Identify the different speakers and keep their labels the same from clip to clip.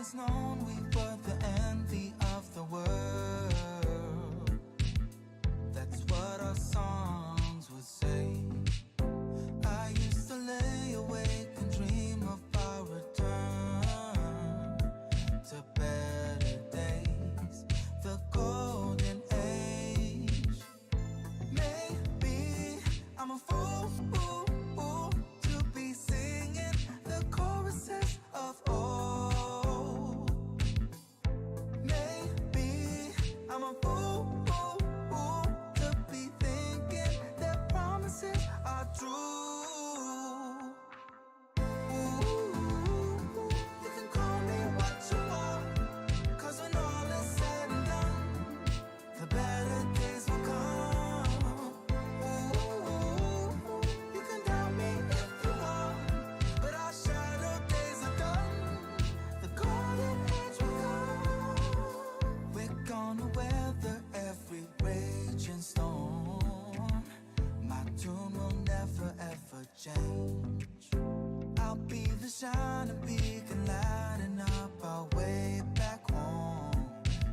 Speaker 1: always known we were the envy of the world. That's what our songs would say. I used to lay awake and dream of our return to better days, the golden age. Maybe I'm a fool to be singing the choruses of old. Maybe I'm a fool to be thinking their promises are true. You can call me what you want, 'cause when all is said and done, the better days will come. You can doubt me if you want, but our shadow days are done. The golden age will come. We're gonna weather every raging storm. My tune will never ever change. I'll be the shining beacon lighting up our way back home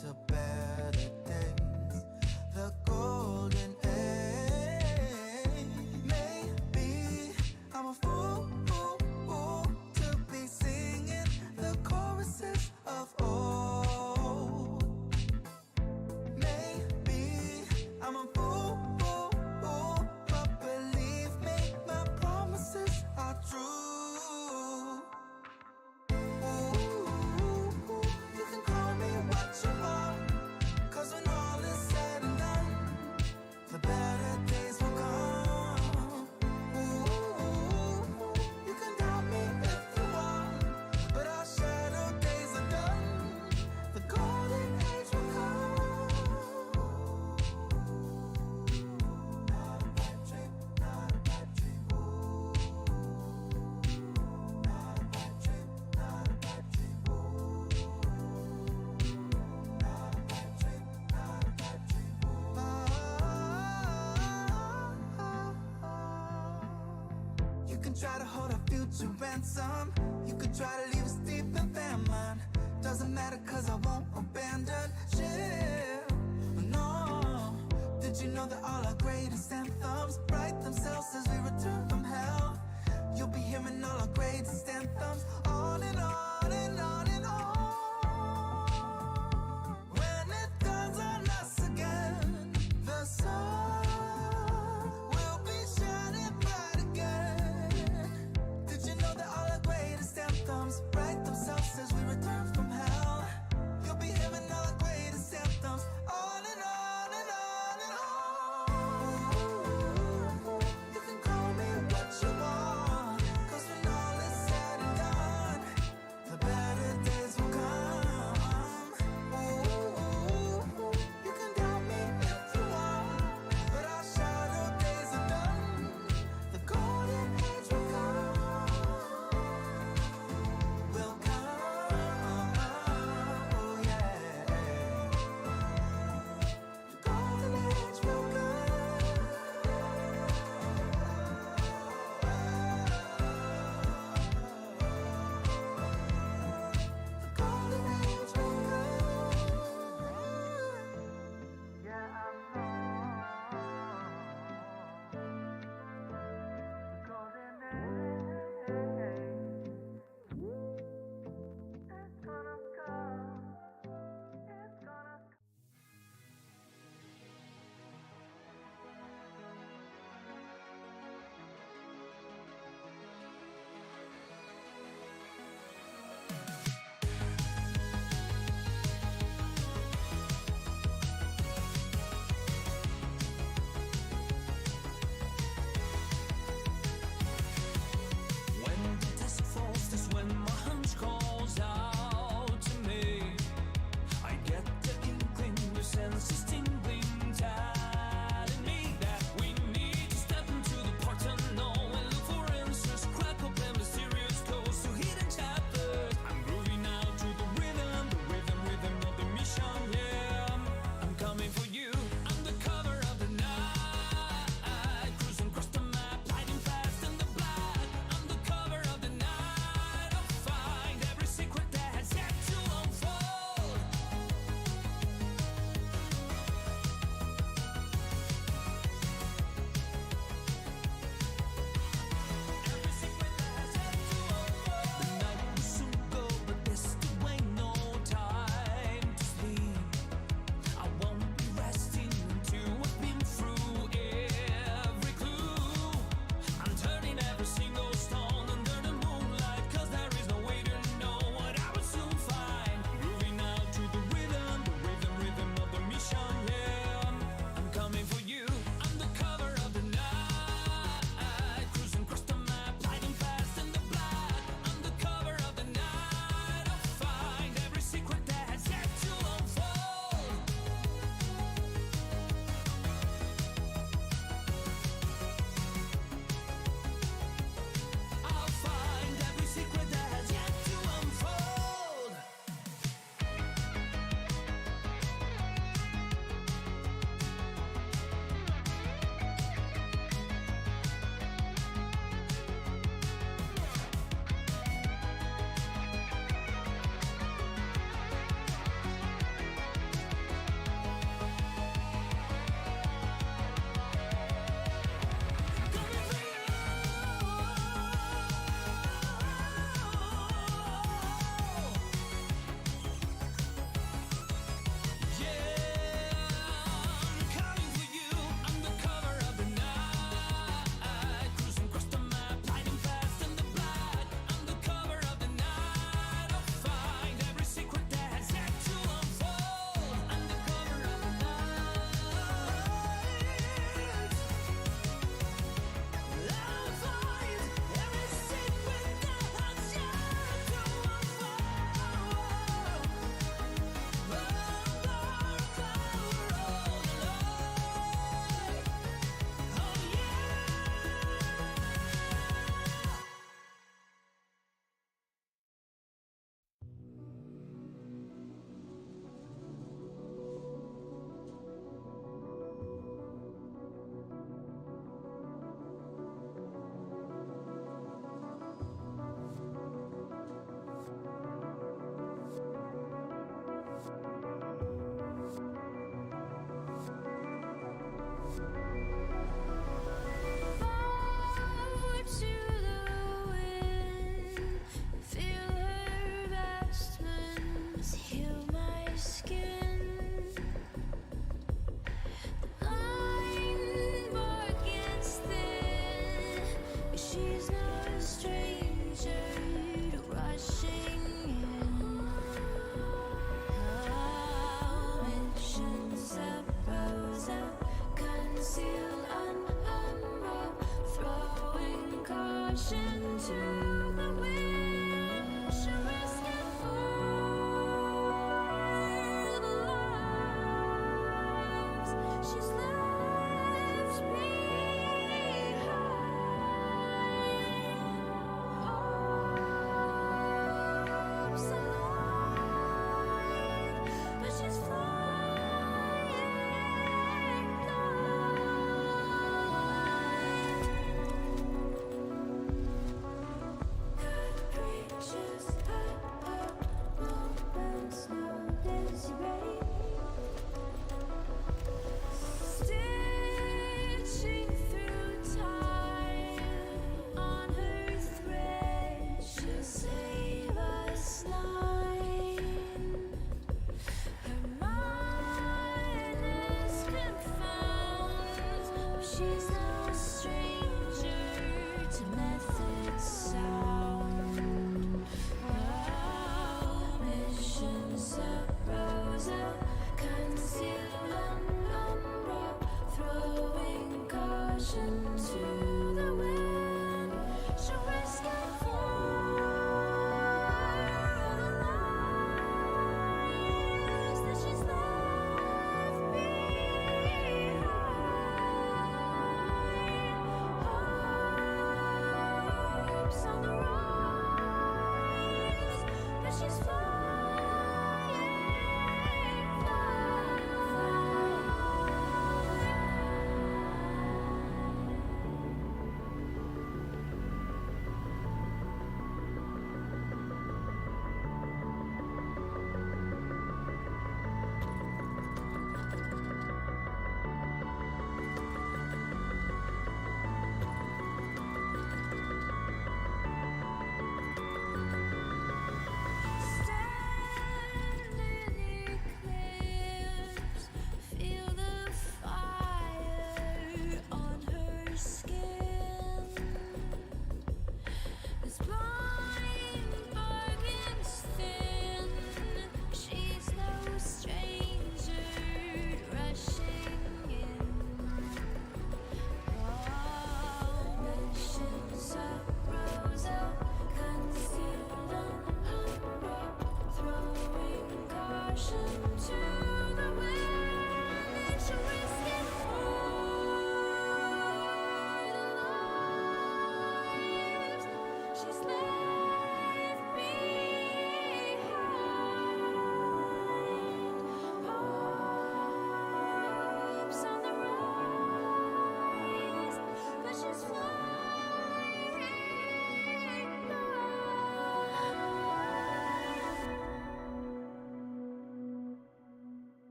Speaker 1: to better days, the golden age. Maybe I'm a fool to be singing the choruses of old. Maybe I'm a fool, but believe me, my promises are true. You can call me what you want, 'cause when all is said and done, the better days will come. You can doubt me if you want, but our shadow days are done. The golden age will come. Not a bad dream, not a bad dream. Not a bad dream, not a bad dream. Not a bad dream, not a bad dream. You can try to hold our future ransom. You could try to leave us deep in famine. Doesn't matter, 'cause I won't abandon ship. No, did you know that all our greatest anthems write themselves as we return from hell? You'll be hearing all our greatest anthems on and on and on and on. When it dawns on us again, the sun will be shining bright again. Did you know that all our greatest anthems write themselves as we return from hell? You'll be hearing all our greatest anthems on and on and on and on. You can call me what you want, 'cause when all is said and done, the better days will come. You can doubt me if you want, but our shadow days are done. The golden age will come. We'll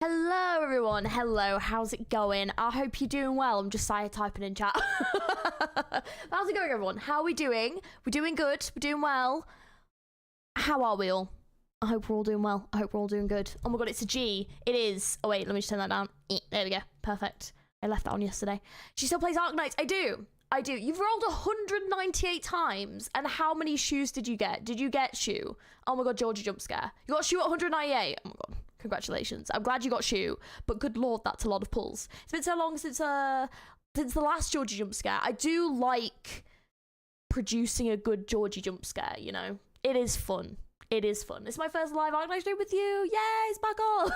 Speaker 2: Hello everyone, hello, how's it going? I hope you're doing well. I'm just typing in chat. How's it going everyone? How are we doing? We're doing good, we're doing well. How are we all? I hope we're all doing well. I hope we're all doing good. Oh my god, it's a G. It is. Oh wait, let me just turn that down. There we go, perfect. I left that on yesterday. She still plays Arknights. I do. You've rolled 198 times. And how many shoes did you get? Did you get shoe? Oh my god, Georgie jump scare. You got shoe at 198. Oh my god. Congratulations. I'm glad you got shoe, but good lord, that's a lot of pulls. It's been so long since the last Georgie jump scare. I do like producing a good Georgie jump scare, you know? It is fun. It is fun. It's my first live Arknights stream with you. Yay, Sparkle.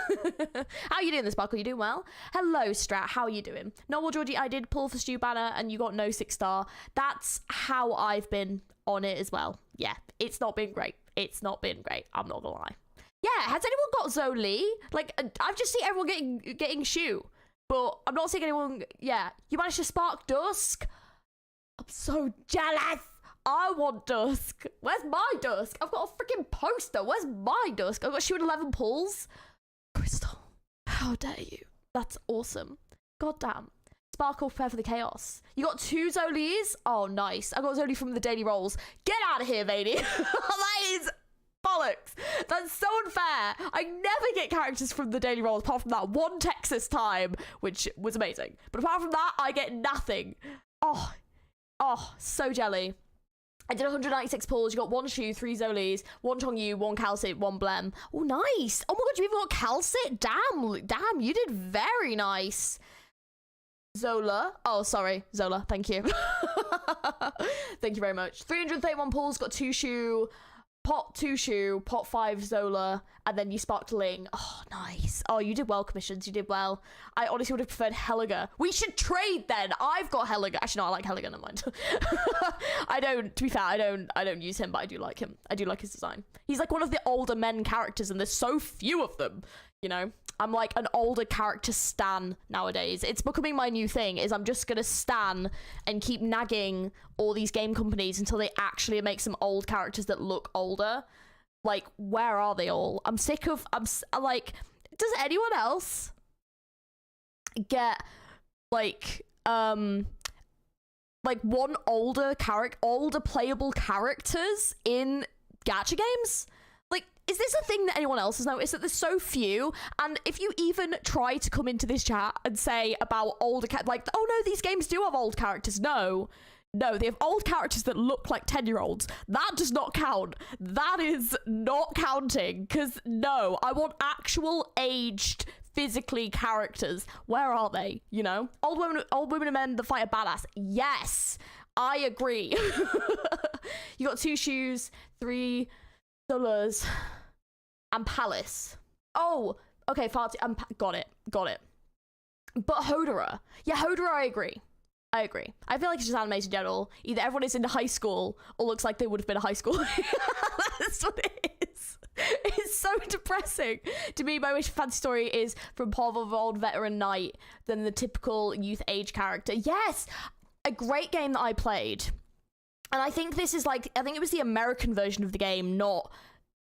Speaker 2: How are you doing, Sparkle? You doing well? Hello, Strat. How are you doing? No, well, Georgie, I did pull for Stu Banner and you got no 6-star. That's how I've been on it as well. Yeah, it's not been great. It's not been great. I'm not gonna lie. Yeah, has anyone got Zoli? Like, I've just seen everyone getting shoe, but I'm not seeing anyone. Yeah, you managed to spark Dusk. I'm so jealous. I want Dusk. Where's my Dusk? I've got a freaking poster. Where's my Dusk? I've got shoe at 11 pulls. Crystal, how dare you? That's awesome. God damn. Sparkle, prepare for the chaos. You got 2 Zolies? Oh, nice. I got Zoli from the Daily Rolls. Get out of here, matey. That is bollocks. That's so unfair. I never get characters from the Daily Rolls apart from that one Texas time, which was amazing. But apart from that, I get nothing. Oh, so jelly. I did 196 pulls. You got 1 Shu, 3 Zolies, 1 Chongyu, 1 Kal'tsit, 1 Blem. Oh, nice. Oh my god, you even got Kal'tsit? Damn, you did very nice. Zola. Oh, sorry. Zola, thank you. Thank you very much. 331 pulls, got 2 Shu, pot 2 Shu, pot 5 Zola, and then you sparked Ling. Oh, nice. Oh, you did well, commissions. You did well. I honestly would have preferred Helliger. We should trade then. I've got Helliger. Actually, no, I like Helliger. Never mind. I don't, to be fair, I don't use him, but I do like him. I do like his design. He's like one of the older men characters, and there's so few of them, you know? I'm like an older character stan nowadays. It's becoming my new thing, is I'm just gonna stan and keep nagging all these game companies until they actually make some old characters that look older. Like, where are they all? I'm sick of, like, does anyone else get, like one older playable characters in gacha games? Like, is this a thing that anyone else has noticed, that there's so few? And if you even try to come into this chat and say about older like, oh no, these games do have old characters. No, they have old characters that look like 10-year-olds. That does not count. That is not counting, because no, I want actual aged physically characters. Where are they? You know, old women and men that fight a badass. Yes, I agree. You got 2 Shus, 3 Zolas, and Palace. Oh, okay, got it. But Hodora. Yeah, Hodora, I agree. I feel like it's just anime in general. Either everyone is in high school or looks like they would have been in high school. That's what it is. It's so depressing. To me, my wish for fantasy story is from more of an old veteran knight than the typical youth age character. Yes, a great game that I played. And I think this is like, I think it was the American version of the game, not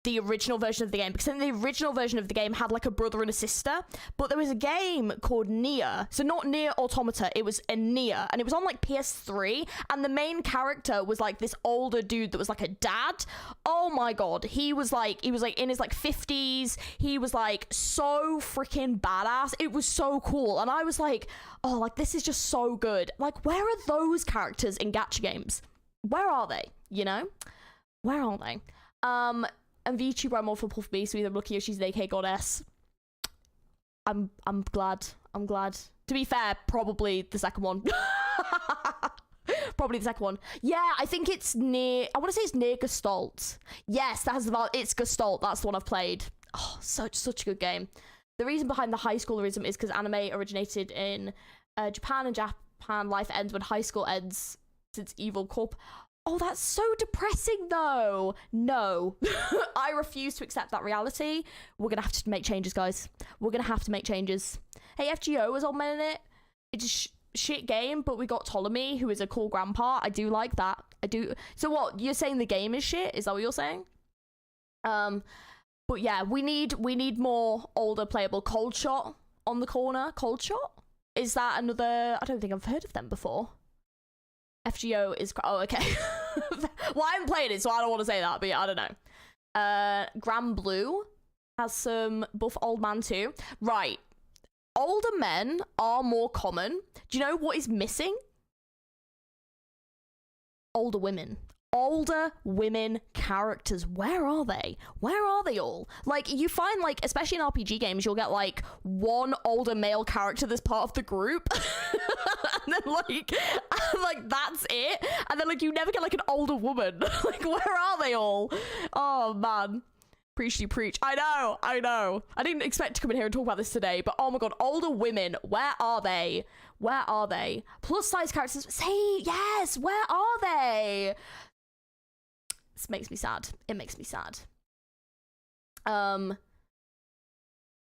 Speaker 2: the original version of the game, because in the original version of the game had like a brother and a sister, but there was a game called Nier, so not Nier Automata, it was a Nier, and it was on like PS3, and the main character was like this older dude that was like a dad. Oh my god, he was like in his like 50s, he was like so freaking badass. It was so cool, and I was like, oh, like this is just so good. Like, where are those characters in gacha games? Where are they? You know, where are they? And VTuber, I'm all for Puff B, so either I'm lucky or she's an AK goddess. I'm glad. To be fair, probably the second one. Probably the second one. Yeah, I think it's near, I want to say it's near Gestalt. Yes, it's Gestalt. That's the one I've played. Oh, such a good game. The reason behind the high schoolerism is because anime originated in Japan, and Japan life ends when high school ends, since evil corp. Oh, that's so depressing, though. No, I refuse to accept that reality. We're going to have to make changes, guys. We're going to have to make changes. Hey, FGO was on men in it. It's a shit game, but we got Ptolemy, who is a cool grandpa. I do like that. I do. So what, you're saying the game is shit? Is that what you're saying? But yeah, we need more older playable. Cold Shot on the corner. Cold Shot? Is that another... I don't think I've heard of them before. FGO is... Oh, okay. Well, I haven't played it, so I don't want to say that, but yeah, I don't know. Grand Blue has some buff old man too. Right. Older men are more common. Do you know what is missing? Older women. Older women characters. Where are they? Where are they all? Like, you find, like, especially in RPG games, you'll get, like, one older male character that's part of the group. And then, like, that's it. And then, like, you never get, like, an older woman. Like, where are they all? Oh, man. Preach. I know. I didn't expect to come in here and talk about this today, but oh my god, older women, where are they? Where are they? Plus size characters, say yes, where are they? This makes me sad. It makes me sad.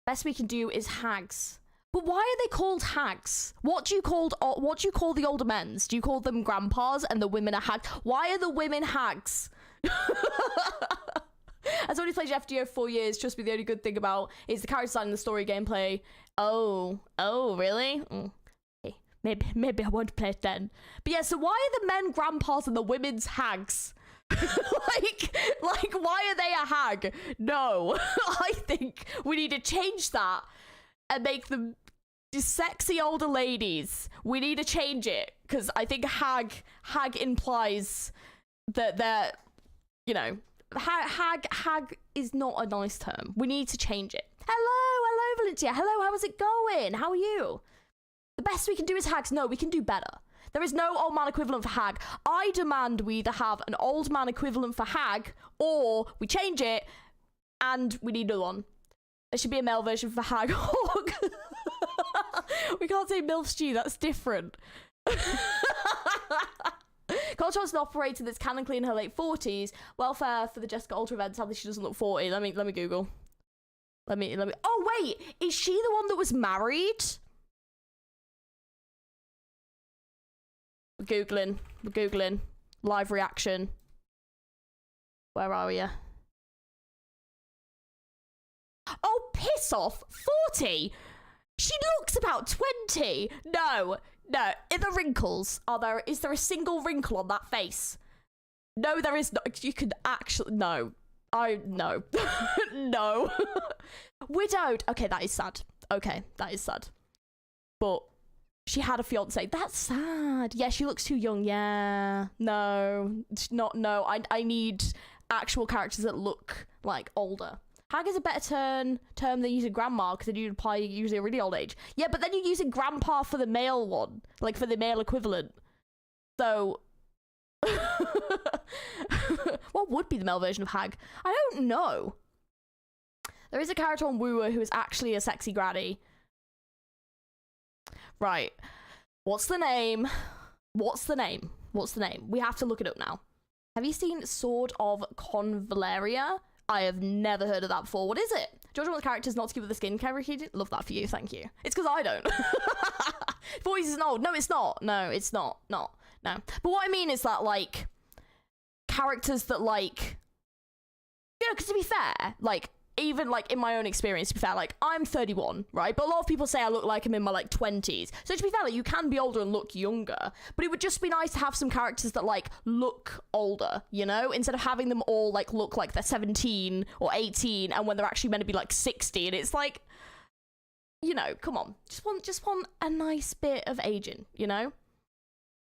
Speaker 2: Best we can do is hags. But why are they called hags? What do you call the older men's? Do you call them grandpas and the women are hags? Why are the women hags? As someone who's played FGO for 4 years, trust me, the only good thing about is the character design and the story gameplay. Oh, really? Okay. Maybe I won't play it then. But yeah, so why are the men grandpas and the women's hags? like, why are they a hag? No, I think we need to change that and make them sexy older ladies. We need to change it, because I think hag implies that they're, you know, hag is not a nice term. We need to change it. Hello, Valencia. Hello, how is it going? How are you? The best we can do is hags. No, we can do better. There is no old man equivalent for hag. I demand we either have an old man equivalent for hag, or we change it and we need another one. There should be a male version for hag hog. We can't say MILF stew, that's different. Culture is an operator that's canonically in her late 40s. Welfare for the Jessica Ultra event. Sadly, she doesn't look 40. Let me Google. Let me. Oh wait, is she the one that was married? We're Googling. Live reaction. Where are you? Oh, piss off. 40? She looks about 20. No. In the wrinkles, is there a single wrinkle on that face? No, there is not. You could actually, no. No. No. Widowed. Okay, that is sad. But she had a fiance. That's sad. Yeah, she looks too young. Yeah. No. I need actual characters that look like older. Hag is a better term than using grandma, because then you'd apply usually a really old age. Yeah, but then you're using grandpa for the male one, like for the male equivalent. So, what would be the male version of hag? I don't know. There is a character on Wooer who is actually a sexy granny. Right. What's the name? We have to look it up now. Have you seen Sword of Convaleria? I have never heard of that before. What is it? Georgia wants characters not to give her the skincare routine. Love that for you. Thank you. It's because I don't. Voice isn't old. No, it's not. No. But what I mean is that, like, characters that, like, you know, because to be fair, like, even, like, in my own experience, to be fair, like, I'm 31, right? But a lot of people say I look like I'm in my, like, 20s. So to be fair, like, you can be older and look younger. But it would just be nice to have some characters that, like, look older, you know? Instead of having them all, like, look like they're 17 or 18, and when they're actually meant to be, like, 60. And it's like, you know, come on. Just want a nice bit of aging, you know?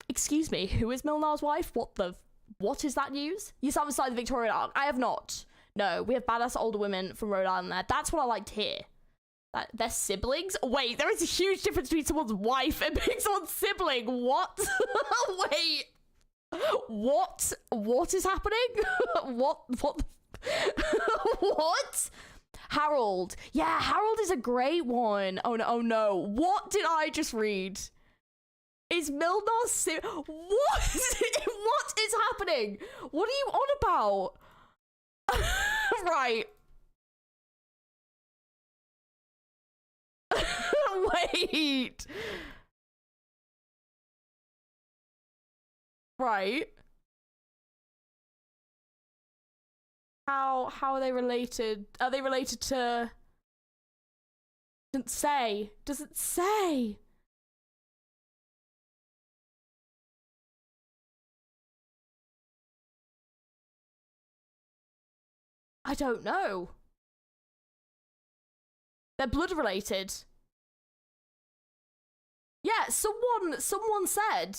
Speaker 2: Excuse me, who is Milnar's wife? What is that news? You haven't started the Victorian arc. I have not. No, we have badass older women from Rhode Island there. That's what I like to hear. That they're siblings? Wait, there is a huge difference between someone's wife and being someone's sibling. What? Wait. What is happening? What? What? Harold. Yeah, Harold is a great one. Oh no. What did I just read? Is Milnar What? What is happening? What are you on about? Right. Wait. Right. How are they related? Are they related to... Doesn't say. Doesn't say. I don't know. They're blood related. Yeah, someone said.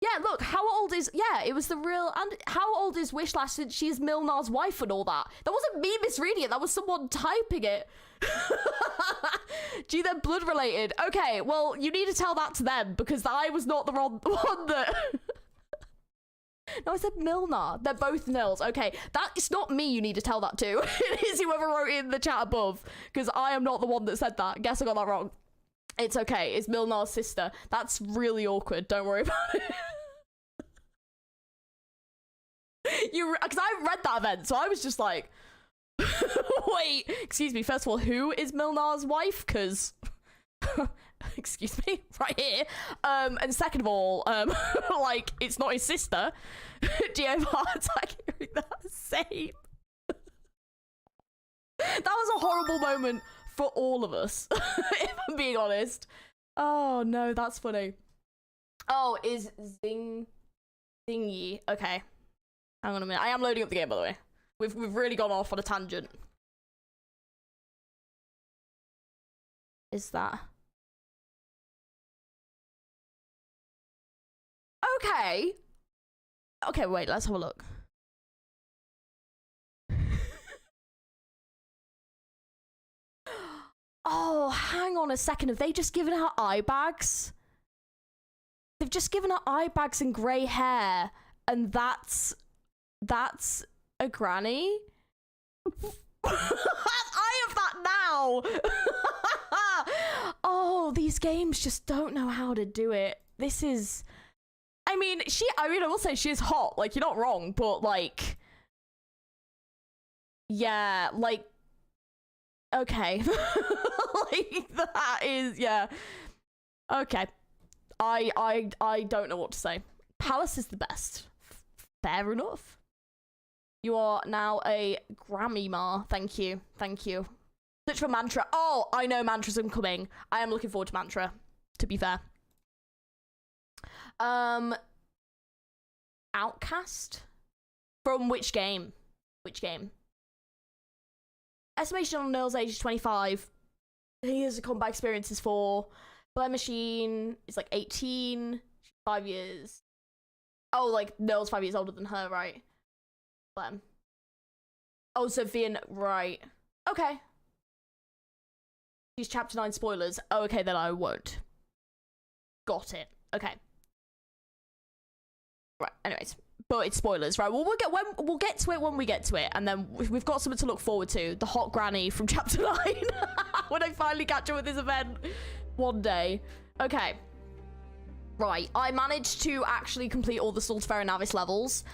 Speaker 2: Yeah, look, how old is... Yeah, it was the real... And how old is Wishlash since she's Milnar's wife and all that? That wasn't me misreading it. That was someone typing it. Gee, they're blood related. Okay, well, you need to tell that to them, because I was not the wrong one that... No, I said Milnar. They're both Nils. Okay, that it's not me you need to tell that to. It is whoever wrote in the chat above, because I am not the one that said that. Guess I got that wrong. It's okay. It's Milnar's sister. That's really awkward. Don't worry about it. Because I read that event, so I was just like, wait, excuse me. First of all, who is Milnar's wife? Because... excuse me, right here. And second of all, like, it's not his sister. Do you have a heart attack hearing that? Same. That was a horrible moment for all of us, if I'm being honest. Oh no, that's funny. Oh, is Zingy. Okay. Hang on a minute. I am loading up the game, by the way. We've really gone off on a tangent. Is that... Okay. Okay, wait, let's have a look. Oh, hang on a second. Have they just given her eye bags? They've just given her eye bags and grey hair, and that's a granny? I have that now! Oh, these games just don't know how to do it. This is... I mean, I will say she is hot. Like, you're not wrong, but, like... Yeah, like... Okay. Like, that is... Yeah. Okay. I don't know what to say. Palace is the best. Fair enough. You are now a Grammy Ma. Thank you. Thank you. Search for Mantra. Oh, I know Mantra's coming. I am looking forward to Mantra, to be fair. Outcast? From which game? Which game? Estimation on Nils age is 25. Here's a combat experience is 4. Blair Machine is like 18. 5 years. Oh, like Nils 5 years older than her, right? Blair. Oh, so Vian, right. Okay. She's chapter 9 spoilers. Oh, okay, then I won't. Got it. Okay. Right, anyways. But it's spoilers, right? Well, we'll get to it when we get to it, and then we've got something to look forward to. The hot granny from chapter 9. When I finally catch up with this event one day. Okay. Right, I managed to actually complete all the Sultafera Navis levels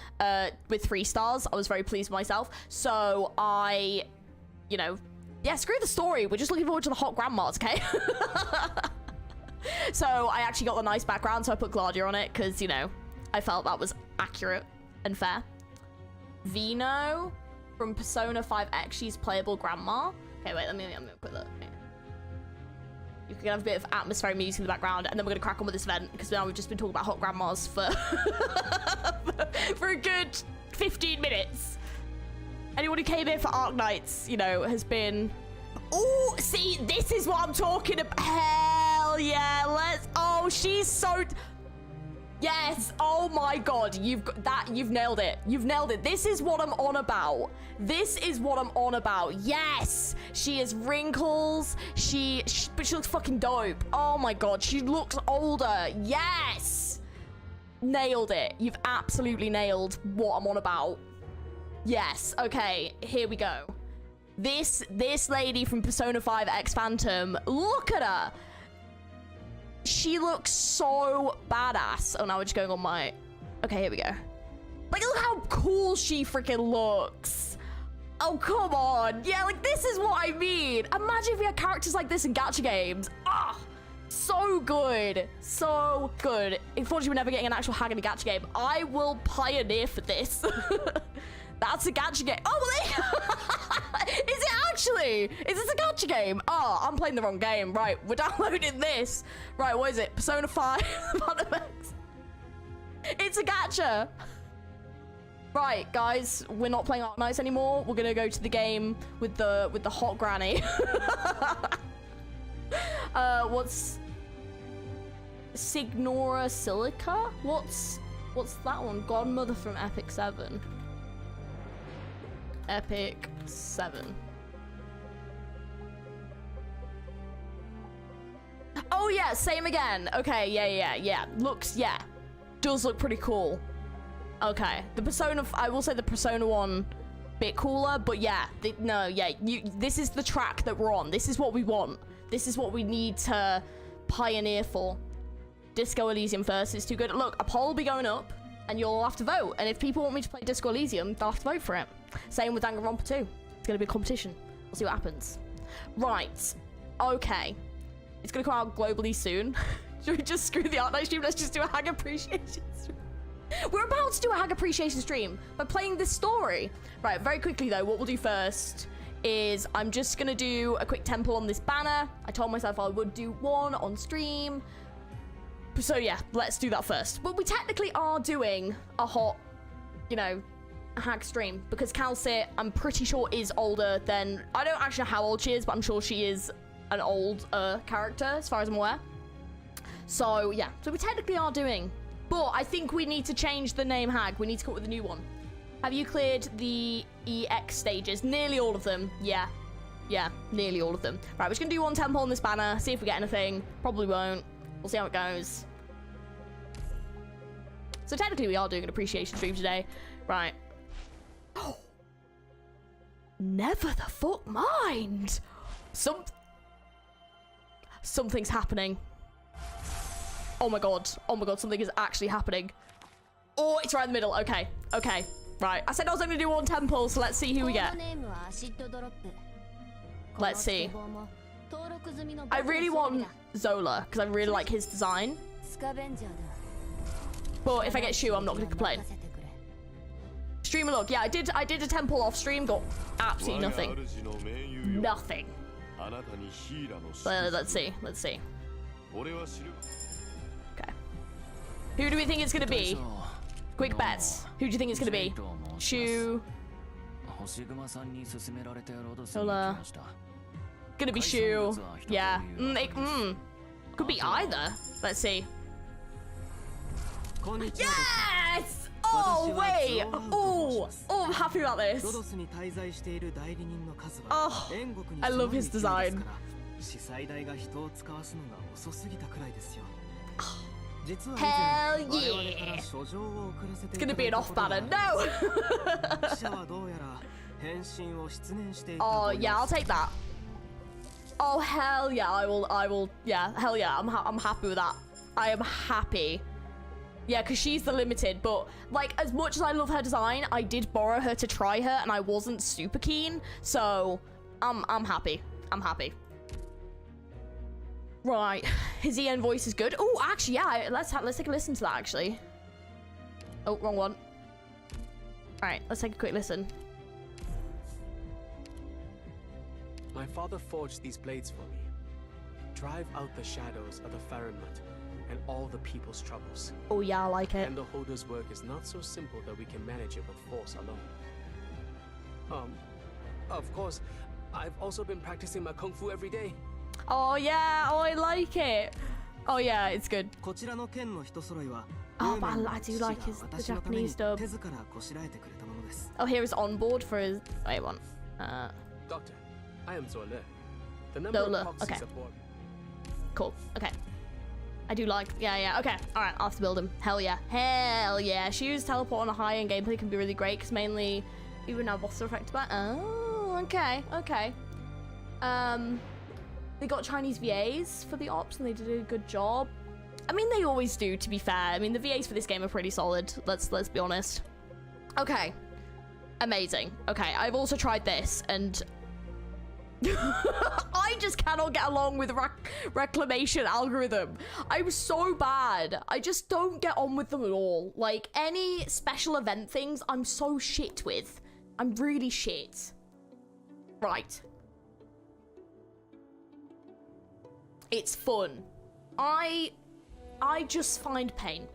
Speaker 2: with 3 stars. I was very pleased with myself. So I, you know, yeah, screw the story. We're just looking forward to the hot grandmas, okay? So I actually got the nice background, so I put Gladia on it because, you know, I felt that was accurate and fair. Vino from Persona 5X, she's playable grandma. Okay, wait, I'm gonna put that. You can have a bit of atmospheric music in the background, and then we're gonna crack on with this event because now we've just been talking about hot grandmas for for a good 15 minutes. Anyone who came here for Arknights, you know, has been... Oh, see, this is what I'm talking about. Hell yeah, let's... Oh, she's so... Yes, oh my god, you've nailed it. You've nailed it. This is what I'm on about. This is what I'm on about. Yes, she has wrinkles. But she looks fucking dope. Oh my god, she looks older. Yes, nailed it. You've absolutely nailed what I'm on about. Yes, okay, here we go. This lady from Persona 5 X Phantom, look at her. She looks so badass. Oh, now we're just going on my... Okay, here we go. Like, look how cool she freaking looks. Oh, come on. Yeah, like, this is what I mean. Imagine if we had characters like this in gacha games. Ah, so good. So good. Unfortunately, we're never getting an actual Hag in a gacha game. I will pioneer for this. That's a gacha game. Oh, well, is it actually? Is this a gacha game? Oh, I'm playing the wrong game. Right, we're downloading this. Right, what is it? Persona 5. It's a gacha. Right, guys, we're not playing Arknights anymore. We're gonna go to the game with the hot granny. What's Signora Silica? What's that one? Godmother from Epic 7. Epic 7. Oh yeah, same again. Okay, yeah. Looks, yeah. Does look pretty cool. Okay, the Persona, I will say the Persona one bit cooler, but yeah, this is the track that we're on. This is what we want. This is what we need to pioneer for. Disco Elysium first is too good. Look, a poll will be going up, and you'll all have to vote. And if people want me to play Disco Elysium, they'll have to vote for it. Same with Danganronpa 2. It's going to be a competition. We'll see what happens. Right. Okay. It's going to come out globally soon. Should we just screw the Arknights stream? Let's just do a Hag appreciation stream. We're about to do a Hag appreciation stream by playing this story. Right, very quickly though, what we'll do first is I'm just going to do a quick temple on this banner. I told myself I would do one on stream. So yeah, let's do that first. But we technically are doing a hot, you know, Hag stream because Kal'tsit, I'm pretty sure, is older than... I don't actually know how old she is, but I'm sure she is an old character as far as I'm aware. So yeah, so we technically are doing But I think we need to change the name Hag. We need to come up with a new one. Have you cleared the EX stages? Nearly all of them. Yeah. Yeah, nearly all of them. Right, we're just going to do one temple on this banner. See if we get anything. Probably won't. We'll see how it goes. So technically we are doing an appreciation stream today. Right. Oh. Never the fuck mind. Something's happening. Oh my god. Oh my god, something is actually happening. Oh, it's right in the middle. Okay. Okay. Right. I said I was only going to do one temple, so let's see who we get. Let's see. I really want Zola, because I really like his design. But if I get Shu, I'm not going to complain. Streamer look. Yeah, I did a temple off stream, got absolutely nothing. Nothing. Let's see. Let's see. Okay. Who do we think it's going to be? Quick bets. Who do you think it's going to be? Shu. Zola. Gonna be Shu. Yeah. Could be either. Let's see. Yes! Oh, wait. Oh, I'm happy about this. Oh, I love his design. Hell yeah! It's gonna be an off banner. No! Oh, yeah, I'll take that. Oh, hell yeah, I will, yeah, hell yeah, I'm happy with that. I am happy. Yeah, because she's the limited, but, like, as much as I love her design, I did borrow her to try her, and I wasn't super keen, so, I'm happy. I'm happy. Right, his EN voice is good. Oh, actually, yeah, let's take a listen to that, actually. Oh, wrong one. Alright, let's take a quick listen.
Speaker 3: My father forged these blades for me. Drive out the shadows of the Fahrenheit and all the people's troubles.
Speaker 2: Oh yeah, I like it.
Speaker 3: And the holder's work is not so simple that we can manage it with force alone. Of course, I've also been practicing my kung fu every day.
Speaker 2: Oh yeah, oh I like it. Oh yeah, it's good. Oh, but I do like the Japanese dub. Oh, here is on board for his. Wait, one.
Speaker 3: Doctor, I am Zola. The number of proxy
Speaker 2: okay.
Speaker 3: support.
Speaker 2: Cool. Okay. I do like. Yeah. Okay. All right. I'll have to build him. Hell yeah. Hell yeah. Shu's teleport on a high end gameplay can be really great because mainly even now bosses are affected by. Oh, okay. Okay. They got Chinese VAs for the ops and they did a good job. I mean, they always do, to be fair. I mean, the VAs for this game are pretty solid. Let's be honest. Okay. Amazing. Okay, I've also tried this, and I just cannot get along with reclamation algorithm. I'm so bad. I just don't get on with them at all. Like, any special event things, I'm so shit with. I'm really shit. Right. It's fun. I just find pain.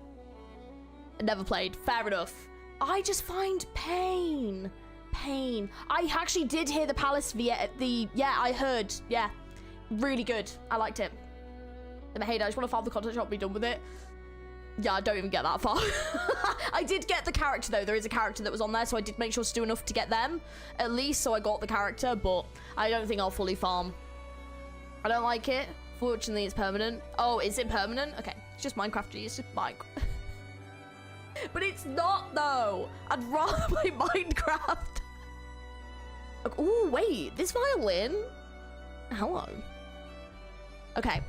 Speaker 2: Never played. Fair enough. I just find pain. I actually did hear the Palace via the... Yeah, I heard. Yeah. Really good. I liked it. And hey, I just want to farm the content shop, be done with it. Yeah, I don't even get that far. I did get the character, though. There is a character that was on there, so I did make sure to do enough to get them. At least, so I got the character, but I don't think I'll fully farm. I don't like it. Fortunately, it's permanent. Oh, is it permanent? Okay. It's just Minecraft. It's just Minecraft. But it's not, though. I'd rather play Minecraft. Oh, wait. This violin? Hello. Okay.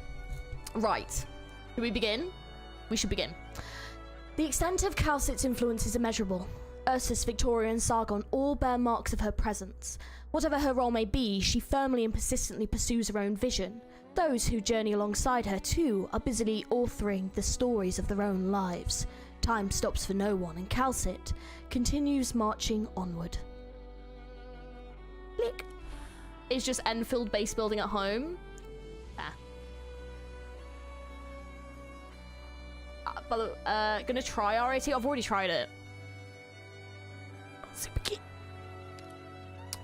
Speaker 2: Right. Do we begin? We should begin. The extent of Kal'tsit's influence is immeasurable. Ursus, Victoria, and Sargon all bear marks of her presence. Whatever her role may be, she firmly and persistently pursues her own vision. Those who journey alongside her, too, are busily authoring the stories of their own lives. Time stops for no one, and Kal'tsit continues marching onward. Click. It's just Enfield base building at home. Gonna try RAT. I've already tried it. Super key.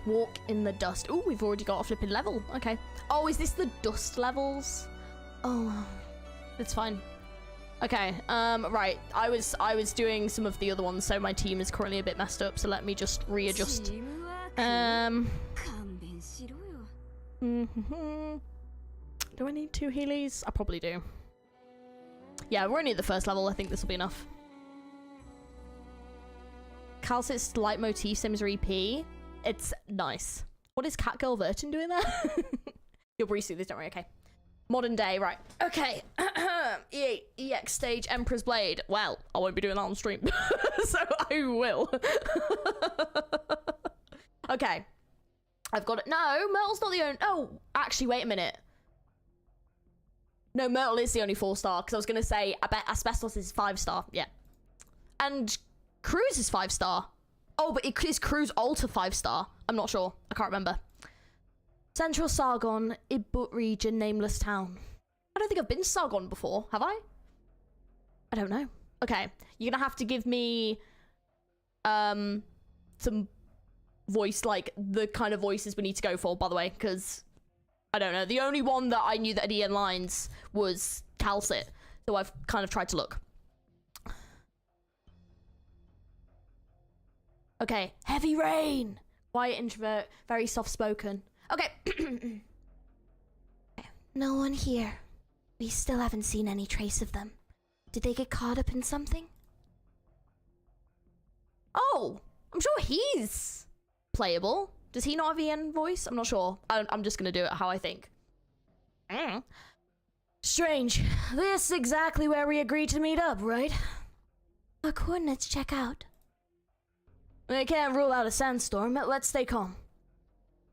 Speaker 2: Walk in the dust. Oh, we've already got a flipping level. Okay. Oh, is this the dust levels? Oh, it's fine. Okay, right. I was doing some of the other ones, so my team is currently a bit messed up, so let me just readjust. Do I need 2 Heelys? I probably do. Yeah, we're only at the first level. I think this will be enough. Kal'tsit's leitmotif, same as her EP. It's nice. What is Catgirl Vertin doing there? You'll breeze through this, don't worry, okay. Modern day, right. Okay. EX stage, Emperor's Blade. Well, I won't be doing that on stream. So I will. Okay. I've got it. No, Myrtle's not the only... Oh, actually, wait a minute. No, Myrtle is the only 4-star, because I was going to say, I bet Asbestos is 5-star. Yeah. And Cruz is 5-star. Oh, but is Cruz Alta 5-star? I'm not sure. I can't remember. Central Sargon, Ibut region, nameless town. I don't think I've been to Sargon before, have I? I don't know. Okay, you're gonna have to give me some voice, like the kind of voices we need to go for, by the way, because I don't know. The only one that I knew that had Ian lines was Kal'tsit, so I've kind of tried to look. Okay, heavy rain. Quiet introvert, very soft-spoken. Okay.
Speaker 4: No one here. We still haven't seen any trace of them. Did they get caught up in something?
Speaker 2: Oh, I'm sure he's playable. Does he not have Ian voice? I'm not sure. I'm just gonna do it how I think. Strange. This is exactly where we agreed to meet up, right?
Speaker 4: Our coordinates check out.
Speaker 2: I can't rule out a sandstorm. Let's stay calm.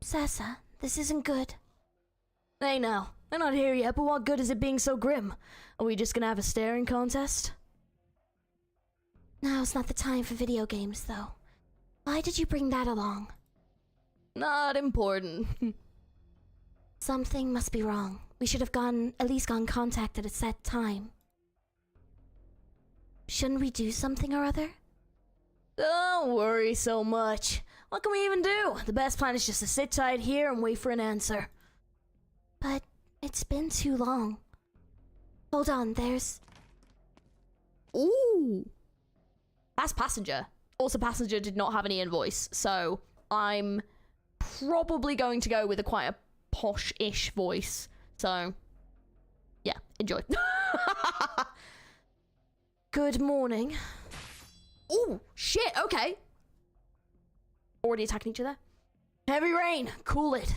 Speaker 4: Sessa, this isn't good.
Speaker 2: Hey now, they're not here yet, but what good is it being so grim? Are we just gonna have a staring contest?
Speaker 4: Now's not the time for video games, though. Why did you bring that along?
Speaker 2: Not important.
Speaker 4: Something must be wrong. We should have at least gone contact at a set time. Shouldn't we do something or other?
Speaker 2: Don't worry so much. What can we even do? The best plan is just to sit tight here and wait for an answer.
Speaker 4: But it's been too long. Hold on, there's...
Speaker 2: Ooh. That's Passenger. Also, Passenger did not have an Ian voice, so I'm probably going to go with quite a posh-ish voice. So, yeah, enjoy. Good morning. Oh, shit, okay. Already attacking each other. Heavy rain, cool it.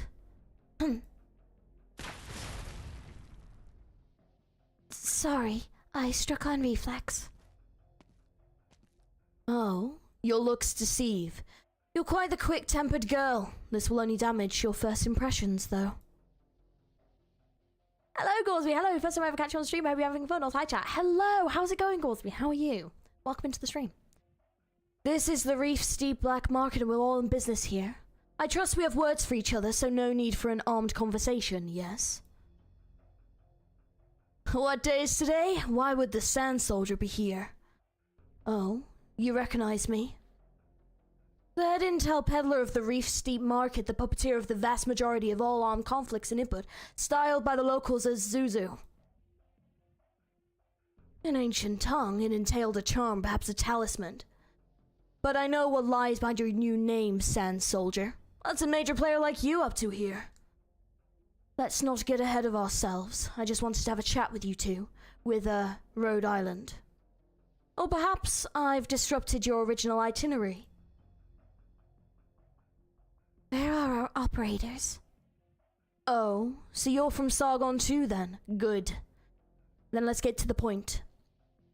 Speaker 4: Sorry, I struck on reflex.
Speaker 2: Oh, your looks deceive. You're quite the quick-tempered girl. This will only damage your first impressions, though. Hello, Gorsby. Hello, first time I ever catch you on stream. I hope you're having fun. Hi, chat. Hello, how's it going, Gorsby? How are you? Welcome into the stream. This is the Reef Steep Black Market and we're all in business here. I trust we have words for each other, so no need for an armed conversation, yes? What day is today? Why would the Sand Soldier be here? Oh, you recognize me? The head intel peddler of the Reef Steep Market, the puppeteer of the vast majority of all armed conflicts in Ibut, styled by the locals as Zuzu. An ancient tongue, it entailed a charm, perhaps a talisman. But I know what lies behind your new name, Sand Soldier. What's a major player like you up to here? Let's not get ahead of ourselves. I just wanted to have a chat with you two, with, Rhode Island. Or perhaps I've disrupted your original itinerary.
Speaker 4: Where are our operators?
Speaker 2: Oh, so you're from Sargon too then? Good. Then let's get to the point.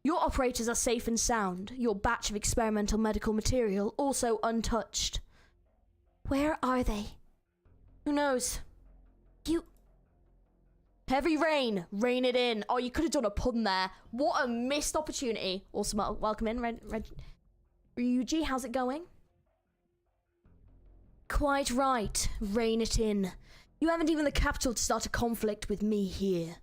Speaker 2: Your operators are safe and sound. Your batch of experimental medical material also untouched.
Speaker 4: Where are they?
Speaker 2: Who knows?
Speaker 4: You...
Speaker 2: Heavy rain. Rain it in. Oh, you could have done a pun there. What a missed opportunity. Also, welcome in, Ryuji, how's it going? Quite right. Rein it in. You haven't even the capital to start a conflict with me here.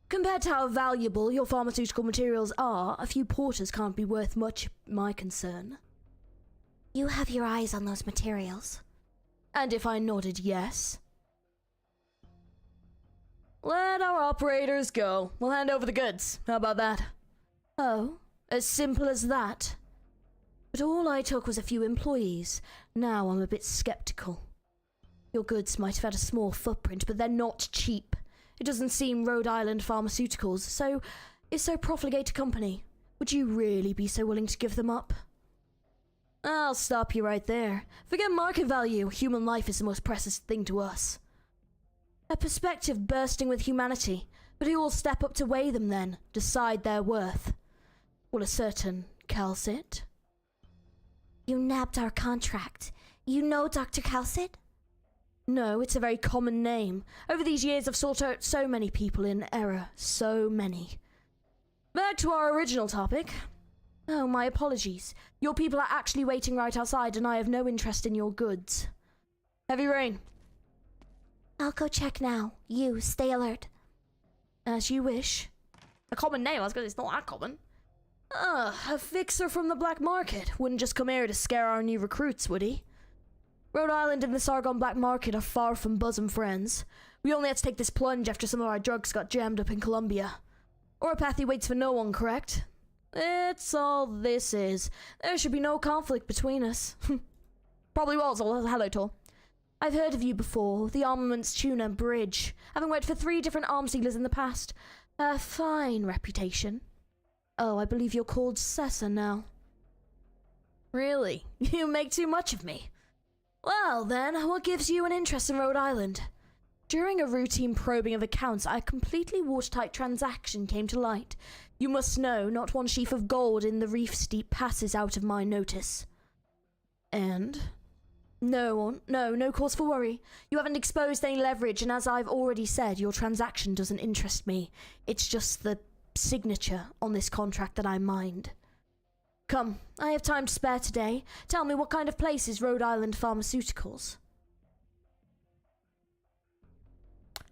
Speaker 2: Compared to how valuable your pharmaceutical materials are, a few porters can't be worth much, my concern.
Speaker 4: You have your eyes on those materials.
Speaker 2: And if I nodded yes? Let our operators go. We'll hand over the goods. How about that?
Speaker 4: Oh, as simple as that. But all I took was a few employees. Now I'm a bit skeptical. Your goods might have had a small footprint, but they're not cheap. It doesn't seem Rhode Island Pharmaceuticals, so if so profligate a company, would you really be so willing to give them up? I'll stop you right there. Forget market value. Human life is the most precious thing to us. A perspective bursting with humanity, but who will step up to weigh them then, decide their worth? Will a certain Kal'tsit? You nabbed our contract. You know Dr. Kal'tsit? No, it's a very common name. Over these years I've sought out so many people in error. So many. Back to our original topic. Oh, my apologies. Your people are actually waiting right outside and I have no interest in your goods. Heavy rain. I'll go check now. You, stay alert. As you wish.
Speaker 2: A common name, I was gonna say, it's not that common.
Speaker 4: A fixer from the black market. Wouldn't just come here to scare our new recruits, would he? Rhode Island and the Sargon black market are far from bosom friends. We only had to take this plunge after some of our drugs got jammed up in Colombia. Orpathy waits for no one, correct? It's all this is. There should be no conflict between us.
Speaker 2: Probably was. Hello, Tor.
Speaker 4: I've heard of you before. The Armaments Tuna Bridge. Having worked for 3 different arms dealers in the past. A fine reputation. Oh, I believe you're called Cessa now. Really? You make too much of me. Well then, what gives you an interest in Rhode Island? During a routine probing of accounts, a completely watertight transaction came to light. You must know, not one sheaf of gold in the reef steep passes out of my notice. And? No cause for worry. You haven't exposed any leverage, and as I've already said, your transaction doesn't interest me. It's just the signature on this contract that I mind. Come, I have time to spare today. Tell me, what kind of place is Rhode Island Pharmaceuticals?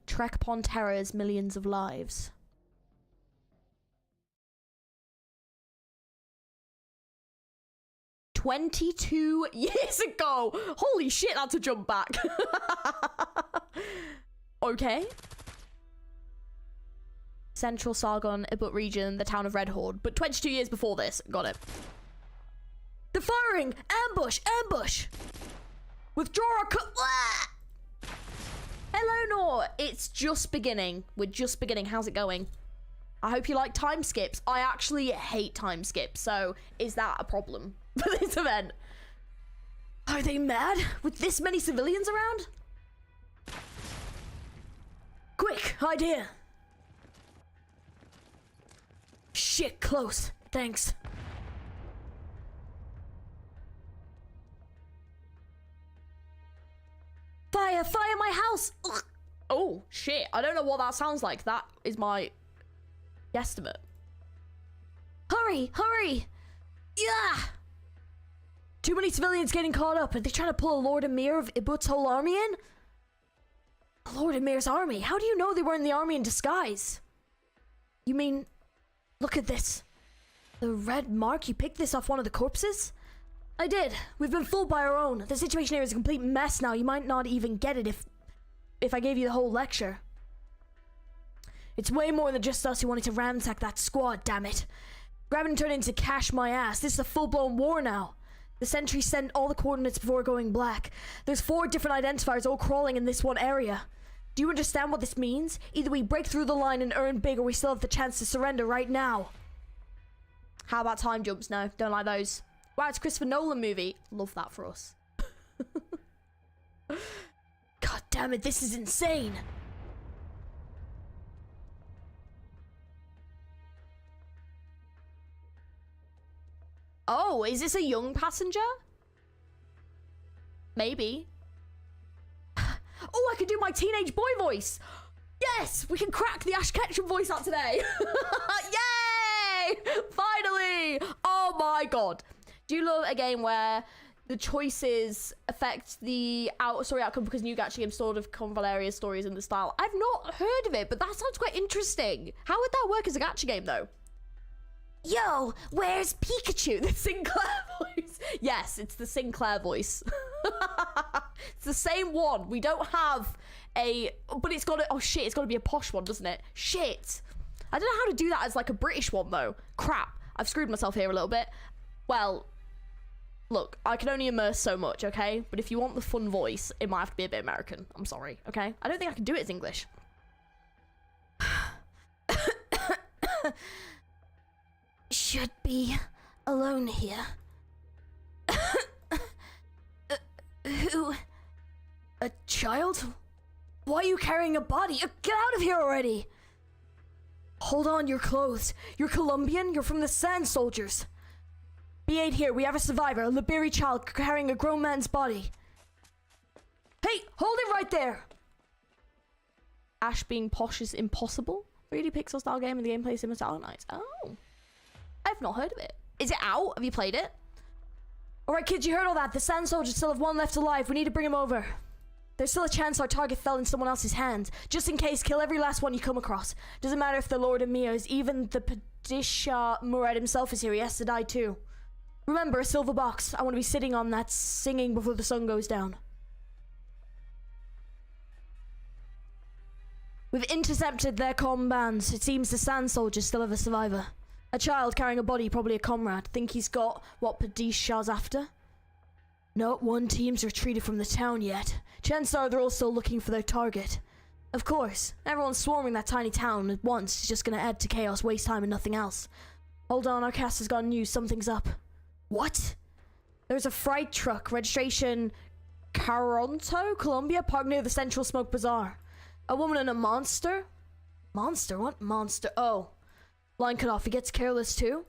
Speaker 2: Trek upon terrors, millions of lives. "22 years ago." Holy shit, that's a jump back. Okay. Central Sargon, Ibut region, the town of Red Horde. But 22 years before this. Got it.
Speaker 4: They're firing! Ambush! Ambush! Withdraw our
Speaker 2: Hello, Nor. It's just beginning. We're just beginning. How's it going? I hope you like time skips. I actually hate time skips, so is that a problem for this event?
Speaker 4: Are they mad? With this many civilians around? Quick, idea! Shit, close. Thanks. Fire! Fire my house! Ugh.
Speaker 2: Oh, shit. I don't know what that sounds like. That is my guesstimate.
Speaker 4: Hurry! Hurry! Yeah! Too many civilians getting caught up. Are they trying to pull Lord Emir of Ibut's whole army in? Lord Emir's army? How do you know they were in the army in disguise? You mean... Look at this. The red mark, you picked this off one of the corpses? I did. We've been fooled by our own. The situation here is a complete mess now. You might not even get it if I gave you the whole lecture. It's way more than just us who wanted to ransack that squad, damn it. Grab and turn into cash my ass. This is a full-blown war now. The sentry sent all the coordinates before going black. There's 4 different identifiers all crawling in this one area. Do you understand what this means? Either we break through the line and earn big, or we still have the chance to surrender right now.
Speaker 2: How about time jumps? No, don't like those. Wow, it's a Christopher Nolan movie. Love that for us.
Speaker 4: God damn it, this is insane.
Speaker 2: Oh, is this a young passenger? Maybe. Oh, I can do my teenage boy voice. Yes, we can crack the Ash Ketchum voice out today. Yay! Finally! Oh my god. Do you love a game where the choices affect the outcome because new gacha games sort of convalarious stories in the style? I've not heard of it, but that sounds quite interesting. How would that work as a gacha game, though?
Speaker 4: Yo, where's Pikachu?
Speaker 2: The Sinclair voice. Yes, it's the Sinclair voice. It's the same one. We don't have a... But it's got to... Oh, shit. It's got to be a posh one, doesn't it? Shit. I don't know how to do that as like a British one though. Crap, I've screwed myself here a little bit. Well, look, I can only immerse so much, okay? But if you want the fun voice, it might have to be a bit American. I'm sorry, okay? I don't think I can do it as English.
Speaker 4: Should be alone here. Who? A child? Why are you carrying a body? Get out of here already! Hold on, your clothes. You're Colombian? You're from the Sand Soldiers. B8 here, we have a survivor, a Liberi child carrying a grown man's body. Hey, hold it right there!
Speaker 2: Ash being posh is impossible? 3D pixel style game and the gameplay is similar to Arknights. Oh. I've not heard of it. Is it out? Have you played it?
Speaker 4: Alright kids, you heard all that. The Sand Soldiers still have one left alive. We need to bring him over. There's still a chance our target fell in someone else's hands. Just in case, kill every last one you come across. Doesn't matter if the Lord of Mia is, even the Padishah Murad himself is here. He has to die too. Remember, a silver box. I want to be sitting on that singing before the sun goes down. We've intercepted their comm bands. It seems the Sand Soldiers still have a survivor. A child carrying a body, probably a comrade. Think he's got what Padishah's after? Not one team's retreated from the town yet. Chances are they're all still looking for their target. Of course, everyone's swarming that tiny town at once. It's just gonna add to chaos, waste time and nothing else. Hold on, our cast has got news. Something's up. What? There's a freight truck, registration Caronto, Colombia, parked near the Central Smoke Bazaar. A woman and a monster? Monster? What monster? Oh. Line cut off. He gets careless too?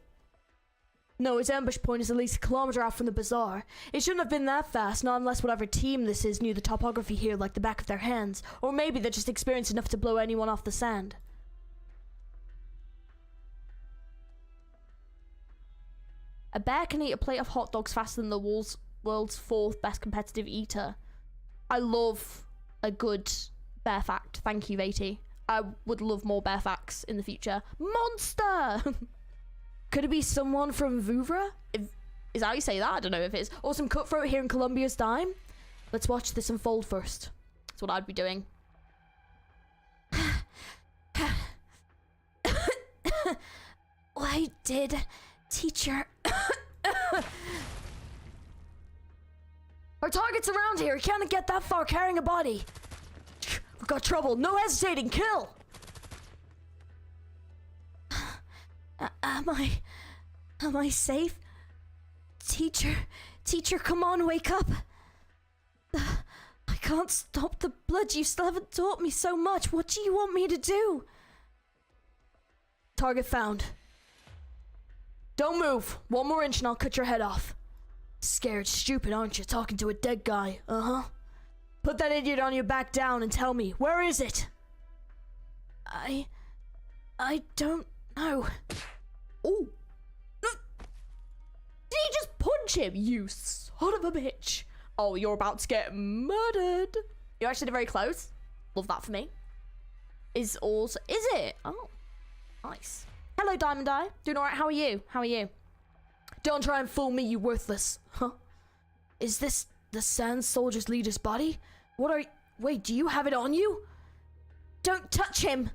Speaker 4: No, his ambush point is at least a kilometer out from the bazaar. It shouldn't have been that fast, not unless whatever team this is knew the topography here like the back of their hands. Or maybe they're just experienced enough to blow anyone off the sand.
Speaker 2: A bear can eat a plate of hot dogs faster than the world's fourth best competitive eater. I love a good bear fact. Thank you, Vati. I would love more bear facts in the future. Monster!
Speaker 4: Could it be someone from Vouvra?
Speaker 2: Is that how you say that? I don't know if it is.
Speaker 4: Or some cutthroat here in Columbia's dime? Let's watch this unfold first.
Speaker 2: That's what I'd be doing.
Speaker 4: Why did teacher... Our target's around here. He can't get that far carrying a body. We've got trouble. No hesitating. Kill. Am I safe? Teacher, come on, wake up. I can't stop the blood. You still haven't taught me so much. What do you want me to do? Target found. Don't move. One more inch and I'll cut your head off. Scared stupid, aren't you? Talking to a dead guy. Uh-huh. Put that idiot on your back down and tell me, where is it? I don't know.
Speaker 2: Oh. Did he just punch him, you son of a bitch? Oh, you're about to get murdered. You're actually very close. Love that for me. Is it? Oh, nice. Hello, Diamond Eye. Doing alright? How are you? How are you?
Speaker 4: Don't try and fool me, you worthless. Huh? Is this the Sand Soldier's leader's body? Wait, do you have it on you? Don't touch him!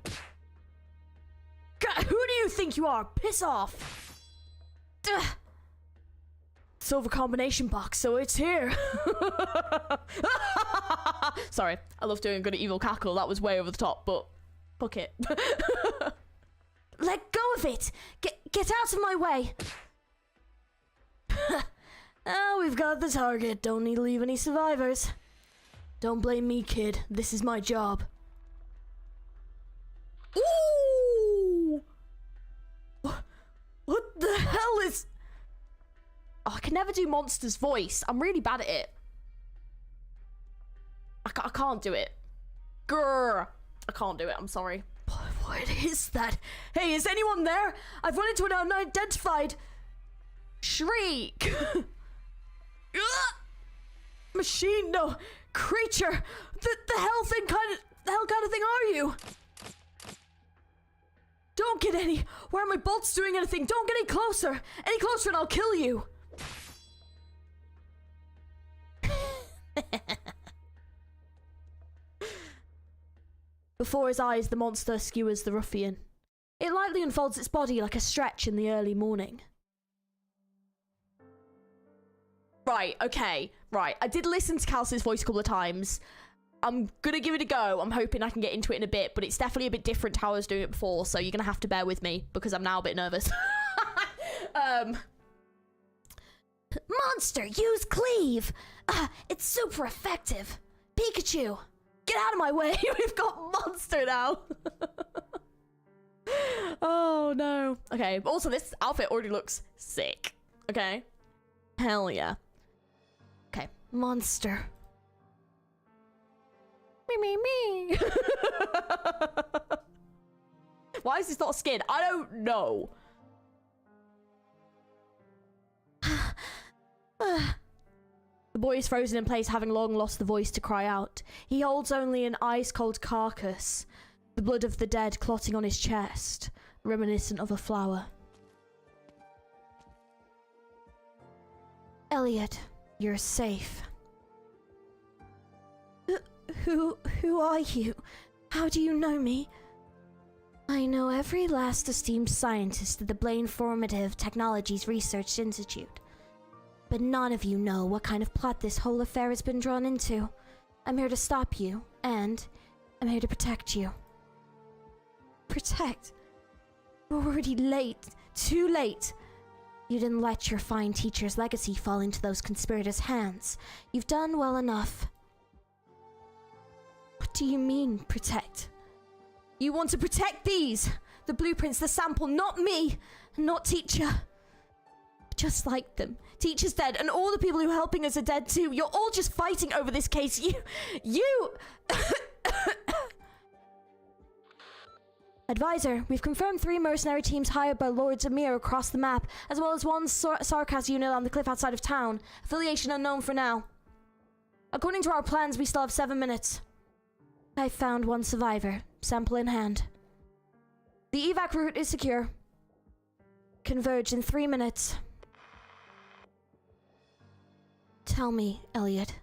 Speaker 4: God, who do you think you are? Piss off! Duh. Silver combination box, so it's here.
Speaker 2: Sorry, I love doing a good at evil cackle. That was way over the top, but fuck it.
Speaker 4: Let go of it! Get out of my way! Oh, we've got the target. Don't need to leave any survivors. Don't blame me, kid. This is my job.
Speaker 2: Ooh!
Speaker 4: What the hell is...
Speaker 2: Oh, I can never do Monster's voice. I'm really bad at it. I can't do it. Grr. I can't do it. I'm sorry.
Speaker 4: What is that? Hey, is anyone there? I've run into an unidentified...
Speaker 2: Shriek.
Speaker 4: Machine, no, creature. The hell kind of thing are you? Don't get any. Why are my bolts doing anything? Don't get any closer. Any closer and I'll kill you.
Speaker 2: Before his eyes, the monster skewers the ruffian. It
Speaker 4: gently unfolds its body like a stretch in the early morning.
Speaker 2: Right, okay, right. I did listen to Kal'tsit's voice a couple of times. I'm gonna give it a go. I'm hoping I can get into it in a bit, but it's definitely a bit different to how I was doing it before, so you're gonna have to bear with me because I'm now a bit nervous.
Speaker 4: Monster, use cleave! It's super effective. Pikachu, get out of my way!
Speaker 2: We've got monster now. Oh no. Okay, also this outfit already looks sick. Okay. Hell yeah.
Speaker 4: Okay, monster.
Speaker 2: Me. Why is this not a skin? I don't know. The boy is frozen in place, having long lost the voice to cry out. He holds only an ice-cold carcass, the blood of the dead clotting on his chest, reminiscent of a flower.
Speaker 4: Elliot, you're safe. Who are you? How do you know me? I know every last esteemed scientist at the Blaine Formative Technologies Research Institute. But none of you know what kind of plot this whole affair has been drawn into. I'm here to stop you, and I'm here to protect you. Protect? We're already late. Too late. You didn't let your fine teacher's legacy fall into those conspirators' hands. You've done well enough. What do you mean, protect?
Speaker 2: You want to protect these? The blueprints, the sample, not me, not teacher. Just like them. Teacher's dead, and all the people who are helping us are dead too. You're all just fighting over this case. You...
Speaker 4: Advisor, we've confirmed 3 mercenary teams hired by Lord Zamir across the map, as well as 1 Sarkaz unit on the cliff outside of town. Affiliation unknown for now. According to our plans, we still have 7 minutes. I found 1 survivor, sample in hand. The evac route is secure. Converge in 3 minutes. Tell me, Elliot.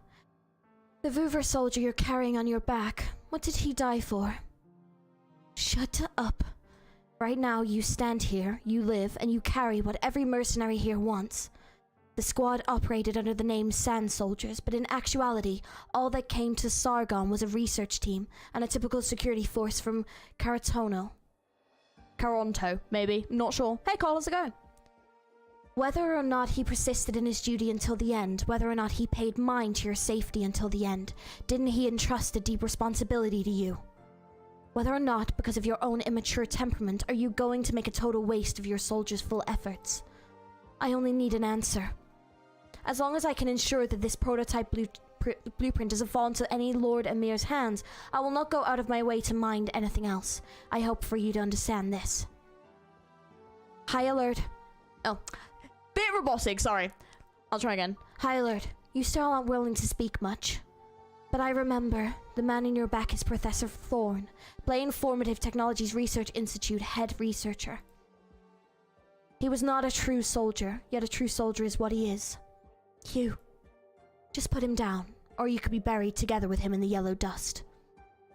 Speaker 4: The Vouver soldier you're carrying on your back, what did he die for? Shut up. Right now, you stand here, you live, and you carry what every mercenary here wants. The squad operated under the name Sand Soldiers, but in actuality, all that came to Sargon was a research team and a typical security force from Caronto,
Speaker 2: maybe. Not sure. Hey, Carl, how's it going?
Speaker 4: Whether or not he persisted in his duty until the end, whether or not he paid mind to your safety until the end, didn't he entrust a deep responsibility to you? Whether or not, because of your own immature temperament, are you going to make a total waste of your soldiers' full efforts? I only need an answer. As long as I can ensure that this prototype blueprint doesn't fall into any Lord Emir's hands, I will not go out of my way to mind anything else. I hope for you to understand this. High alert.
Speaker 2: Oh, bit robotic, sorry. I'll try again.
Speaker 4: High alert. You still aren't willing to speak much. But I remember, the man in your back is Professor Thorne, Blaine Formative Technologies Research Institute head researcher. He was not a true soldier, yet a true soldier is what he is. You. Just put him down, or you could be buried together with him in the yellow dust.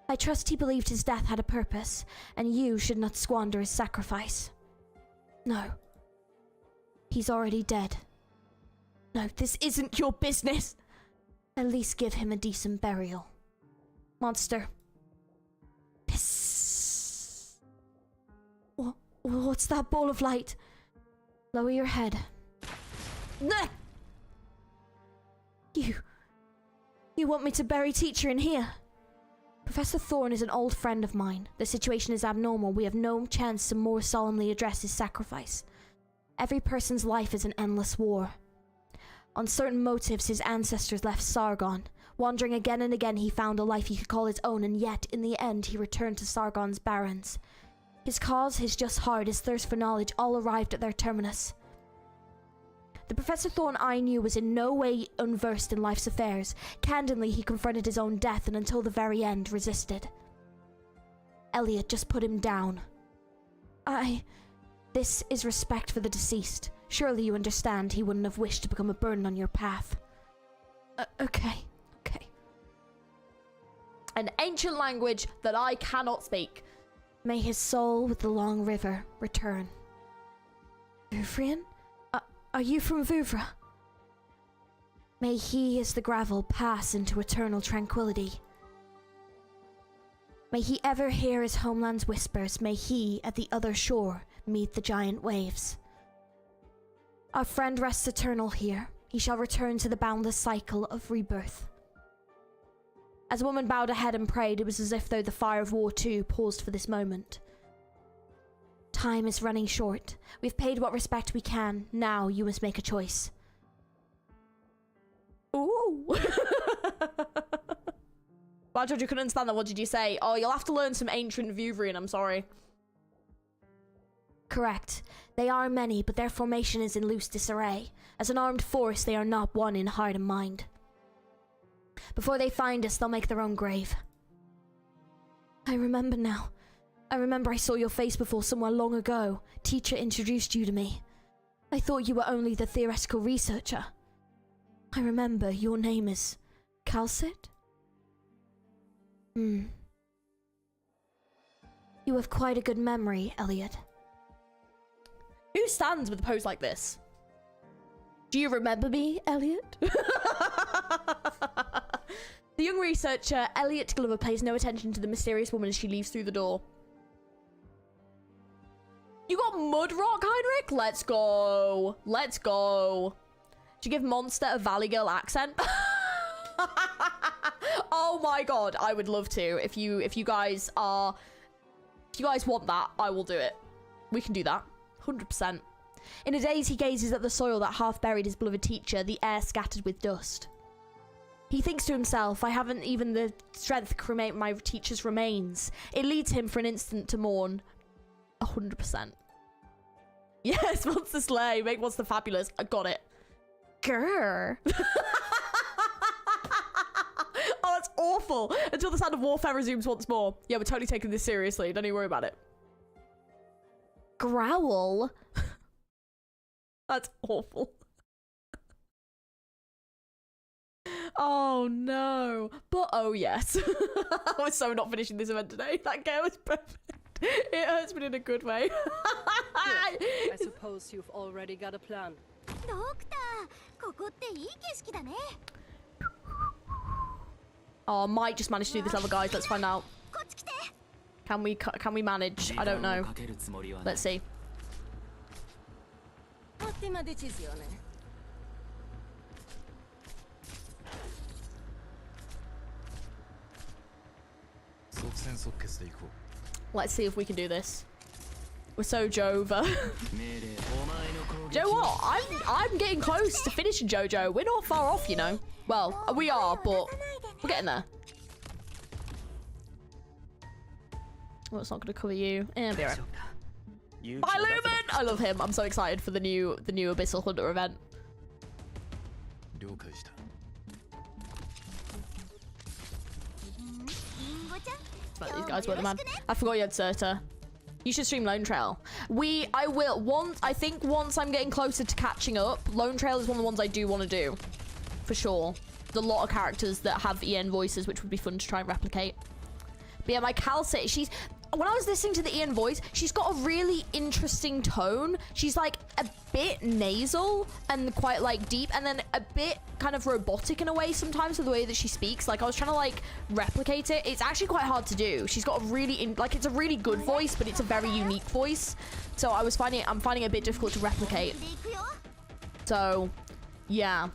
Speaker 4: I trust he believed his death had a purpose, and you should not squander his sacrifice. No. He's already dead.
Speaker 2: No, this isn't your business.
Speaker 4: At least give him a decent burial. Monster. Piss. What's that ball of light? Lower your head.
Speaker 2: Nah.
Speaker 4: You want me to bury teacher in here? Professor Thorne is an old friend of mine. The situation is abnormal. We have no chance to more solemnly address his sacrifice. Every person's life is an endless war. On certain motives, his ancestors left Sargon. Wandering again and again, he found a life he could call his own, and yet, in the end, he returned to Sargon's barrens. His cause, his just heart, his thirst for knowledge all arrived at their terminus. The Professor Thorne I knew was in no way unversed in life's affairs. Candidly, he confronted his own death and until the very end resisted. Elliot, just put him down. This is respect for the deceased. Surely you understand he wouldn't have wished to become a burden on your path. Okay.
Speaker 2: An ancient language that I cannot speak.
Speaker 4: May his soul with the long river return. Vouvrian? Are you from Vouvra? May he as the gravel pass into eternal tranquility. May he ever hear his homeland's whispers. May he, at the other shore, meet the giant waves. Our friend rests eternal here. He shall return to the boundless cycle of rebirth. As the woman bowed her head and prayed, it was as if though the fire of war too paused for this moment. Time is running short. We've paid what respect we can. Now you must make a choice.
Speaker 2: Ooh. Well, George, you couldn't understand that. What did you say? Oh, you'll have to learn some ancient Vouvrian, I'm sorry.
Speaker 4: Correct. They are many, but their formation is in loose disarray. As an armed force, they are not one in heart and mind. Before they find us, they'll make their own grave. I remember now. I remember I saw your face before somewhere long ago. Teacher introduced you to me. I thought you were only the theoretical researcher. I remember your name is Kal'tsit? You have quite a good memory, Elliot.
Speaker 2: Who stands with a pose like this? Do you remember me, Elliot? The young researcher, Elliot Glover, pays no attention to the mysterious woman as she leaves through the door. You got mud rock, Heinrich? Let's go. Let's go. Did you give Monster a Valley Girl accent? Oh my god, I would love to. If you guys want that, I will do it. We can do that. 100%. In a daze, he gazes at the soil that half buried his beloved teacher, the air scattered with dust. He thinks to himself, I haven't even the strength to cremate my teacher's remains. It leads him for an instant to mourn. 100%. Yes, Monster Slay. Make Monster Fabulous. I got it. Grr. Oh, that's awful. Until the sound of warfare resumes once more. Yeah, we're totally taking this seriously. Don't even worry about it. Growl. That's awful. Oh no. But oh yes. I was so not finishing this event today. That girl was perfect. It hurts, but in a good way.
Speaker 5: I suppose you've already got a plan.
Speaker 2: Oh, I might just manage to do this level, guys. Let's find out. Can we manage? I don't know. Let's see.
Speaker 5: Ottima decisione.
Speaker 2: Let's see if we can do this. We're so Jova. Do you know what? I'm getting close to finishing JoJo. We're not far off, you know. Well, we are, but we're getting there. Well, it's not going to cover you. Be right. Bye, Lumen! I love him. I'm so excited for the new Abyssal Hunter event. But these guys were the man. I forgot you had Serta. You should stream Lone Trail. I will. I think once I'm getting closer to catching up, Lone Trail is one of the ones I do want to do. For sure. There's a lot of characters that have EN voices, which would be fun to try and replicate. But yeah, my Kal'tsit, when I was listening to the Ian voice, she's got a really interesting tone. She's like a bit nasal and quite like deep, and then a bit kind of robotic in a way sometimes with the way that she speaks. Like I was trying to like replicate it. It's actually quite hard to do. She's got a really it's a really good voice, but it's a very unique voice. So I'm finding it a bit difficult to replicate. So yeah.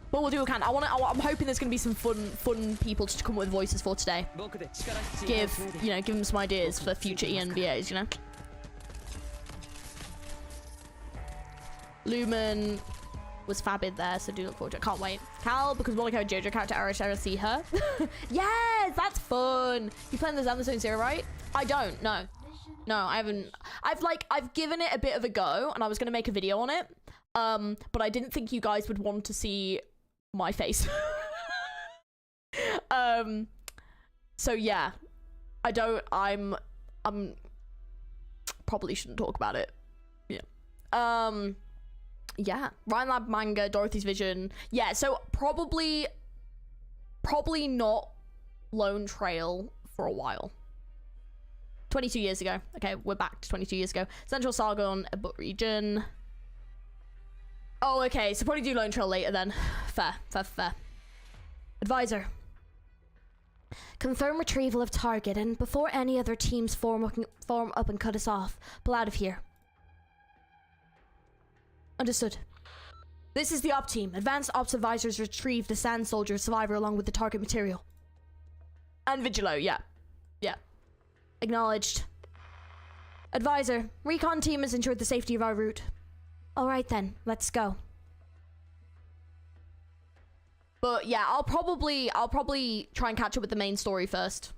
Speaker 2: But we'll do what we can. I'm hoping there's going to be some fun people to come up with voices for today. Give them some ideas for future ENVAs, you know? Lumen was fabbed there, so do look forward to it. Can't wait. Cal, because we're like a JoJo character, I wish I would see her. Yes, that's fun. You playing the Zelda Zone Zero, right? I don't, no. No, I haven't. I've given it a bit of a go, and I was going to make a video on it. But I didn't think you guys would want to see my face. So yeah, I'm probably shouldn't talk about it. Yeah. Yeah, Ryan Lab manga, Dorothy's Vision. Yeah, so probably not Lone Trail for a while. 22 years ago. Okay, we're back to 22 years ago. Central Sargon, but region. Oh, okay, so probably do Lone Trail later then. Fair. Advisor.
Speaker 4: Confirm retrieval of target, and before any other teams form up and cut us off, pull out of here.
Speaker 2: Understood. This is the op team. Advanced ops advisors retrieve the sand soldier survivor along with the target material. And Vigilo, yeah. Acknowledged. Advisor, recon team has ensured the safety of our route.
Speaker 4: Alright then, let's go.
Speaker 2: But yeah, I'll probably try and catch up with the main story first.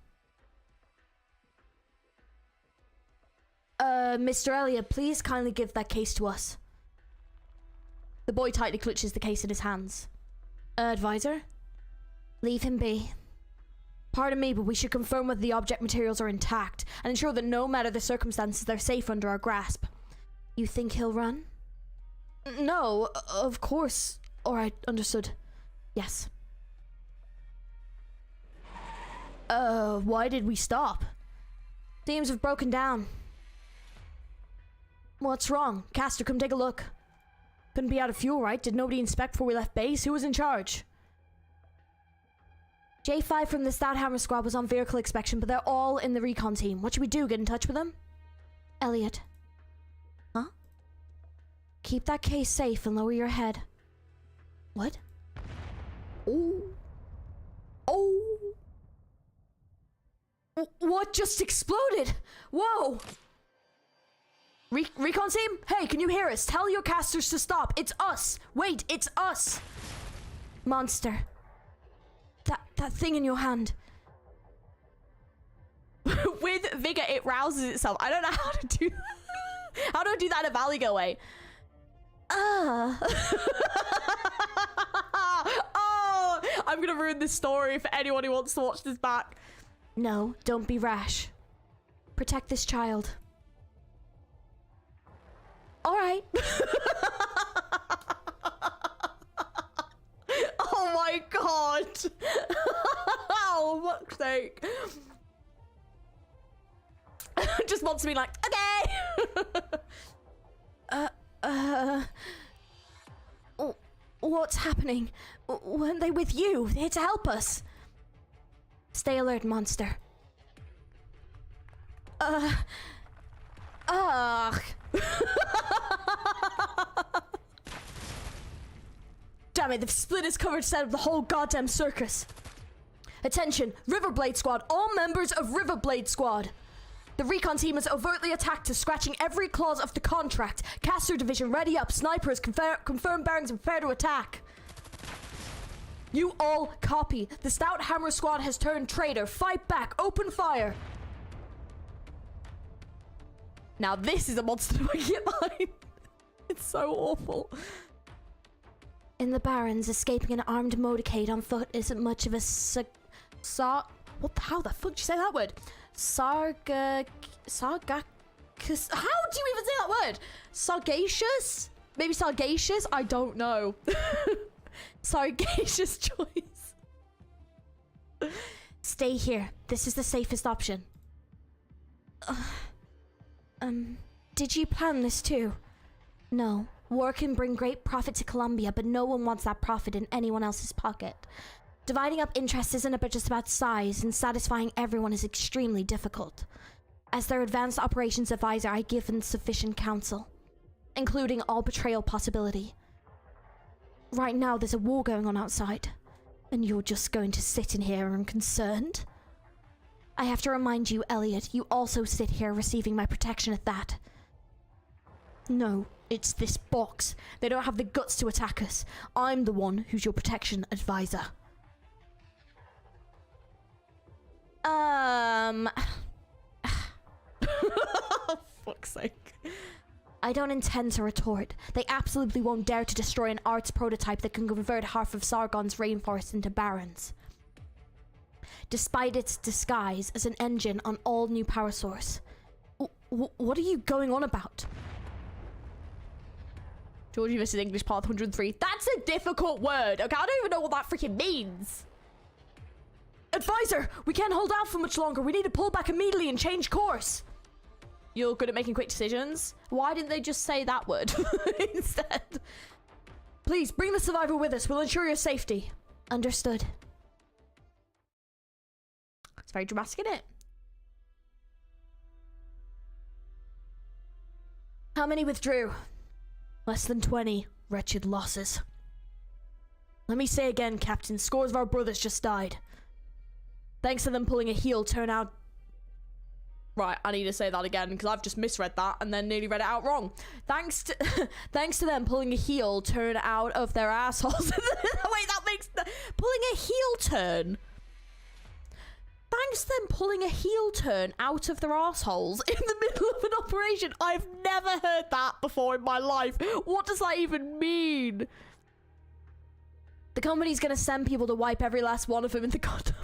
Speaker 4: Mr. Elliot, please kindly give that case to us.
Speaker 2: The boy tightly clutches the case in his hands.
Speaker 4: Advisor? Leave him be.
Speaker 2: Pardon me, but we should confirm whether the object materials are intact and ensure that no matter the circumstances, they're safe under our grasp.
Speaker 4: You think he'll run?
Speaker 2: No, of course. Alright, understood.
Speaker 4: Yes.
Speaker 2: Why did we stop?
Speaker 4: Teams have broken down.
Speaker 2: What's wrong? Caster, come take a look. Couldn't be out of fuel, right? Did nobody inspect before we left base? Who was in charge?
Speaker 4: J5 from the Stout Hammer squad was on vehicle inspection, but they're all in the recon team. What should we do? Get in touch with them? Elliot.
Speaker 2: Huh?
Speaker 4: Keep that case safe and lower your head.
Speaker 2: What?
Speaker 4: Oh.
Speaker 2: What just exploded? Whoa! Recon team? Hey, can you hear us? Tell your casters to stop. It's us. Wait, it's us.
Speaker 4: Monster. That thing in your hand.
Speaker 2: With vigor, it rouses itself. I don't know how to do that. How do I do that in a Valley Go way? Oh, I'm gonna ruin this story for anyone who wants to watch this back.
Speaker 4: No, don't be rash. Protect this child.
Speaker 2: All right. Oh my god. Oh, fuck's sake. Just wants to be like, okay.
Speaker 4: What's happening? Weren't they with you? They're here to help us. Stay alert, monster.
Speaker 2: Damn it, the split is covered set of the whole goddamn circus. Attention, Riverblade Squad, all members of Riverblade Squad. The recon team is overtly attacked us, scratching every clause of the contract. Caster division, ready up. Snipers, confirm bearings and prepare to attack. You all copy. The Stout Hammer Squad has turned traitor. Fight back, open fire. Now this is a monster to get behind. It's so awful.
Speaker 4: In the Barrens, escaping an armed motorcade on foot isn't much of a
Speaker 2: how the fuck did you say that word? Sargacus. How do you even say that word? Sargacious? Maybe sargacious? I don't know. Sargacious choice.
Speaker 4: Stay here. This is the safest option. Did you plan this too? No. War can bring great profit to Columbia, but no one wants that profit in anyone else's pocket. Dividing up interests isn't just about size, and satisfying everyone is extremely difficult. As their advanced operations advisor, I give them sufficient counsel, including all betrayal possibility. Right now, there's a war going on outside, and you're just going to sit in here unconcerned? I have to remind you, Elliot, you also sit here receiving my protection at that.
Speaker 2: No, it's this box. They don't have the guts to attack us. I'm the one who's your protection advisor. Fuck's sake.
Speaker 4: I don't intend to retort. They absolutely won't dare to destroy an arts prototype that can convert half of Sargon's rainforest into barrens. Despite its disguise as an engine on all new power source.
Speaker 2: What are you going on about? Georgie versus English Path 103. That's a difficult word, okay? I don't even know what that freaking means.
Speaker 4: Advisor, we can't hold out for much longer. We need to pull back immediately and change course.
Speaker 2: You're good at making quick decisions. Why didn't they just say that word instead?
Speaker 4: Please, bring the survivor with us. We'll ensure your safety.
Speaker 2: Understood. It's very dramatic, isn't it?
Speaker 4: How many withdrew? Less than 20. Wretched losses. Let me say again, Captain, scores of our brothers just died. Thanks to them pulling a heel turn out.
Speaker 2: Right, I need to say that again because I've just misread that and then nearly read it out wrong.
Speaker 4: Thanks to them pulling a heel turn out of their assholes.
Speaker 2: Wait, that makes pulling a heel turn. Thanks to them pulling a heel turn out of their assholes in the middle of an operation. I've never heard that before in my life. What does that even mean?
Speaker 4: The company's gonna send people to wipe every last one of them in the goddamn.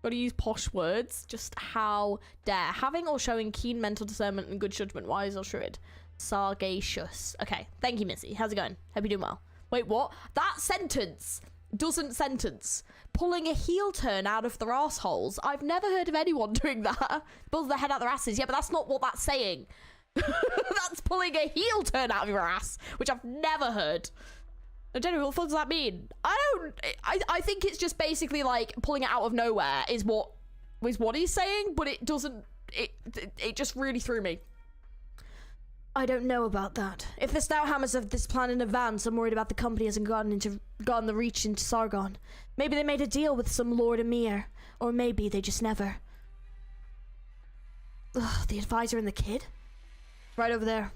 Speaker 2: Gotta use posh words. Just how dare. Having or showing keen mental discernment and good judgment. Wise or shrewd. Sagacious. Okay, thank you, Missy. How's it going? Hope you're doing well. Wait, what? That sentence doesn't sentence. Pulling a heel turn out of their assholes. I've never heard of anyone doing that. Pulls their head out their asses. Yeah, but that's not what that's saying. That's pulling a heel turn out of your ass, which I've never heard. I don't know, what the fuck does that mean? I think it's just basically like pulling it out of nowhere is what he's saying, but it doesn't, it just really threw me.
Speaker 4: I don't know about that. If the Stouthammers have this plan in advance, I'm worried about the company hasn't gotten the reach into Sargon. Maybe they made a deal with some Lord Emir, or maybe they just never. Ugh, the advisor and the kid? Right over there.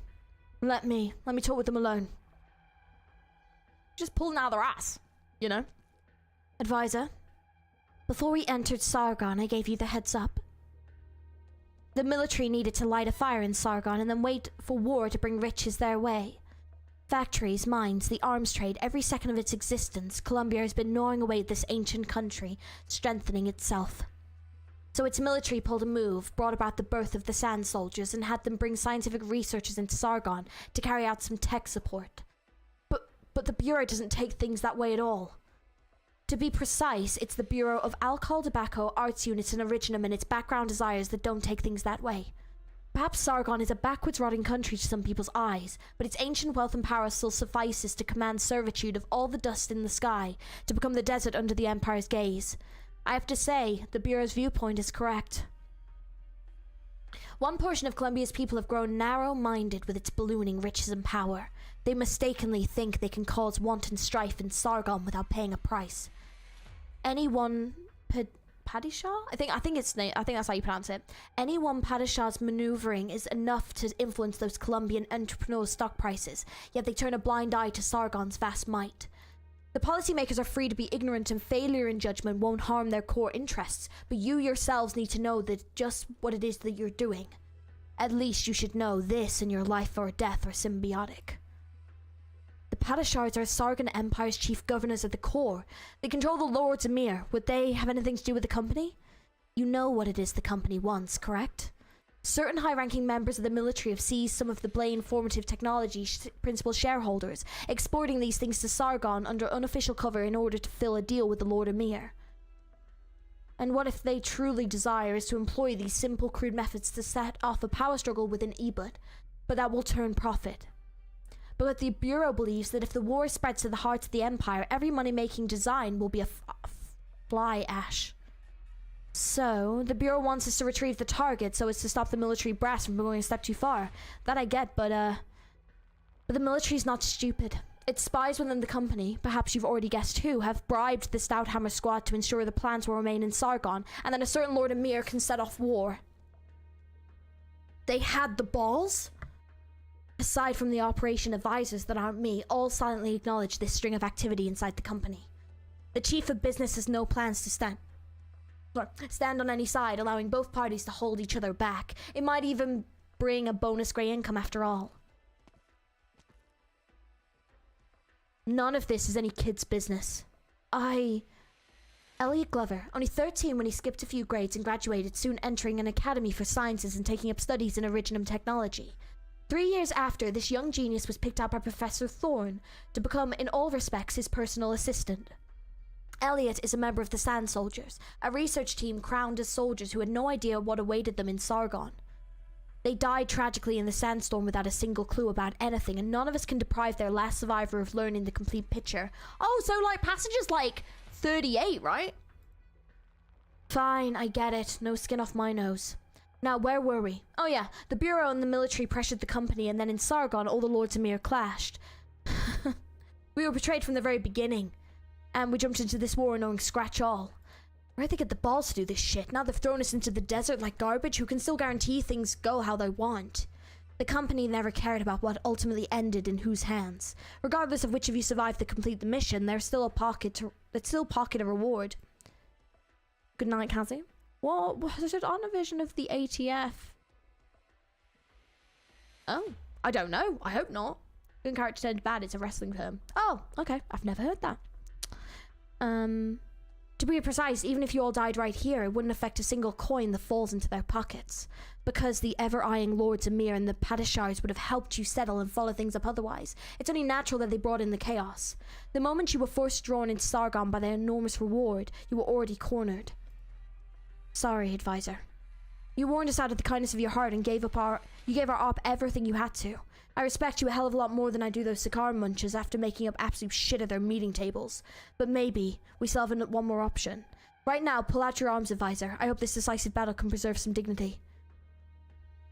Speaker 4: Let me talk with them alone.
Speaker 2: Just pulling out of their ass, you know?
Speaker 4: Advisor, before we entered Sargon, I gave you the heads up. The military needed to light a fire in Sargon and then wait for war to bring riches their way. Factories, mines, the arms trade, every second of its existence, Columbia has been gnawing away at this ancient country, strengthening itself. So its military pulled a move, brought about the birth of the Sand Soldiers, and had them bring scientific researchers into Sargon to carry out some tech support. But the Bureau doesn't take things that way at all. To be precise, it's the Bureau of Alcohol, Tobacco, Arts Units, and Originum and its background desires that don't take things that way. Perhaps Sargon is a backwards rotting country to some people's eyes, but its ancient wealth and power still suffices to command servitude of all the dust in the sky, to become the desert under the Empire's gaze. I have to say, the Bureau's viewpoint is correct. One portion of Columbia's people have grown narrow-minded with its ballooning riches and power. They mistakenly think they can cause wanton strife in Sargon without paying a price. Any one Padishah? I think that's how you pronounce it. Any one Padishah's maneuvering is enough to influence those Columbian entrepreneurs' stock prices, yet they turn a blind eye to Sargon's vast might. The policymakers are free to be ignorant, and failure in judgment won't harm their core interests, but you yourselves need to know that just what it is that you're doing. At least you should know this and your life or death are symbiotic. The Padishahs are Sargon Empire's chief governors at the core. They control the Lords Emir. Would they have anything to do with the company? You know what it is the company wants, correct? Certain high-ranking members of the military have seized some of the Blaine formative technology principal shareholders, exporting these things to Sargon under unofficial cover in order to fill a deal with the Lord Emir. And what if they truly desire is to employ these simple, crude methods to set off a power struggle within Ebut, but that will turn profit? But the Bureau believes that if the war spreads to the hearts of the Empire, every money-making design will be a fly ash. So, the Bureau wants us to retrieve the target so as to stop the military brass from going a step too far. That I get, but the military's not stupid. Its spies within the company, perhaps you've already guessed who, have bribed the Stouthammer squad to ensure the plans will remain in Sargon, and then a certain Lord Emir can set off war. They had the balls? Aside from the operation advisors that aren't me, all silently acknowledge this string of activity inside the company. The chief of business has no plans to stand on any side, allowing both parties to hold each other back. It might even bring a bonus grey income after all. None of this is any kid's business. Elliot Glover, only 13 when he skipped a few grades and graduated, soon entering an academy for sciences and taking up studies in Originum technology. 3 years after, this young genius was picked up by Professor Thorne to become, in all respects, his personal assistant. Elliot is a member of the Sand Soldiers, a research team crowned as soldiers who had no idea what awaited them in Sargon. They died tragically in the sandstorm without a single clue about anything, and none of us can deprive their last survivor of learning the complete picture. Oh, so like passage's like 38, right? Fine, I get it. No skin off my nose. Now, where were we? Oh yeah, the Bureau and the military pressured the company, and then in Sargon, all the Lords of Mir clashed. We were betrayed from the very beginning, and we jumped into this war knowing scratch all. Where'd they get the balls to do this shit? Now they've thrown us into the desert like garbage. Who can still guarantee things go how they want? The company never cared about what ultimately ended in whose hands. Regardless of which of you survived to complete the mission, there's still a pocket a reward. Good night, Cassie. What was it on a vision of the ATF? Oh, I don't know. I hope not. Good character turned bad. It's a wrestling term. Oh, okay. I've never heard that. To be precise, even if you all died right here, it wouldn't affect a single coin that falls into their pockets. Because the ever-eyeing Lords Amir and the Padishars would have helped you settle and follow things up otherwise. It's only natural that they brought in the chaos. The moment you were first drawn into Sargon by their enormous reward, you were already cornered. Sorry, advisor. You warned us out of the kindness of your heart and gave our op everything you had to. I respect you a hell of a lot more than I do those cigar munchers after making up absolute shit at their meeting tables. But maybe we still have one more option. Right now, pull out your arms, advisor. I hope this decisive battle can preserve some dignity.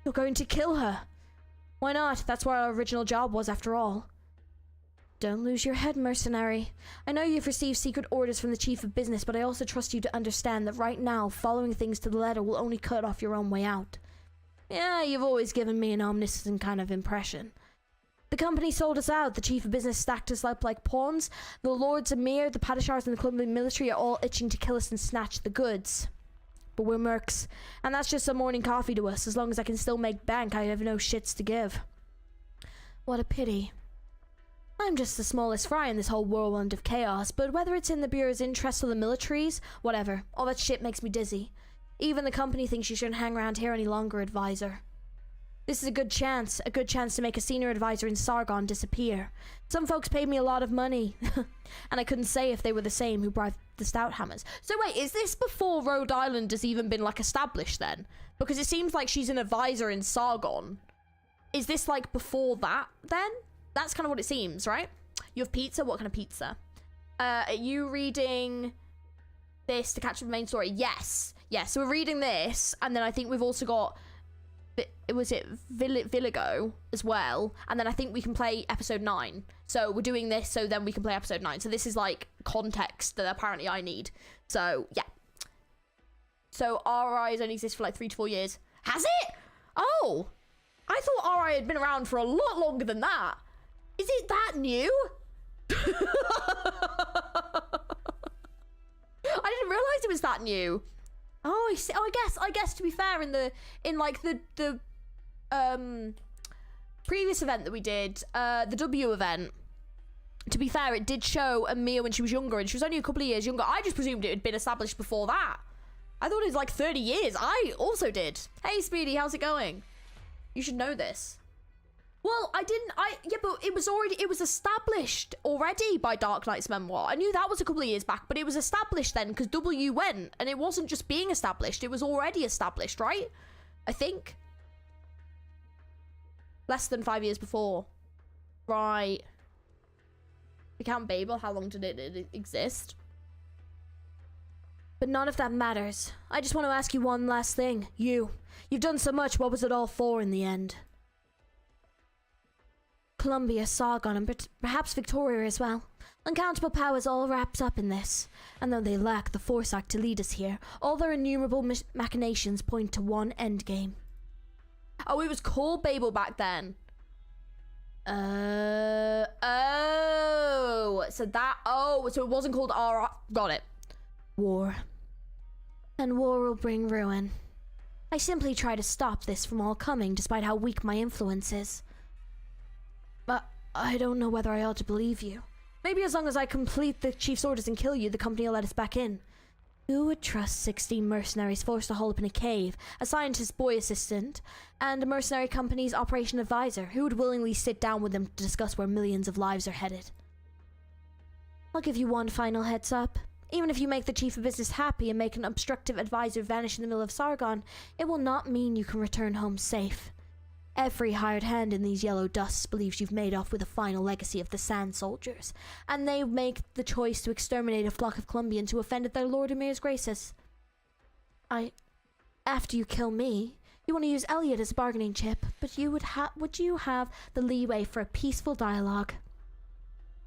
Speaker 4: You're going to kill her. Why not? That's what our original job was, after all. Don't lose your head, mercenary. I know you've received secret orders from the chief of business, but I also trust you to understand that right now, following things to the letter will only cut off your own way out. Yeah, you've always given me an omniscient kind of impression. The company sold us out. The chief of business stacked us up like pawns. The Lords Amir, the Padishars, and the Colombian military are all itching to kill us and snatch the goods. But we're mercs, and that's just some morning coffee to us. As long as I can still make bank, I have no shits to give. What a pity. I'm just the smallest fry in this whole whirlwind of chaos, but whether it's in the Bureau's interest or the military's, whatever. All that shit makes me dizzy. Even the company thinks you shouldn't hang around here any longer, advisor. This is a good chance to make a senior advisor in Sargon disappear. Some folks paid me a lot of money, and I couldn't say if they were the same who bribed the Stouthammers. So wait, is this before Rhode Island has even been, like, established then? Because it seems like she's an advisor in Sargon. Is this, like, before that, then? That's kind of what it seems, right? You have pizza? What kind of pizza? Are you reading this to catch up the main story? Yes. Yes, so we're reading this, and then I think we've also got... Was it Villigo as well? And then I think we can play episode 9. So we're doing this so then we can play episode 9. So this is like context that apparently I need. So yeah. So RI has only existed for like 3 to 4 years. Has it? Oh! I thought RI had been around for a lot longer than that. Is it that new? I didn't realize it was that new. Oh, I see. Oh, I guess to be fair, in the previous event that we did, the W event, to be fair, it did show Amir when she was younger, and she was only a couple of years younger. I just presumed it had been established before that. I thought it was like 30 years. I also did. Hey, Speedy, how's it going? You should know this. Well, yeah, but it was established already by Arknights memoir. I knew that was a couple of years back, but it was established then because W went, and it wasn't just being established, it was already established, right? I think. Less than 5 years before. Right. We count Babel, how long did it exist? But none of that matters. I just want to ask you one last thing. You've done so much, what was it all for in the end? Columbia, Sargon, and perhaps Victoria as well. Uncountable powers all wrapped up in this. And though they lack the foresight to lead us here, all their innumerable machinations point to one endgame. Oh, it was called Babel back then. So it wasn't called got it. War. And war will bring ruin. I simply try to stop this from all coming, despite how weak my influence is. But I don't know whether I ought to believe you. Maybe as long as I complete the chief's orders and kill you, the company will let us back in. Who would trust 16 mercenaries forced to hole up in a cave, a scientist's boy assistant, and a mercenary company's operation advisor? Who would willingly sit down with them to discuss where millions of lives are headed? I'll give you one final heads up. Even if you make the chief of business happy and make an obstructive advisor vanish in the middle of Sargon, it will not mean you can return home safe. Every hired hand in these yellow dusts believes you've made off with a final legacy of the Sand Soldiers, and they make the choice to exterminate a flock of Columbians who offended their Lord Emir's graces. After you kill me, you want to use Elliot as a bargaining chip, but would you have the leeway for a peaceful dialogue?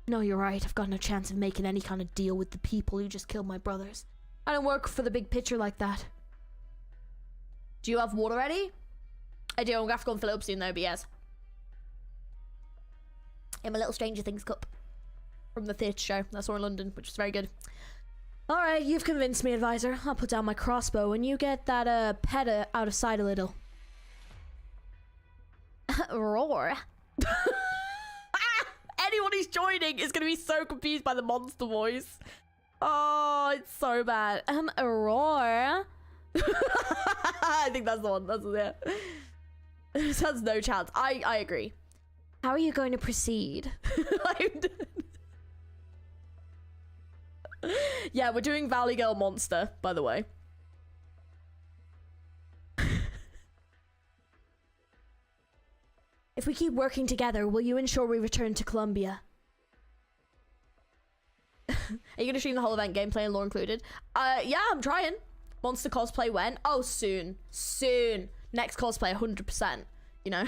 Speaker 4: No, you're right. I've got no chance of making any kind of deal with the people who just killed my brothers. I don't work for the big picture like that.
Speaker 2: Do you have water ready? I do. I'm gonna have to go and fill it up soon though, but yes. In my little Stranger Things cup from the theatre show that I saw in London, which was very good.
Speaker 4: Alright, you've convinced me, advisor. I'll put down my crossbow and you get that pet out of sight a little.
Speaker 2: Roar. Anyone who's joining is gonna be so confused by the monster voice. Oh, it's so bad.
Speaker 4: A roar?
Speaker 2: I think that's the one. That's yeah. This has no chance. I agree.
Speaker 4: How are you going to proceed?
Speaker 2: Yeah, we're doing Valley Girl Monster, by the way.
Speaker 4: If we keep working together, will you ensure we return to Columbia?
Speaker 2: Are you gonna stream the whole event, gameplay and lore included? Yeah, I'm trying. Monster cosplay when? Oh, soon. Soon. Next cosplay, 100%. You know?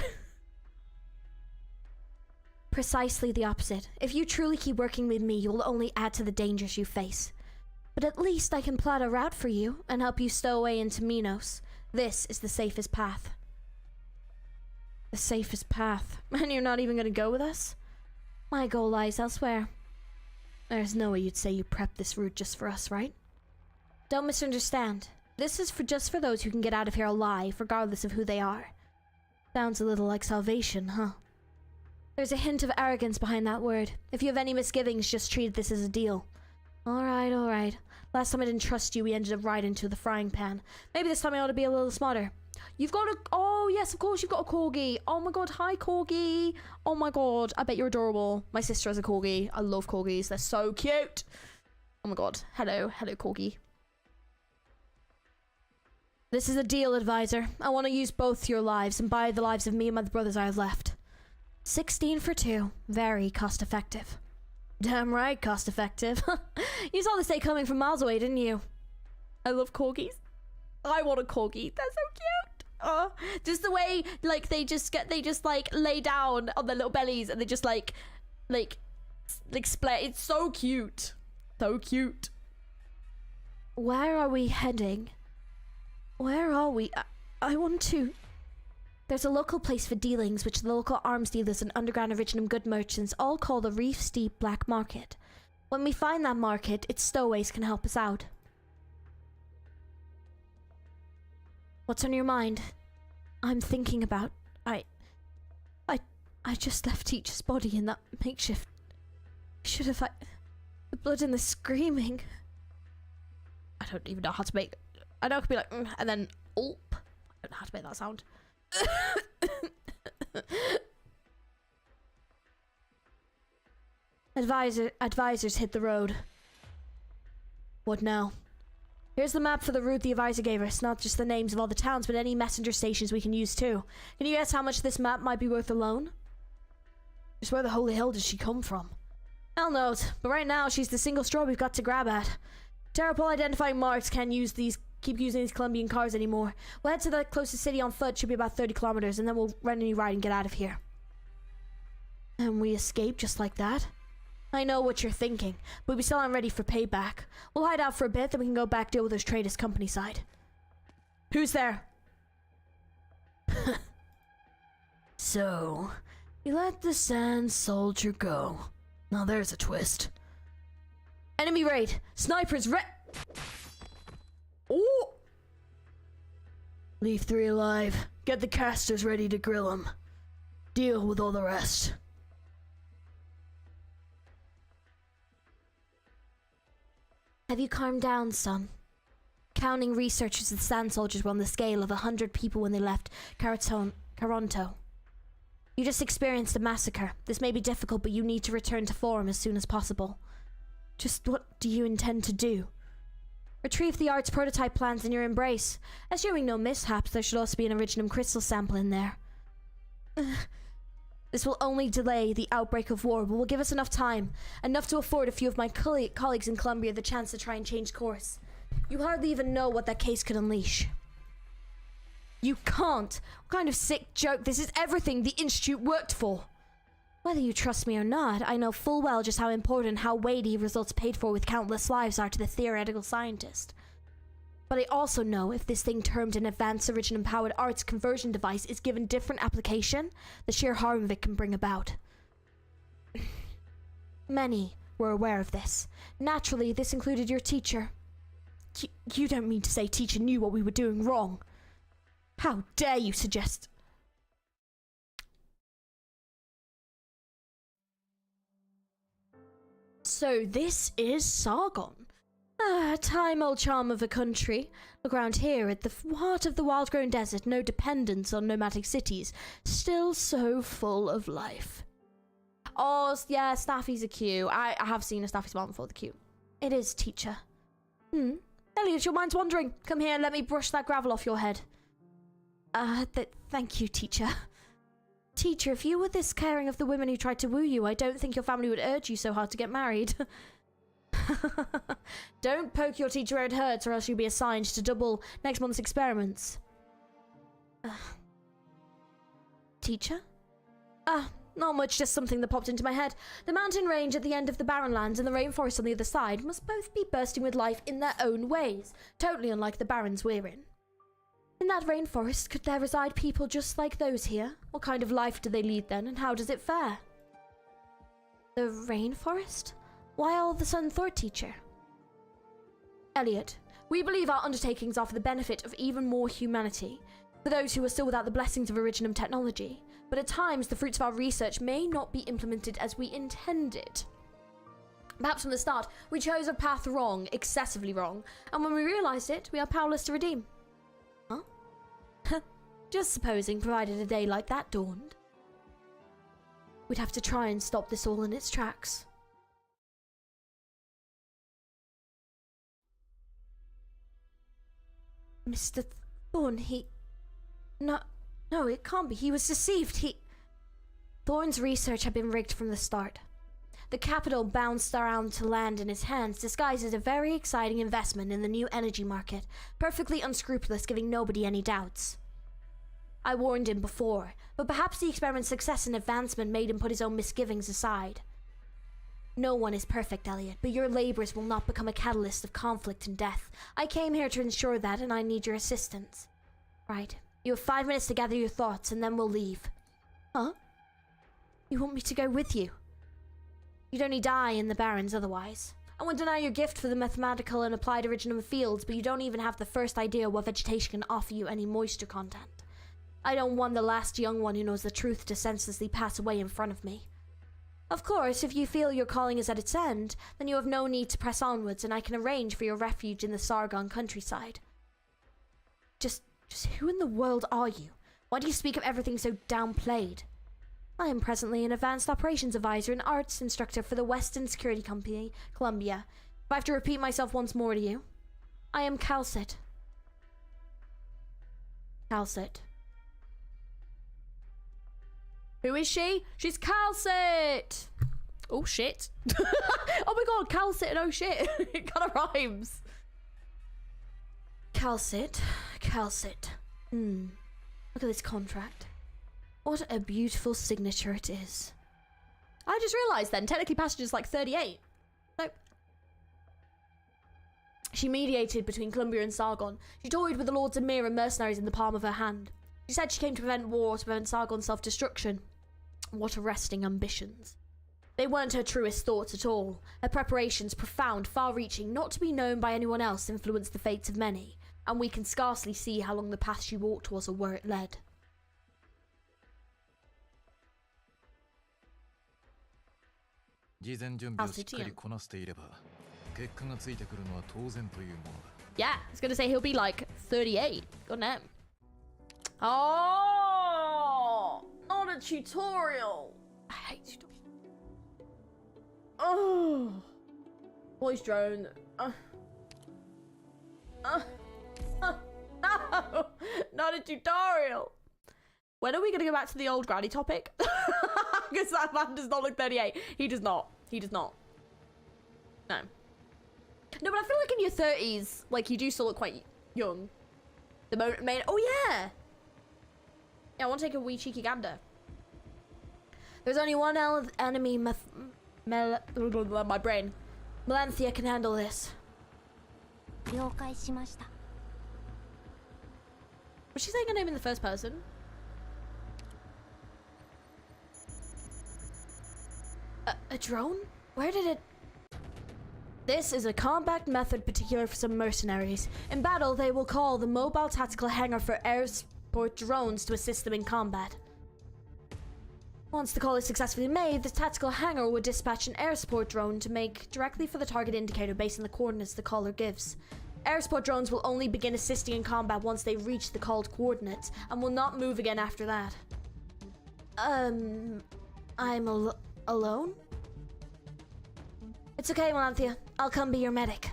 Speaker 4: Precisely the opposite. If you truly keep working with me, you'll only add to the dangers you face. But at least I can plot a route for you and help you stow away into Minos. This is the safest path. The safest path? And you're not even gonna go with us? My goal lies elsewhere. There's no way you'd say you prepped this route just for us, right? Don't misunderstand. This is just for those who can get out of here alive, regardless of who they are. Sounds a little like salvation, huh? There's a hint of arrogance behind that word. If you have any misgivings, just treat this as a deal. Alright, alright. Last time I didn't trust you, we ended up right into the frying pan. Maybe this time I ought to be a little smarter. You've got a... Oh, yes, of course, you've got a corgi. Oh my god, hi, corgi. Oh my god, I bet you're adorable. My sister has a corgi. I love corgis. They're so cute. Oh my god. Hello. Hello, corgi. This is a deal, advisor. I want to use both your lives and buy the lives of me and my brothers I have left. 16 for 2. Very cost-effective. Damn right, cost-effective. You saw this day coming from miles away, didn't you?
Speaker 2: I love corgis. I want a corgi. They're so cute. Oh, just the way, like, they just like lay down on their little bellies and they just like split. It's so cute. So cute.
Speaker 4: Where are we heading? Where are we? I want to... There's a local place for dealings, which the local arms dealers and underground originum good merchants all call the Reef Steep Black Market. When we find that market, its stowaways can help us out. What's on your mind? I'm thinking about... I just left Teacher's body in that makeshift... Should have... The blood and the screaming...
Speaker 2: I don't even know how to make... I know it could be like... and then... Ulp. I don't know how to make that sound.
Speaker 4: Advisors hit the road. What now? Here's the map for the route the advisor gave us. Not just the names of all the towns, but any messenger stations we can use too. Can you guess how much this map might be worth alone? Just where the holy hell did she come from? Hell knows, but right now she's the single straw we've got to grab at. Terrapol identifying marks can't keep using these Colombian cars anymore. We'll head to the closest city on foot, should be about 30 kilometers, and then we'll rent a new ride and get out of here. And we escape just like that? I know what you're thinking, but we still aren't ready for payback. We'll hide out for a bit, then we can go back deal with those traders company side. Who's there? So, you let the Sand Soldier go. Now there's a twist. Enemy raid! Snipers
Speaker 2: Ooh!
Speaker 4: Leave 3 alive. Get the casters ready to grill them. Deal with all the rest. Have you calmed down, son? Counting researchers of the Sand Soldiers were on the scale of 100 people when they left Caronto. You just experienced a massacre. This may be difficult, but you need to return to Forum as soon as possible. Just what do you intend to do? Retrieve the art's prototype plans in your embrace. Assuming no mishaps, there should also be an originum crystal sample in there. This will only delay the outbreak of war, but will give us enough time. Enough to afford a few of my colleagues in Columbia the chance to try and change course. You hardly even know what that case could unleash. You can't! What kind of sick joke? This is everything the Institute worked for! Whether you trust me or not, I know full well just how important, how weighty results paid for with countless lives are to the theoretical scientist. But I also know if this thing termed an advanced origin-empowered arts conversion device is given different application, the sheer harm of it can bring about. Many were aware of this. Naturally, this included your teacher. You don't mean to say teacher knew what we were doing wrong? How dare you suggest... So this is Sargon. Ah, time-old charm of a country. Look around here at the heart of the wild-grown desert, no dependence on nomadic cities. Still so full of life. Oh, yeah, staffies are cute. I have seen a staffy smile before, they're cute. It is, teacher. Elliot, your mind's wandering. Come here, let me brush that gravel off your head. Thank you, teacher. Teacher, if you were this caring of the women who tried to woo you, I don't think your family would urge you so hard to get married. Don't poke your teacher where it hurts, or else you'll be assigned to double next month's experiments. Teacher? Not much, just something that popped into my head. The mountain range at the end of the barren lands and the rainforest on the other side must both be bursting with life in their own ways, totally unlike the barrens we're in. In that rainforest, could there reside people just like those here? What kind of life do they lead then, and how does it fare? The rainforest? Why all of a sudden thought, teacher? Elliot, we believe our undertakings are for the benefit of even more humanity, for those who are still without the blessings of originum technology, but at times the fruits of our research may not be implemented as we intended. Perhaps from the start, we chose a path wrong, excessively wrong, and when we realized it, we are powerless to redeem. Huh? Just supposing, provided a day like that dawned. We'd have to try and stop this all in its tracks. Mr. Thorne, No, it can't be. He was deceived. Thorne's research had been rigged from the start. The capital bounced around to land in his hands, disguised as a very exciting investment in the new energy market, perfectly unscrupulous, giving nobody any doubts. I warned him before, but perhaps the experiment's success and advancement made him put his own misgivings aside. No one is perfect, Elliot, but your labors will not become a catalyst of conflict and death. I came here to ensure that, and I need your assistance. Right. You have 5 minutes to gather your thoughts, and then we'll leave. Huh? You want me to go with you? You'd only die in the barrens otherwise. I won't deny your gift for the mathematical and applied originum fields, but you don't even have the first idea what vegetation can offer you any moisture content. I don't want the last young one who knows the truth to senselessly pass away in front of me. Of course, if you feel your calling is at its end, then you have no need to press onwards, and I can arrange for your refuge in the Sargon countryside. Just who in the world are you? Why do you speak of everything so downplayed? I am presently an advanced operations advisor and arts instructor for the Western Security Company, Columbia. If I have to repeat myself once more to you, I am Kal'tsit. Kal'tsit. Who is she? She's Kal'tsit! Oh shit. Oh my god, Kal'tsit and oh shit. It kind of rhymes. Kal'tsit. Look at this contract. What a beautiful signature it is. I just realised then, technically passage is like 38. Nope. She mediated between Columbia and Sargon. She toyed with the Lords of Mir and mercenaries in the palm of her hand. She said she came to prevent war, to prevent Sargon's self-destruction. What arresting ambitions. They weren't her truest thoughts at all. Her preparations, profound, far-reaching, not to be known by anyone else, influenced the fates of many, and we can scarcely see how long the path she walked was or where it led. Yeah, I was gonna say he'll be like 38. God damn. Oh, not a tutorial. I hate tutorials. Oh.
Speaker 2: Voice drone. No! Not a tutorial! When are we gonna go back to the old granny topic? Because that man does not look 38. He does not. He does not. No. No, but I feel like in your 30s, like, you do still look quite young. The main... Oh, yeah! Yeah, I want to take a wee cheeky gander. There's only one enemy my brain. Melanthia can handle this.
Speaker 6: 了解しました
Speaker 2: Was she saying her name in the first person? A drone? Where did it... This is a combat method particular for some mercenaries. In battle, they will call the mobile tactical hangar for air support drones to assist them in combat. Once the call is successfully made, the tactical hangar will dispatch an air support drone to make directly for the target indicator based on the coordinates the caller gives. Air support drones will only begin assisting in combat once they reach the called coordinates, and will not move again after that. I'm alone? It's okay, Melanthia. I'll come be your medic.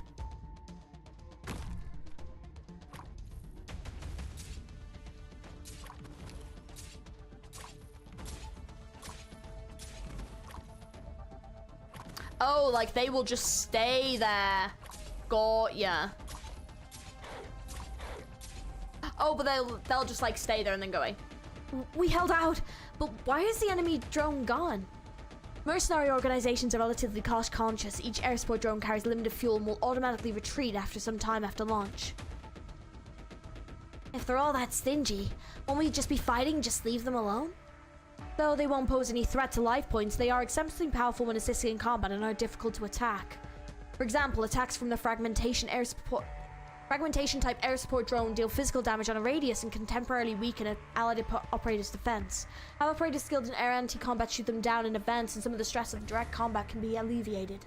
Speaker 2: Oh, like they will just stay there. Got ya. Oh, but they'll just like stay there and then go away. We held out, but why is the enemy drone gone? Mercenary organizations are relatively cost conscious. Each air support drone carries limited fuel and will automatically retreat after some time after launch. If they're all that stingy, won't we just be fighting, just leave them alone? Though they won't pose any threat to life points, they are exceptionally powerful when assisting in combat and are difficult to attack. For example, attacks from the fragmentation type air support drone deal physical damage on a radius and can temporarily weaken an allied operator's defense. Have operators skilled in air anti-combat shoot them down in advance, and some of the stress of direct combat can be alleviated.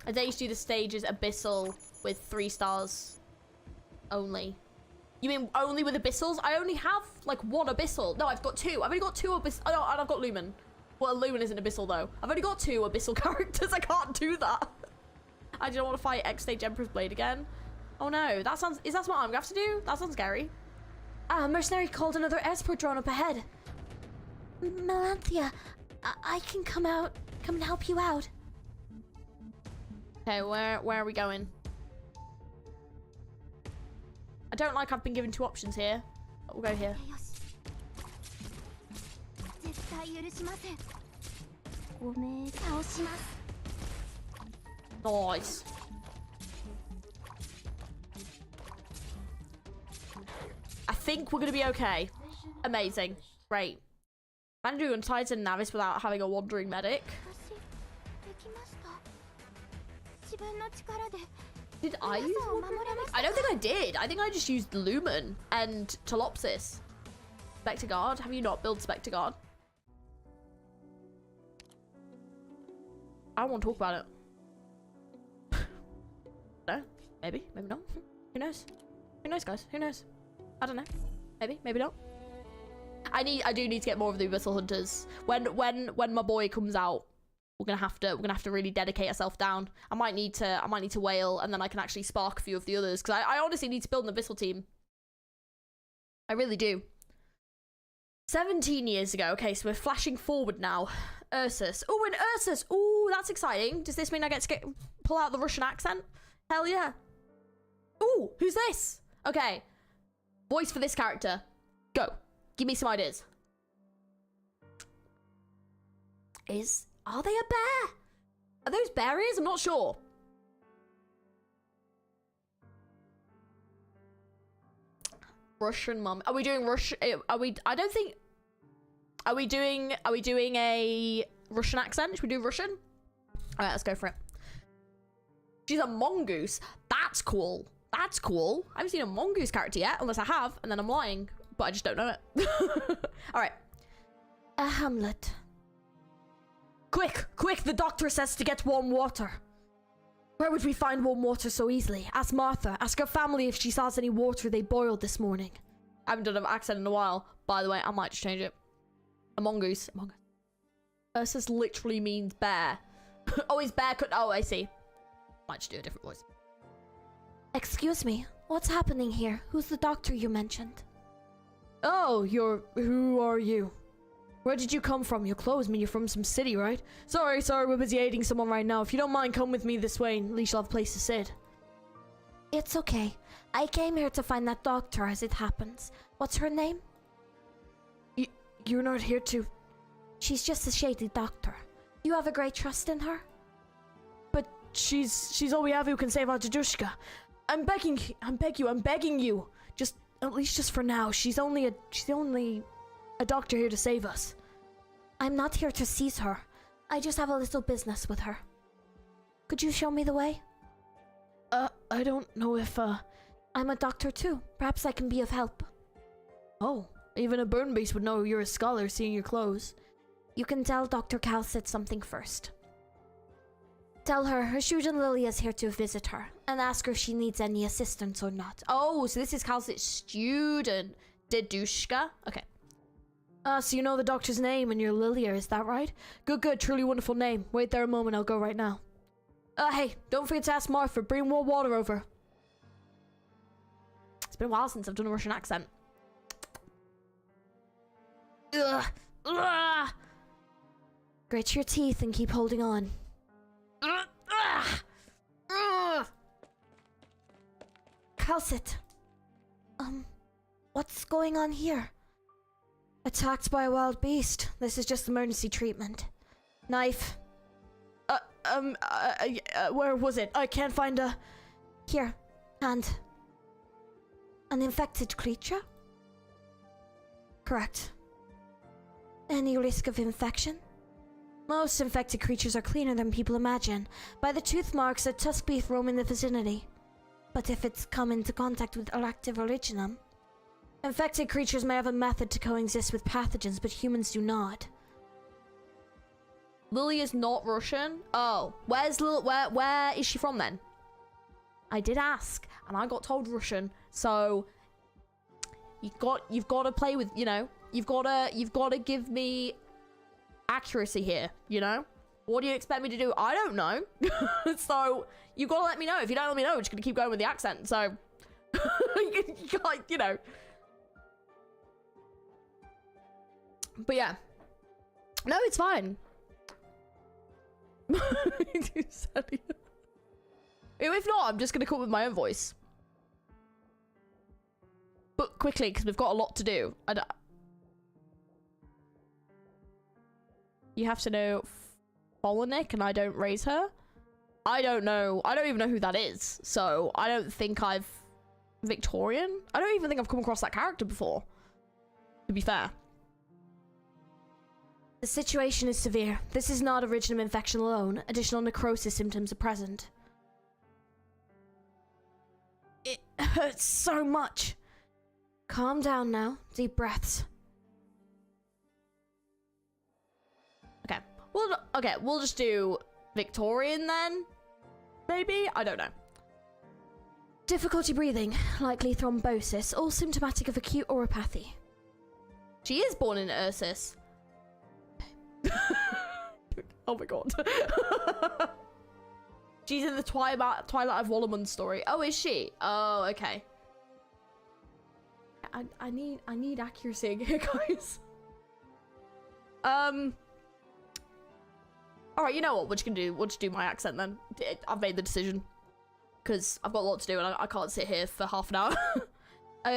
Speaker 2: I dare you to do the stages Abyssal with 3 stars only. You mean only with Abyssals? I only have like 1 Abyssal. No, I've got 2. I've only got 2 Abyssal. Oh, no, and I've got Lumen. Well, Lumen isn't Abyssal though. I've only got 2 Abyssal characters. I can't do that. I don't want to fight X-Stage Emperor's Blade again. Oh no, that sounds... Is that what I'm gonna have to do? That sounds scary. Mercenary called another air support drone up ahead. Melanthia, I can come and help you out. Okay, where are we going? I don't like I've been given 2 options here. But we'll go here.
Speaker 6: 絶対許しませんおめえ倒します
Speaker 2: Nice. I think we're gonna be okay. Amazing. Great. I'm doing Titan Navis without having a wandering medic.
Speaker 6: 私できました自分の力で
Speaker 2: Did I use wandering medic? I don't think I did. I think I just used Lumen and Telopsis. Spectre Guard. Have you not built Spectre Guard? I don't want to talk about it. No, maybe not. Who knows? Who knows, guys? Who knows? I don't know. Maybe not. I do need to get more of the Abyssal Hunters. When my boy comes out, we're gonna have to really dedicate ourselves down. I might need to whale, and then I can actually spark a few of the others, because I honestly need to build an Abyssal team. I really do. 17 years ago. Okay, so we're flashing forward now. Ursus. Oh, an Ursus. Oh, that's exciting. Does this mean I get to pull out the Russian accent? Hell yeah. Oh, who's this? Okay. Voice for this character. Go. Give me some ideas. Are they a bear? Are those bear ears? I'm not sure. Russian mum. Are we doing Russian? Are we? I don't think. Are we doing a Russian accent? Should we do Russian? All right, let's go for it. She's a mongoose. That's cool. That's cool. I haven't seen a mongoose character yet, unless I have, and then I'm lying, but I just don't know it. All right. A Hamlet. Quick, quick! The doctor says to get warm water. Where would we find warm water so easily? Ask Martha. Ask her family if she saw any water they boiled this morning. I haven't done an accent in a while. By the way, I might just change it. A mongoose. Among Us. Ursus literally means bear. Oh, he's bear cut. Oh, I see. Might just do a different voice.
Speaker 4: Excuse me, what's happening here? Who's the doctor you mentioned?
Speaker 2: Oh, who are you? Where did you come from? Your clothes mean you're from some city, right? Sorry, we're busy aiding someone right now. If you don't mind, come with me this way, and at least you'll have a place to sit.
Speaker 4: It's okay. I came here to find that doctor as it happens. What's her name?
Speaker 2: You're not here to...
Speaker 4: She's just a shady doctor. You have a great trust in her?
Speaker 2: But she's all we have who can save our Jadushka. I'm begging you. Just, at least just for now. She's only a doctor here to save us.
Speaker 4: I'm not here to seize her. I just have a little business with her. Could you show me the way?
Speaker 2: I don't know if,
Speaker 4: I'm a doctor too. Perhaps I can be of help.
Speaker 2: Oh, even a burn beast would know you're a scholar seeing your clothes.
Speaker 4: You can tell Dr. Kal'tsit something first. Tell her student Lilia's here to visit her, and ask her if she needs any assistance or not.
Speaker 2: Oh, so this is Kal'tsit's student, Dedushka. Okay.
Speaker 4: So you know the doctor's name and you're Lilia, is that right?
Speaker 2: Good, truly wonderful name. Wait there a moment, I'll go right now. Hey, don't forget to ask Martha, bring more water over. It's been a while since I've done a Russian accent.
Speaker 4: Ugh. Grit your teeth and keep holding on. Kal'tsit. What's going on here?
Speaker 2: Attacked by a wild beast. This is just emergency treatment. Knife. Where was it? I can't find a...
Speaker 4: Here, hand. An infected creature?
Speaker 2: Correct.
Speaker 4: Any risk of infection?
Speaker 2: Most infected creatures are cleaner than people imagine. By the tooth marks that tusk beef roam in the vicinity.
Speaker 4: But if it's come into contact with active originum...
Speaker 2: Infected creatures may have a method to coexist with pathogens, but humans do not. Lily is not Russian? Oh, where is she from then? I did ask, and I got told Russian, so... You've got to play with, you know... You've got to give me accuracy here, you know? What do you expect me to do? I don't know. So, you've got to let me know. If you don't let me know, we're just going to keep going with the accent, so... you know... But yeah. No, it's fine. If not, I'm just going to come up with my own voice. But quickly, because we've got a lot to do. You have to know Polonic, and I don't raise her. I don't know. I don't even know who that is. So, I don't think I've... Victorian? I don't even think I've come across that character before. To be fair. The situation is severe. This is not originum infection alone. Additional necrosis symptoms are present. It hurts so much. Calm down now. Deep breaths. Okay, we'll just do Victorian then. Maybe? I don't know. Difficulty breathing, likely thrombosis, all symptomatic of acute oropathy. She is born in Ursus. Oh my god. She's in the Twilight of Wallerman story. Oh, is she? Oh, okay. I need accuracy here, guys. Alright, you know what? We'll just do my accent then. I've made the decision. Because I've got a lot to do and I can't sit here for half an hour.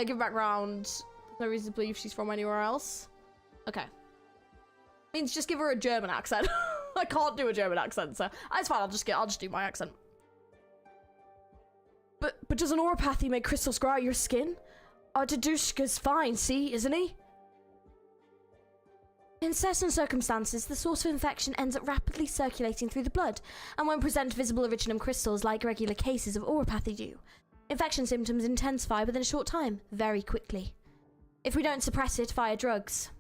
Speaker 2: Give background. No reason to believe she's from anywhere else. Okay. Means just give her a German accent. I can't do a German accent, so it's fine. I'll just do my accent. But does an oropathy make crystals grow out your skin? Our Dadushka's fine, see, isn't he? In certain circumstances, the source of infection ends up rapidly circulating through the blood, and won't present visible originum crystals like regular cases of oropathy do. Infection symptoms intensify within a short time, very quickly. If we don't suppress it via drugs.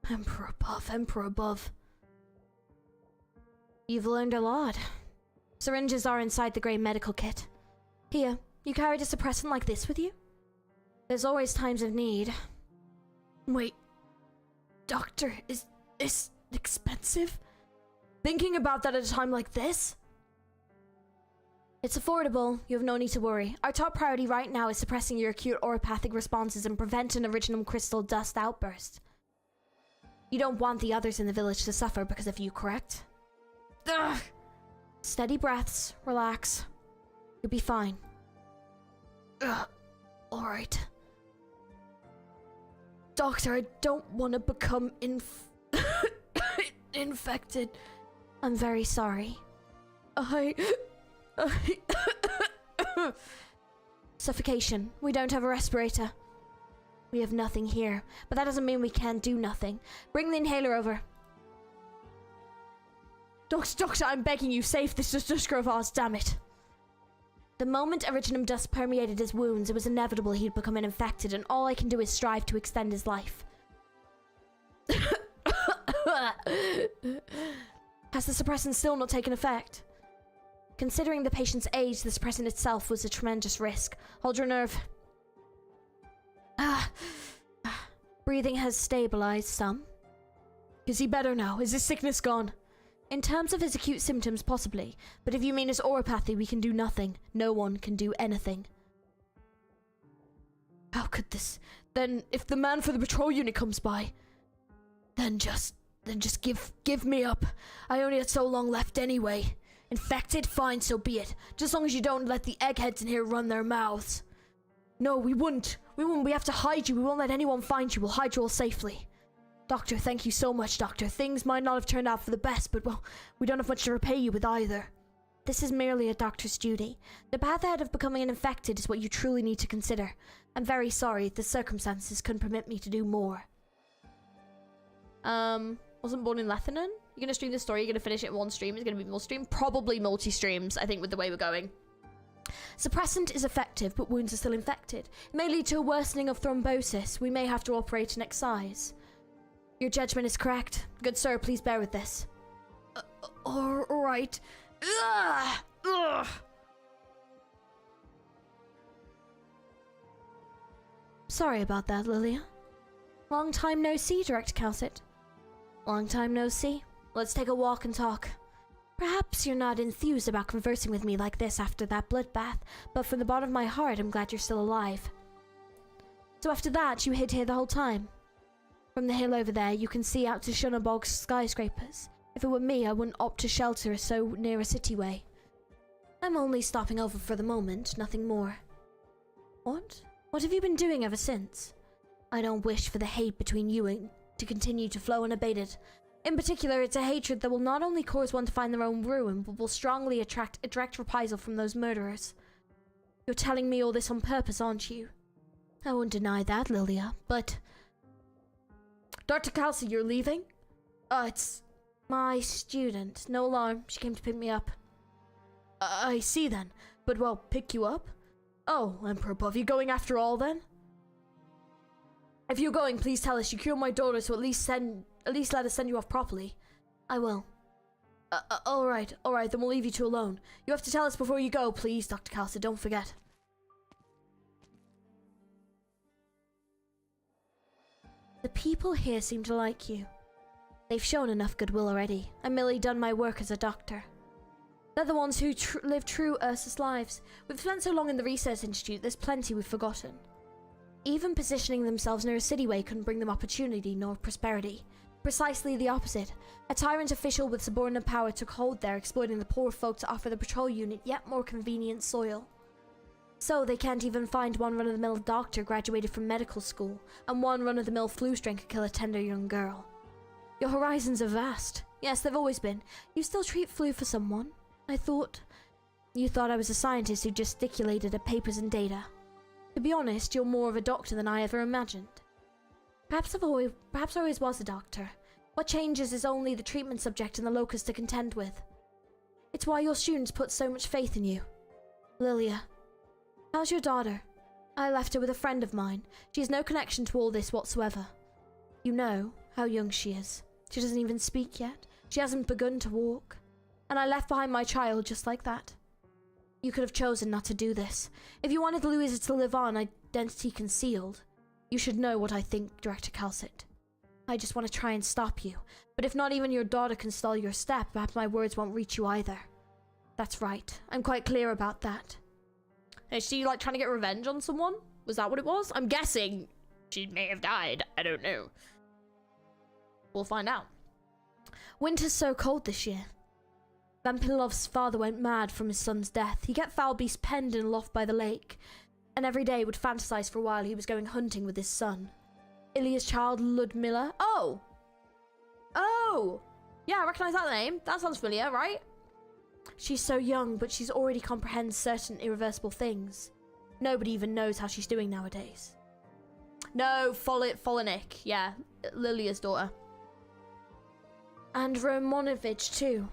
Speaker 2: Emperor above. You've learned a lot. Syringes are inside the grey medical kit. Here, you carried a suppressant like this with you? There's always times of need. Wait.
Speaker 4: Doctor, is expensive? Thinking about that at a time like this? It's affordable. You have no need to worry. Our top priority right now is suppressing your acute oropathic responses and prevent an original crystal dust outburst. You don't want the others in the village to suffer because of you, correct? Ugh. Steady breaths. Relax. You'll be fine. Ugh. Alright. Doctor, I don't want to become infected. I'm very sorry. Suffocation. We don't have a respirator. We have nothing here, but that doesn't mean we can't do nothing. Bring the inhaler over. Doctor, I'm begging you, save this Dusker of ours, damn it. The moment Originum dust permeated his wounds, it was inevitable he'd become infected, and all I can do is strive to extend his life. Has the suppressant still not taken effect? Considering the patient's age, the suppressant itself was a tremendous risk. Hold your nerve. Breathing has stabilized some. Is he better now? Is his sickness gone? In terms of his acute symptoms, possibly. But if you mean his oropathy, we can do nothing. No one can do anything. How could this? Then, if the man for the patrol unit comes by, then just give me up. I only had so long left anyway. Infected? Fine, so be it. Just as long as you don't let the eggheads in here run their mouths. No, we wouldn't. We have to hide you. We won't let anyone find you. We'll hide you all safely. Doctor, thank you so much, Doctor. Things might not have turned out for the best, but, well, we don't have much to repay you with either. This is merely a doctor's duty. The path ahead of becoming infected is what you truly need to consider. I'm very sorry. The circumstances couldn't permit me to do more. Wasn't born in Lethanon? You're gonna stream this story, you're gonna finish it in one stream, it's gonna be multi-stream? Probably multi-streams, I think, with the way we're going. Suppressant is effective, but wounds are still infected. It may lead to a worsening of thrombosis. We may have to operate and excise. Your judgment is correct. Good sir, please bear with this. Alright. Sorry about that, Lilia. Long time no see, Director Kal'tsit. Long time no see. Let's take a walk and talk. Perhaps you're not enthused about conversing with me like this after that bloodbath, but from the bottom of my heart, I'm glad you're still alive. So after that, you hid here the whole time? From the hill over there, you can see out to Shunabog's skyscrapers. If it were me, I wouldn't opt to shelter so near a cityway. I'm only stopping over for the moment, nothing more. What? What have you been doing ever since? I don't wish for the hate between you and to continue to flow unabated. In particular, it's a hatred that will not only cause one to find their own ruin, but will strongly attract a direct reprisal from those murderers. You're telling me all this on purpose, aren't you? I won't deny that, Lilia, but... Dr. Kal'tsit, you're leaving? It's my student. No alarm. She came to pick me up. I see then. But, well, pick you up? Oh, Emperor Buff, you going after all then? If you're going, please tell us. You cured my daughter, so at least let us send you off properly. I will. Alright, then we'll leave you two alone. You have to tell us before you go, please, Dr. Kal'tsit, don't forget. The people here seem to like you. They've shown enough goodwill already. I've merely done my work as a doctor. They're the ones who live true Ursus lives. We've spent so long in the Research Institute, there's plenty we've forgotten. Even positioning themselves near a cityway couldn't bring them opportunity nor prosperity. Precisely the opposite. A tyrant official with subordinate power took hold there, exploiting the poor folk to offer the patrol unit yet more convenient soil. So they can't even find one run-of-the-mill doctor graduated from medical school, and one run-of-the-mill flu strain could kill a tender young girl. Your horizons are vast. Yes, they've always been. You still treat flu for someone? You thought I was a scientist who gesticulated at papers and data. To be honest, you're more of a doctor than I ever imagined. Perhaps I always was a doctor. What changes is only the treatment subject and the locus to contend with. It's why your students put so much faith in you. Lilia, how's your daughter? I left her with a friend of mine. She has no connection to all this whatsoever. You know how young she is. She doesn't even speak yet. She hasn't begun to walk. And I left behind my child just like that. You could have chosen not to do this. If you wanted Louisa to live on, identity concealed, you should know what I think, Director Kal'tsit. I just want to try and stop you. But if not even your daughter can stall your step, perhaps my words won't reach you either. That's right. I'm quite clear about that.
Speaker 2: Is she like trying to get revenge on someone? Was that what it was? I'm guessing she may have died. I don't know. We'll find out.
Speaker 4: Winter's so cold this year. Vampilov's father went mad from his son's death. He kept foul beasts penned in a loft by the lake, and every day would fantasize for a while he was going hunting with his son. Ilya's child, Ludmilla. Oh! Oh! Yeah, I recognise that name. That sounds familiar, right? She's so young, but she's already comprehends certain irreversible things. Nobody even knows how she's doing nowadays.
Speaker 2: No, Folinik. Yeah, Lilia's daughter.
Speaker 4: And Romanovich, too.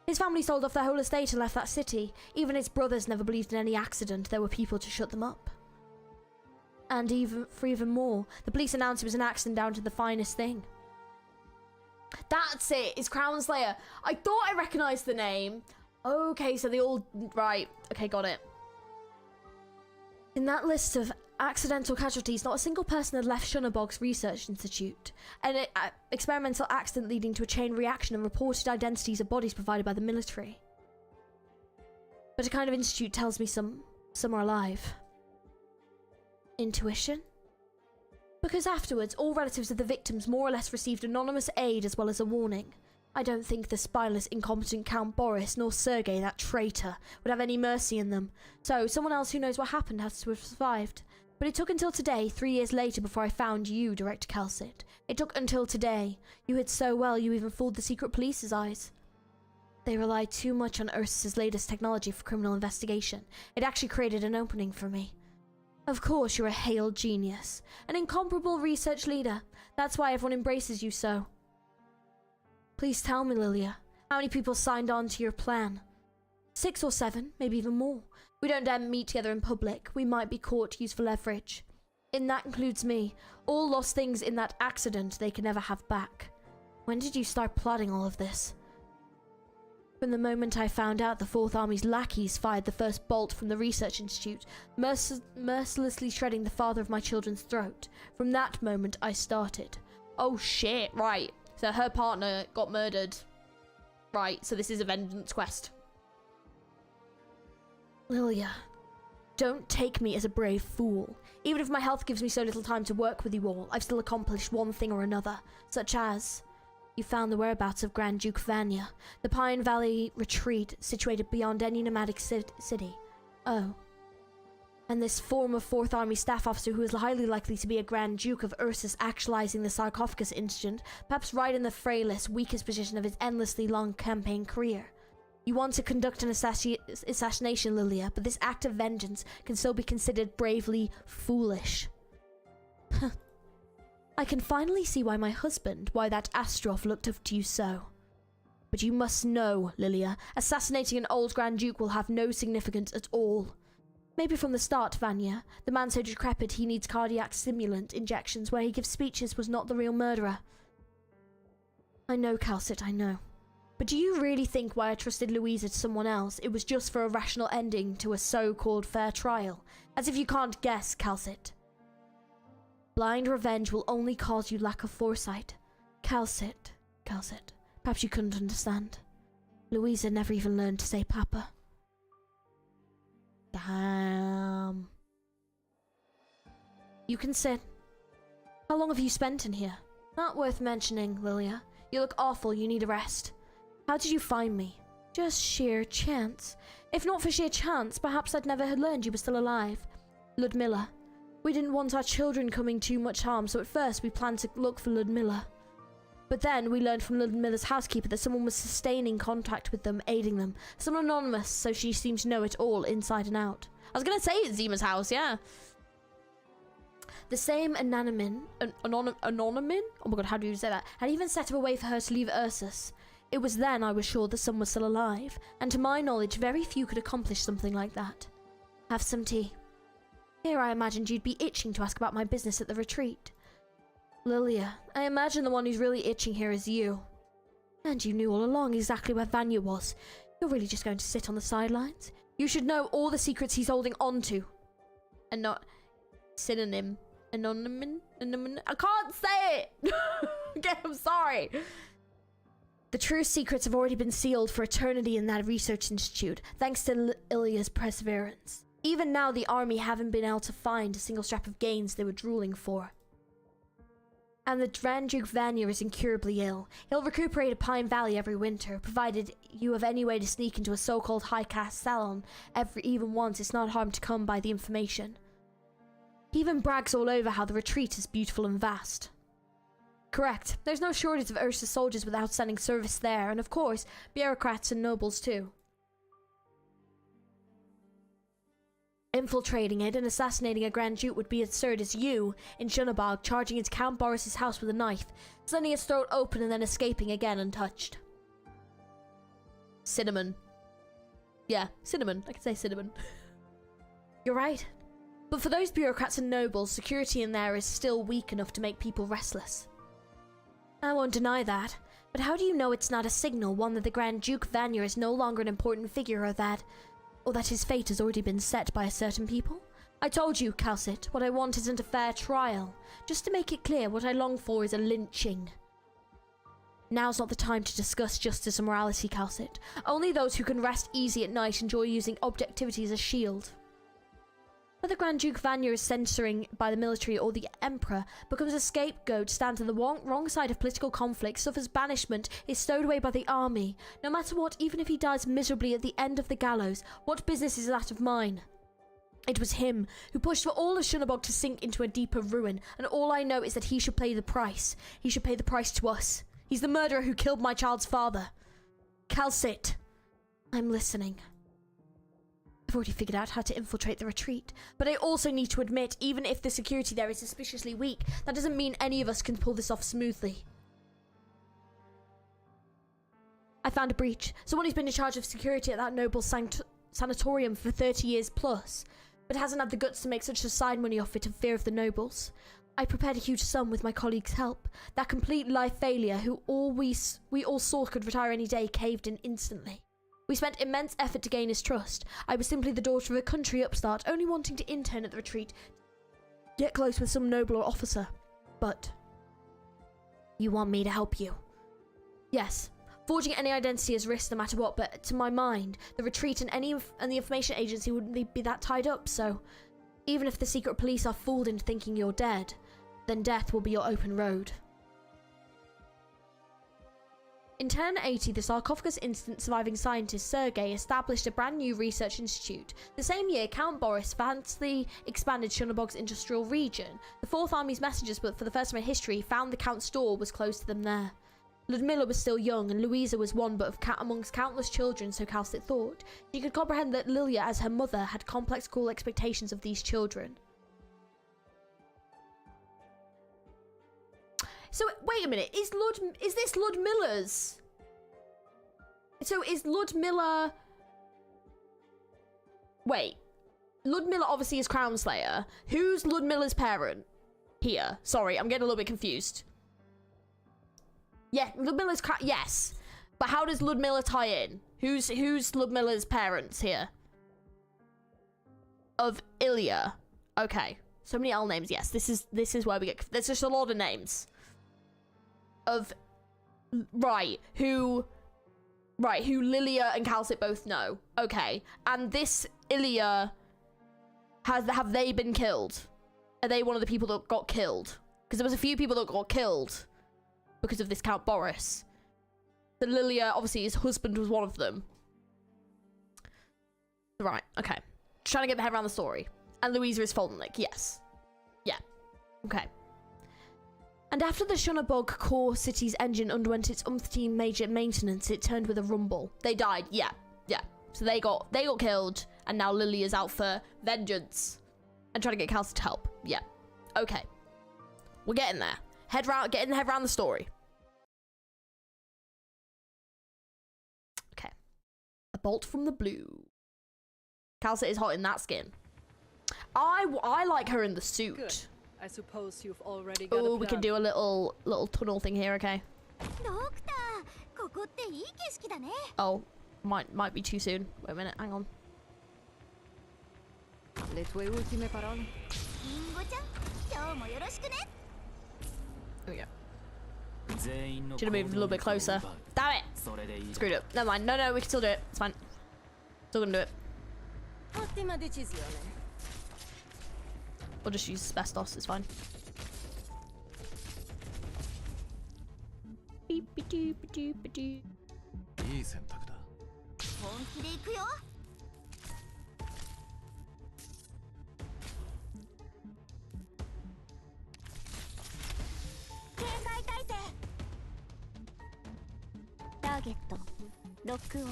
Speaker 4: His family sold off their whole estate and left that city. Even his brothers never believed in any accident. There were people to shut them up. And even more, the police announced it was an accident down to the finest thing.
Speaker 2: That's it. It's Crown Slayer. I thought I recognised the name. Okay, so they all... Right. Okay, got it.
Speaker 4: In that list of accidental casualties, not a single person had left Shunabog's research institute. An experimental accident leading to a chain reaction and reported identities of bodies provided by the military. But a kind of institute tells me some are alive. Intuition? Because afterwards, all relatives of the victims more or less received anonymous aid as well as a warning. I don't think the spineless, incompetent Count Boris, nor Sergei, that traitor, would have any mercy in them. So, someone else who knows what happened has to have survived. But it took until today, 3 years later, before I found you, Director Kal'tsit. It took until today. You hid so well, you even fooled the secret police's eyes. They relied too much on Ursus's latest technology for criminal investigation. It actually created an opening for me. Of course, you're a hailed genius. An incomparable research leader. That's why everyone embraces you so. Please tell me, Lilia, how many people signed on to your plan? 6 or 7, maybe even more. We don't dare meet together in public. We might be caught, used for leverage. And that includes me. All lost things in that accident they can never have back. When did you start plotting all of this? From the moment I found out the Fourth Army's lackeys fired the first bolt from the research institute, mercilessly shredding the father of my children's throat. From that moment, I started.
Speaker 2: Oh shit, right. So her partner got murdered. Right, so this is a vengeance quest.
Speaker 4: Lilia, don't take me as a brave fool. Even if my health gives me so little time to work with you all, I've still accomplished one thing or another, such as... You found the whereabouts of Grand Duke Vanya, the Pine Valley retreat situated beyond any nomadic city. Oh. And this former Fourth Army staff officer who is highly likely to be a Grand Duke of Ursus actualizing the sarcophagus incident, perhaps right in the frailest, weakest position of his endlessly long campaign career. You want to conduct an assassination, Lilia, but this act of vengeance can still be considered bravely foolish. I can finally see why my husband, why that Astrov looked up to you so. But you must know, Lilia, assassinating an old Grand Duke will have no significance at all. Maybe from the start, Vanya, the man so decrepit he needs cardiac stimulant injections where he gives speeches was not the real murderer. I know, Kal'tsit, I know. But do you really think why I trusted Louisa to someone else, it was just for a rational ending to a so-called fair trial? As if you can't guess, Kal'tsit. Blind revenge will only cause you lack of foresight. Kal'tsit, perhaps you couldn't understand. Louisa never even learned to say Papa. Damn. You can sit. How long have you spent in here? Not worth mentioning, Lilia. You look awful, you need a rest. How did you find me? Just sheer chance. If not for sheer chance, perhaps I'd never have learned you were still alive. Ludmilla. We didn't want our children coming too much harm, so at first we planned to look for Ludmilla. But then we learned from Ludmilla's housekeeper that someone was sustaining contact with them, aiding them. Someone anonymous, so she seemed to know it all inside and out.
Speaker 2: I was gonna say it's Zima's house, yeah.
Speaker 4: The same Anonymin? Oh my god, how do you say that? Had even set up a way for her to leave Ursus. It was then I was sure the son was still alive, and to my knowledge very few could accomplish something like that. Have some tea. Here I imagined you'd be itching to ask about my business at the retreat. Lilia, I imagine the one who's really itching here is you. And you knew all along exactly where Vanya was. You're really just going to sit on the sidelines? You should know all the secrets he's holding on to.
Speaker 2: And not... Synonym. I can't say it! I'm sorry.
Speaker 4: The true secrets have already been sealed for eternity in that research institute, thanks to Ilya's perseverance. Even now, the army haven't been able to find a single scrap of gains they were drooling for. And the Grand Duke Vanya is incurably ill. He'll recuperate at Pine Valley every winter, provided you have any way to sneak into a so-called high-caste salon even once. It's not harm to come by the information. He even brags all over how the retreat is beautiful and vast. Correct. There's no shortage of Ursa's soldiers with outstanding service there, and of course, bureaucrats and nobles too. Infiltrating it and assassinating a Grand Duke would be as absurd as you, in Shunabog, charging into Count Boris's house with a knife, slitting its throat open and then escaping again untouched.
Speaker 2: Cinnamon. Yeah, cinnamon. I can say cinnamon.
Speaker 4: You're right. But for those bureaucrats and nobles, security in there is still weak enough to make people restless. I won't deny that, but how do you know it's not a signal, one that the Grand Duke Vanya is no longer an important figure, or that his fate has already been set by a certain people? I told you, Kal'tsit, what I want isn't a fair trial. Just to make it clear, what I long for is a lynching. Now's not the time to discuss justice and morality, Kal'tsit. Only those who can rest easy at night enjoy using objectivity as a shield. Whether Grand Duke Vanya is censoring by the military or the Emperor, becomes a scapegoat, stands on the wrong side of political conflict, suffers banishment, is stowed away by the army. No matter what, even if he dies miserably at the end of the gallows, what business is that of mine? It was him who pushed for all of Shunabog to sink into a deeper ruin, and all I know is that he should pay the price. He should pay the price to us. He's the murderer who killed my child's father. Kal'tsit, I'm listening. I've already figured out how to infiltrate the retreat, but I also need to admit, even if the security there is suspiciously weak, that doesn't mean any of us can pull this off smoothly. I found a breach. Someone who's been in charge of security at that noble sanatorium for 30 years plus, but hasn't had the guts to make such a side money off it in fear of the nobles. I prepared a huge sum with my colleagues' help. That complete life failure, who we all saw could retire any day, caved in instantly. We spent immense effort to gain his trust. I was simply the daughter of a country upstart, only wanting to intern at the retreat, get close with some noble or officer. But you want me to help you? Yes. Forging any identity is risk no matter what, but to my mind, the retreat and the information agency wouldn't be that tied up, so even if the secret police are fooled into thinking you're dead, then death will be your open road. In 1080, the sarcophagus incident surviving scientist Sergei established a brand new research institute. The same year, Count Boris vastly expanded Shunabog's industrial region. The Fourth Army's messengers, but for the first time in history, found the Count's door was closed to them there. Ludmilla was still young, and Louisa was one but amongst countless children, so Kal'tsit thought. She could comprehend that Lilia, as her mother, had complex, cruel expectations of these children.
Speaker 2: So, wait a minute, is this Ludmilla's? So, is Ludmilla... Wait. Ludmilla obviously is Crown Slayer. Who's Ludmilla's parent? Here. Sorry, I'm getting a little bit confused. Yeah, Ludmilla's... Yes. But how does Ludmilla tie in? Who's Ludmilla's parents here? Of Ilya. Okay. So many L names. Yes, this is where we get... There's just a lot of names. Of who Lilia and Kal'tsit both know. Okay. And this Ilya have they been killed? Are they one of the people that got killed? Because there was a few people that got killed because of this Count Boris. So Lilia, obviously his husband was one of them. Right, okay. Just trying to get my head around the story. And Louisa is Foldenlick, yes. Yeah. Okay. And after the Shunabog core city's engine underwent its umpteen major maintenance, it turned with a rumble. They died, yeah. So they got killed, and now Lily is out for vengeance and trying to get Kal'tsit to help. Yeah. Okay. We're getting there. Getting the head around the story. Okay. A bolt from the blue. Kal'tsit is hot in that skin. I like her in the suit.
Speaker 5: Good. I suppose you've already got
Speaker 2: Oh,
Speaker 5: a
Speaker 2: we can
Speaker 5: plan.
Speaker 2: do a little tunnel thing here, okay? Oh, might be too soon. Wait a minute, hang on.
Speaker 5: Le tue ultime parole?
Speaker 2: Here we go. Should have moved a little bit closer. Damn it! Screwed up. Never mind. No, we can still do it. It's fine. Still gonna do it.
Speaker 5: Ottima decisione.
Speaker 2: We'll just use asbestos. It's fine. Beep, doop, doop, doop.
Speaker 7: いい選択だ。
Speaker 6: 本気で行くよ。警戒態勢。ターゲットロックオン。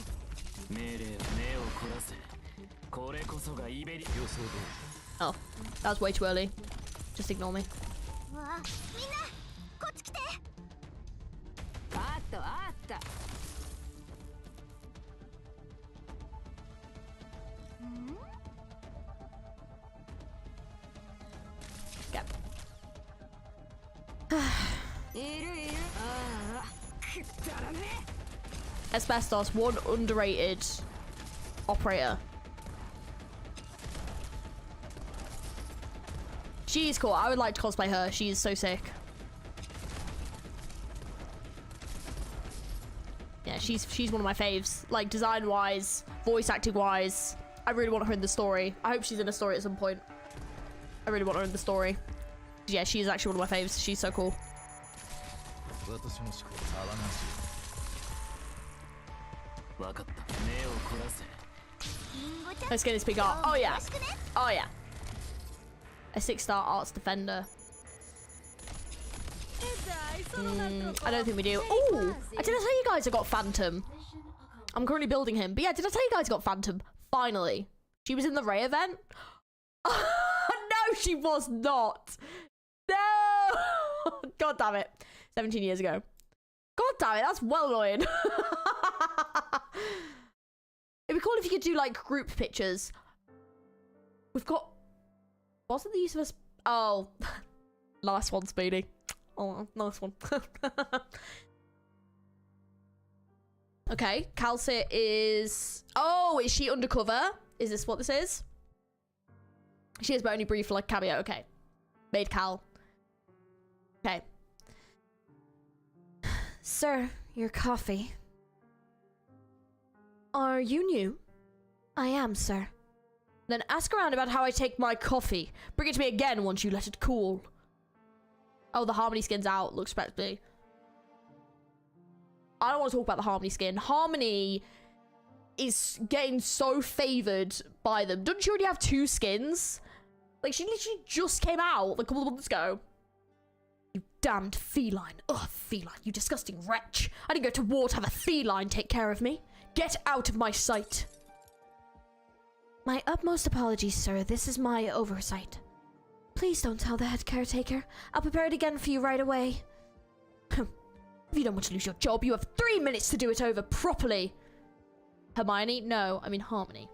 Speaker 7: 命令は目を凝らせ。これこそがイベリ予想通り。
Speaker 2: Oh, that was way too early. Just ignore me.
Speaker 6: わあ、みんなこっち来て。
Speaker 5: あったあった。
Speaker 2: Get.
Speaker 5: いるいる。ああ、くだらね。
Speaker 2: Asbestos, one underrated operator. She's cool. I would like to cosplay her. She is so sick. Yeah, she's one of my faves. Like design wise, voice acting wise. I really want her in the story. I hope she's in a story at some point. I really want her in the story. Yeah, she's actually one of my faves. She's so cool.
Speaker 7: 私の思考は騒がしい。わかった。目を凝らせ。
Speaker 2: Let's get this big art. Oh yeah. Oh yeah. A 6-star arts defender. I don't think we do. Oh, I didn't tell you guys I got Phantom. I'm currently building him. But yeah, did I tell you guys I got Phantom? Finally. She was in the Ray event. No, she was not. No. God damn it. 17 years ago. God damn it. That's well annoying. It'd be cool if you could do like group pictures. We've got... Wasn't the use of a... Oh. Nice one, Speedy. Oh, nice one. Okay, Kal'tsit is... Oh, is she undercover? Is this what this is? She is, but only brief for like cameo. Okay. Made Cal. Okay.
Speaker 4: Sir, your coffee.
Speaker 2: Are you new?
Speaker 4: I am, sir.
Speaker 2: Then ask around about how I take my coffee. Bring it to me again once you let it cool. Oh, the Harmony skin's out. Looks respectably. I don't want to talk about the Harmony skin. Harmony is getting so favoured by them. Doesn't she already have 2 skins? Like, she literally just came out like a couple of months ago.
Speaker 4: You damned feline. Ugh, feline, you disgusting wretch. I didn't go to war to have a feline take care of me.
Speaker 2: Get out of my sight.
Speaker 4: My utmost apologies, sir. This is my oversight. Please don't tell the head caretaker. I'll prepare it again for you right away.
Speaker 2: If you don't want to lose your job, you have 3 minutes to do it over properly. Hermione? No, I mean Harmony.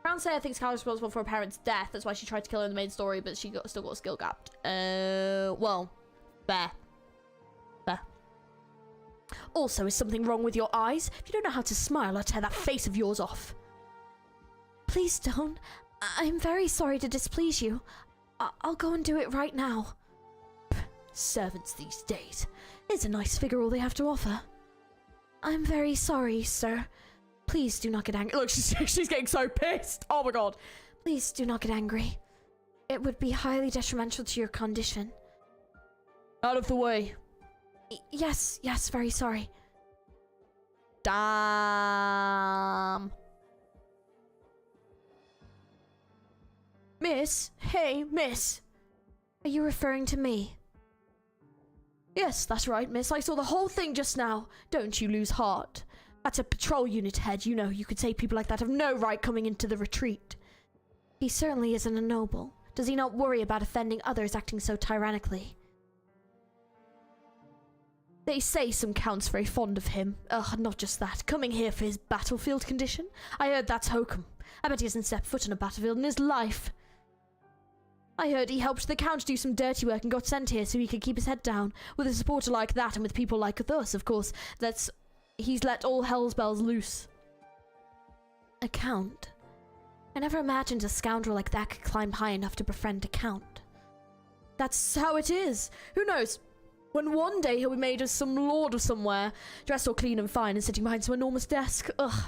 Speaker 2: Crown Slayer thinks Cal is responsible for her parents' death. That's why she tried to kill her in the main story, but she still got a skill gap. Well, fair. Fair.
Speaker 4: Also, is something wrong with your eyes? If you don't know how to smile, I'll tear that face of yours off. Please don't. I'm very sorry to displease you. I'll go and do it right now. Servants these days. It's a nice figure all they have to offer. I'm very sorry, sir. Please do not get angry.
Speaker 2: Look, she's getting so pissed. Oh my god.
Speaker 4: Please do not get angry. It would be highly detrimental to your condition.
Speaker 2: Out of the way.
Speaker 4: Yes, very sorry.
Speaker 2: Damn.
Speaker 4: Miss? Hey, miss. Are you referring to me?
Speaker 2: Yes, that's right, miss. I saw the whole thing just now. Don't you lose heart. That's a patrol unit head, you know. You could say people like that have no right coming into the retreat.
Speaker 4: He certainly isn't a noble. Does he not worry about offending others acting so tyrannically?
Speaker 2: They say some count's very fond of him. Ugh, not just that. Coming here for his battlefield condition? I heard that's hokum. I bet he hasn't stepped foot on a battlefield in his life. I heard he helped the Count do some dirty work and got sent here so he could keep his head down. With a supporter like that and with people like us, of course, he's let all hell's bells loose.
Speaker 4: A Count? I never imagined a scoundrel like that could climb high enough to befriend a Count.
Speaker 2: That's how it is. Who knows?
Speaker 4: When one day he'll be made as some lord of somewhere, dressed all clean and fine and sitting behind some enormous desk. Ugh.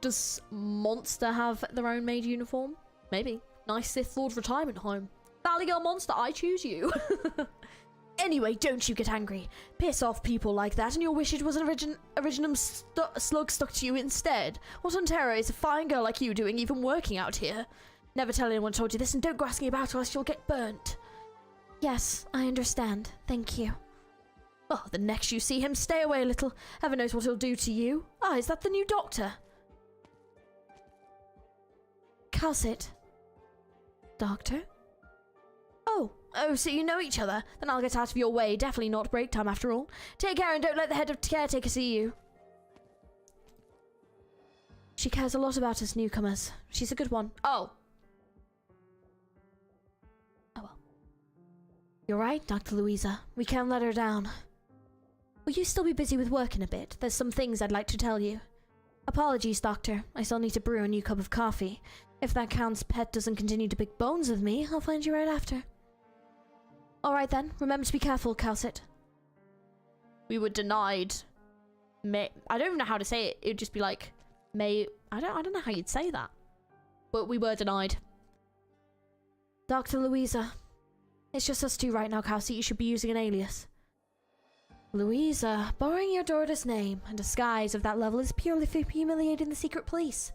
Speaker 4: Does Monster have their own maid uniform? Maybe. Nice Sith Lord retirement home. Valley Girl Monster, I choose you. Anyway, don't you get angry. Piss off people like that and you'll wish it was an original slug stuck to you instead. What on terror is a fine girl like you doing even working out here? Never tell anyone told you this and don't go asking about it or else you'll get burnt. Yes, I understand. Thank you. Oh, the next you see him, stay away a little. Heaven knows what he'll do to you. Ah, is that the new doctor? Kal'tsit. Doctor? Oh, so you know each other? Then I'll get out of your way. Definitely not break time after all. Take care and don't let the head of caretaker see you. She cares a lot about us newcomers. She's a good one. Oh. Oh well. You're right, Dr. Louisa. We can't let her down. Will you still be busy with work in a bit? There's some things I'd like to tell you. Apologies, Doctor. I still need to brew a new cup of coffee. If that Count's pet doesn't continue to pick bones with me, I'll find you right after. Alright then, remember to be careful, Kal'tsit.
Speaker 2: We were denied. I don't even know how to say it. It'd just be like, I don't know how you'd say that. But we were denied.
Speaker 4: Dr. Louisa. It's just us two right now, Kal'tsit. You should be using an alias. Louisa, borrowing your daughter's name and disguise of that level is purely for humiliating the secret police.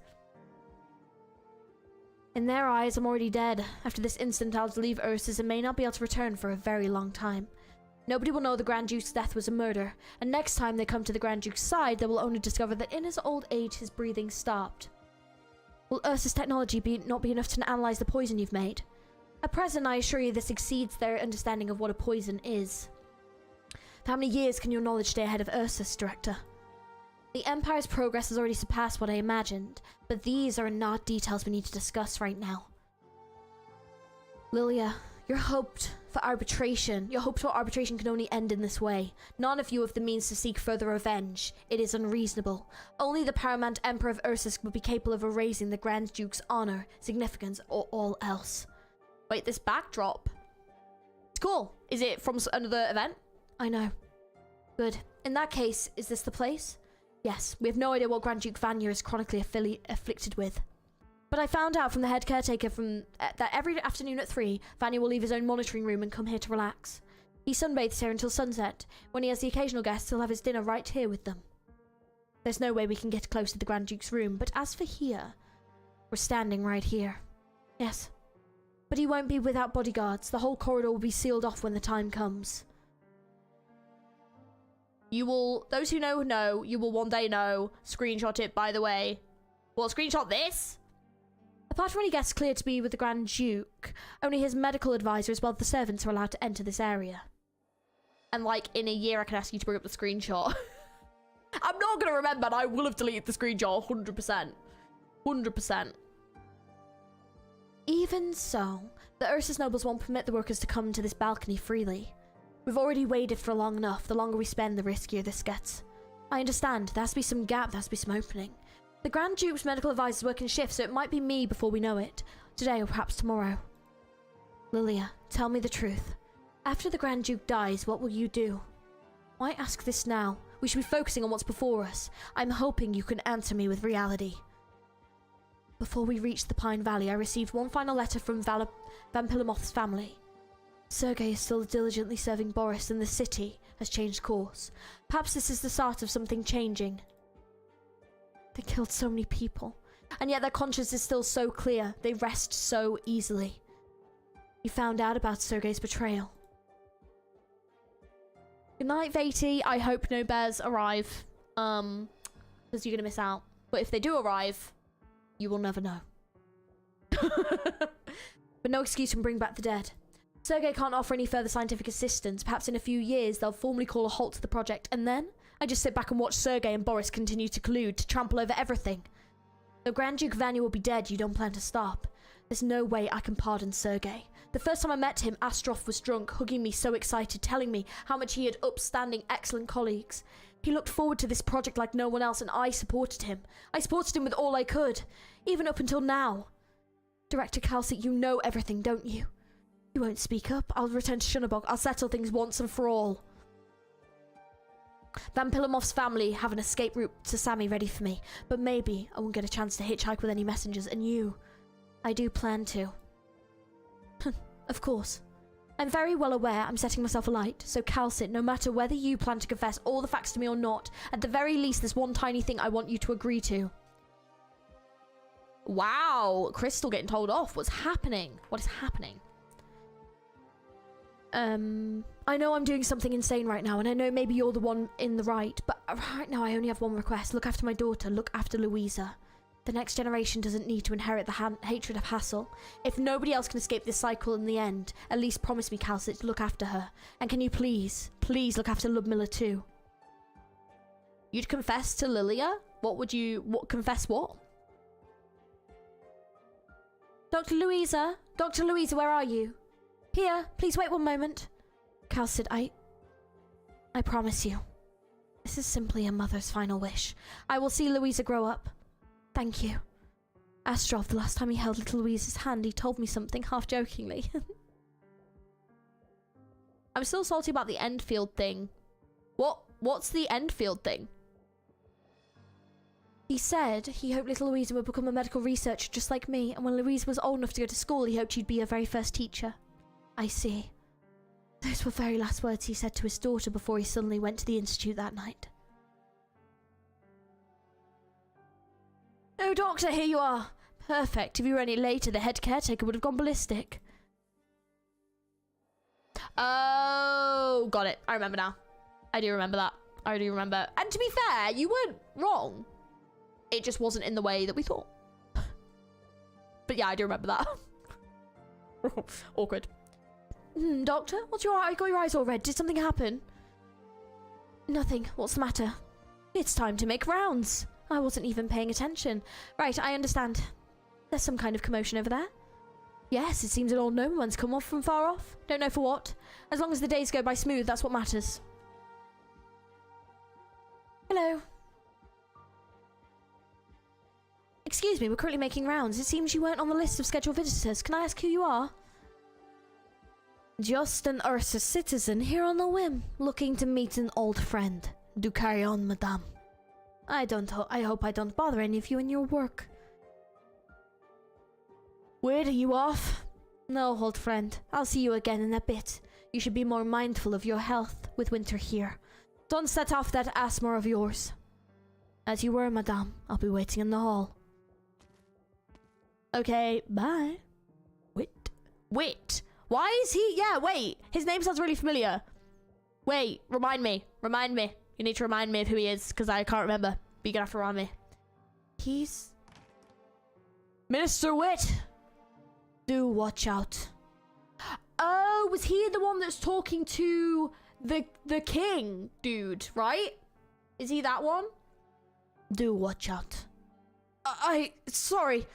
Speaker 4: In their eyes, I'm already dead. After this instant, I'll leave Ursus and may not be able to return for a very long time. Nobody will know the Grand Duke's death was a murder, and next time they come to the Grand Duke's side, they will only discover that in his old age, his breathing stopped. Will Ursus' technology not be enough to analyze the poison you've made? At present, I assure you this exceeds their understanding of what a poison is. For how many years can your knowledge stay ahead of Ursus, Director? The Empire's progress has already surpassed what I imagined, but these are not details we need to discuss right now. Lilia, your hopes for arbitration can only end in this way. None of you have the means to seek further revenge. It is unreasonable. Only the paramount Emperor of Ursus would be capable of erasing the Grand Duke's honor, significance, or all else.
Speaker 2: Wait, this backdrop. It's cool. Is it from another event?
Speaker 4: I know. Good. In that case, is this the place? Yes, we have no idea what Grand Duke Vanya is chronically afflicted with. But I found out from the head caretaker that every afternoon at 3, Vanya will leave his own monitoring room and come here to relax. He sunbathes here until sunset. When he has the occasional guests, he'll have his dinner right here with them. There's no way we can get close to the Grand Duke's room, but as for here, we're standing right here. Yes. But he won't be without bodyguards. The whole corridor will be sealed off when the time comes.
Speaker 2: You will, those who know, you will one day know. Screenshot it, by the way. Well, screenshot this?
Speaker 4: Apart from when he gets cleared to be with the Grand Duke, only his medical advisor as well as the servants are allowed to enter this area.
Speaker 2: And like, in a year I can ask you to bring up the screenshot. I'm not going to remember, and I will have deleted the screenshot 100%. 100%.
Speaker 4: Even so, the Ursus nobles won't permit the workers to come to this balcony freely. We've already waited for long enough. The longer we spend, the riskier this gets. I understand. There has to be some gap. There has to be some opening. The Grand Duke's medical advisors work in shifts, so it might be me before we know it. Today or perhaps tomorrow. Lilia, tell me the truth. After the Grand Duke dies, what will you do? Why ask this now? We should be focusing on what's before us. I'm hoping you can answer me with reality. Before we reached the Pine Valley, I received one final letter from Vampilomoth's family. Sergei is still diligently serving Boris, and the city has changed course. Perhaps this is the start of something changing. They killed so many people, and yet their conscience is still so clear. They rest so easily. You found out about Sergei's betrayal.
Speaker 2: Good night, Vati. I hope no bears arrive. Because you're going to miss out. But if they do arrive, you will never know.
Speaker 4: But no excuse can bring back the dead. Sergei can't offer any further scientific assistance. Perhaps in a few years they'll formally call a halt to the project, and then I just sit back and watch Sergei and Boris continue to collude, to trample over everything. Though Grand Duke Vanya will be dead, you don't plan to stop. There's no way I can pardon Sergei. The first time I met him, Astrov was drunk, hugging me so excited, telling me how much he had upstanding, excellent colleagues. He looked forward to this project like no one else, and I supported him. I supported him with all I could, even up until now. Director Kal'tsit, you know everything, don't you? You won't speak up. I'll return to Shunabok. I'll settle things once and for all. Van Pillamov's family have an escape route to Sammy ready for me, but maybe I won't get a chance to hitchhike with any messengers, and you... I do plan to. Of course. I'm very well aware I'm setting myself alight, so Kal'tsit, no matter whether you plan to confess all the facts to me or not, at the very least there's one tiny thing I want you to agree to.
Speaker 2: Wow, Crystal getting told off. What's happening? What is happening?
Speaker 4: I know I'm doing something insane right now, and I know maybe you're the one in the right, but right now I only have one request. Look after my daughter. Look after Louisa. The next generation doesn't need to inherit the hatred of Hassel. If nobody else can escape this cycle in the end, at least promise me, Kal'tsit, to look after her. And can you please look after Ludmilla too?
Speaker 2: You'd confess to Lilia? Confess what?
Speaker 4: Dr. Louisa, where are you? Here, please wait one moment. Kal'tsit, I promise you. This is simply a mother's final wish. I will see Louisa grow up. Thank you. Astrov, the last time he held little Louisa's hand, he told me something half-jokingly.
Speaker 2: I'm still salty about the Enfield thing. What's the Enfield thing?
Speaker 4: He said he hoped little Louisa would become a medical researcher just like me, and when Louisa was old enough to go to school, he hoped she'd be her very first teacher. I see. Those were very last words he said to his daughter before he suddenly went to the institute that night. Oh, Doctor, here you are. Perfect. If you were any later, the head caretaker would have gone ballistic.
Speaker 2: Oh, got it. I remember now. I do remember that. I do remember. And to be fair, you weren't wrong. It just wasn't in the way that we thought. But yeah, I do remember that. Awkward.
Speaker 4: Doctor? What's your eye? Got your eyes all red. Did something happen? Nothing. What's the matter? It's time to make rounds. I wasn't even paying attention. Right, I understand. There's some kind of commotion over there. Yes, it seems an old nobleman's come off from far off. Don't know for what. As long as the days go by smooth, that's what matters. Hello. Excuse me, we're currently making rounds. It seems you weren't on the list of scheduled visitors. Can I ask who you are? Just an Ursa citizen here on a whim, looking to meet an old friend. Do carry on, madame. I hope I don't bother any of you in your work. Where are you off? No, old friend. I'll see you again in a bit. You should be more mindful of your health with winter here. Don't set off that asthma of yours. As you were, madame. I'll be waiting in the hall. Okay, bye.
Speaker 2: Wait. Why is he? Yeah, wait. His name sounds really familiar. Wait, remind me. You need to remind me of who he is, because I can't remember. But you're gonna have to remind me.
Speaker 4: He's...
Speaker 2: Minister Witt!
Speaker 4: Do watch out.
Speaker 2: Oh, was he the one that's talking to the king dude, right? Is he that one?
Speaker 4: Do watch out.
Speaker 2: Sorry.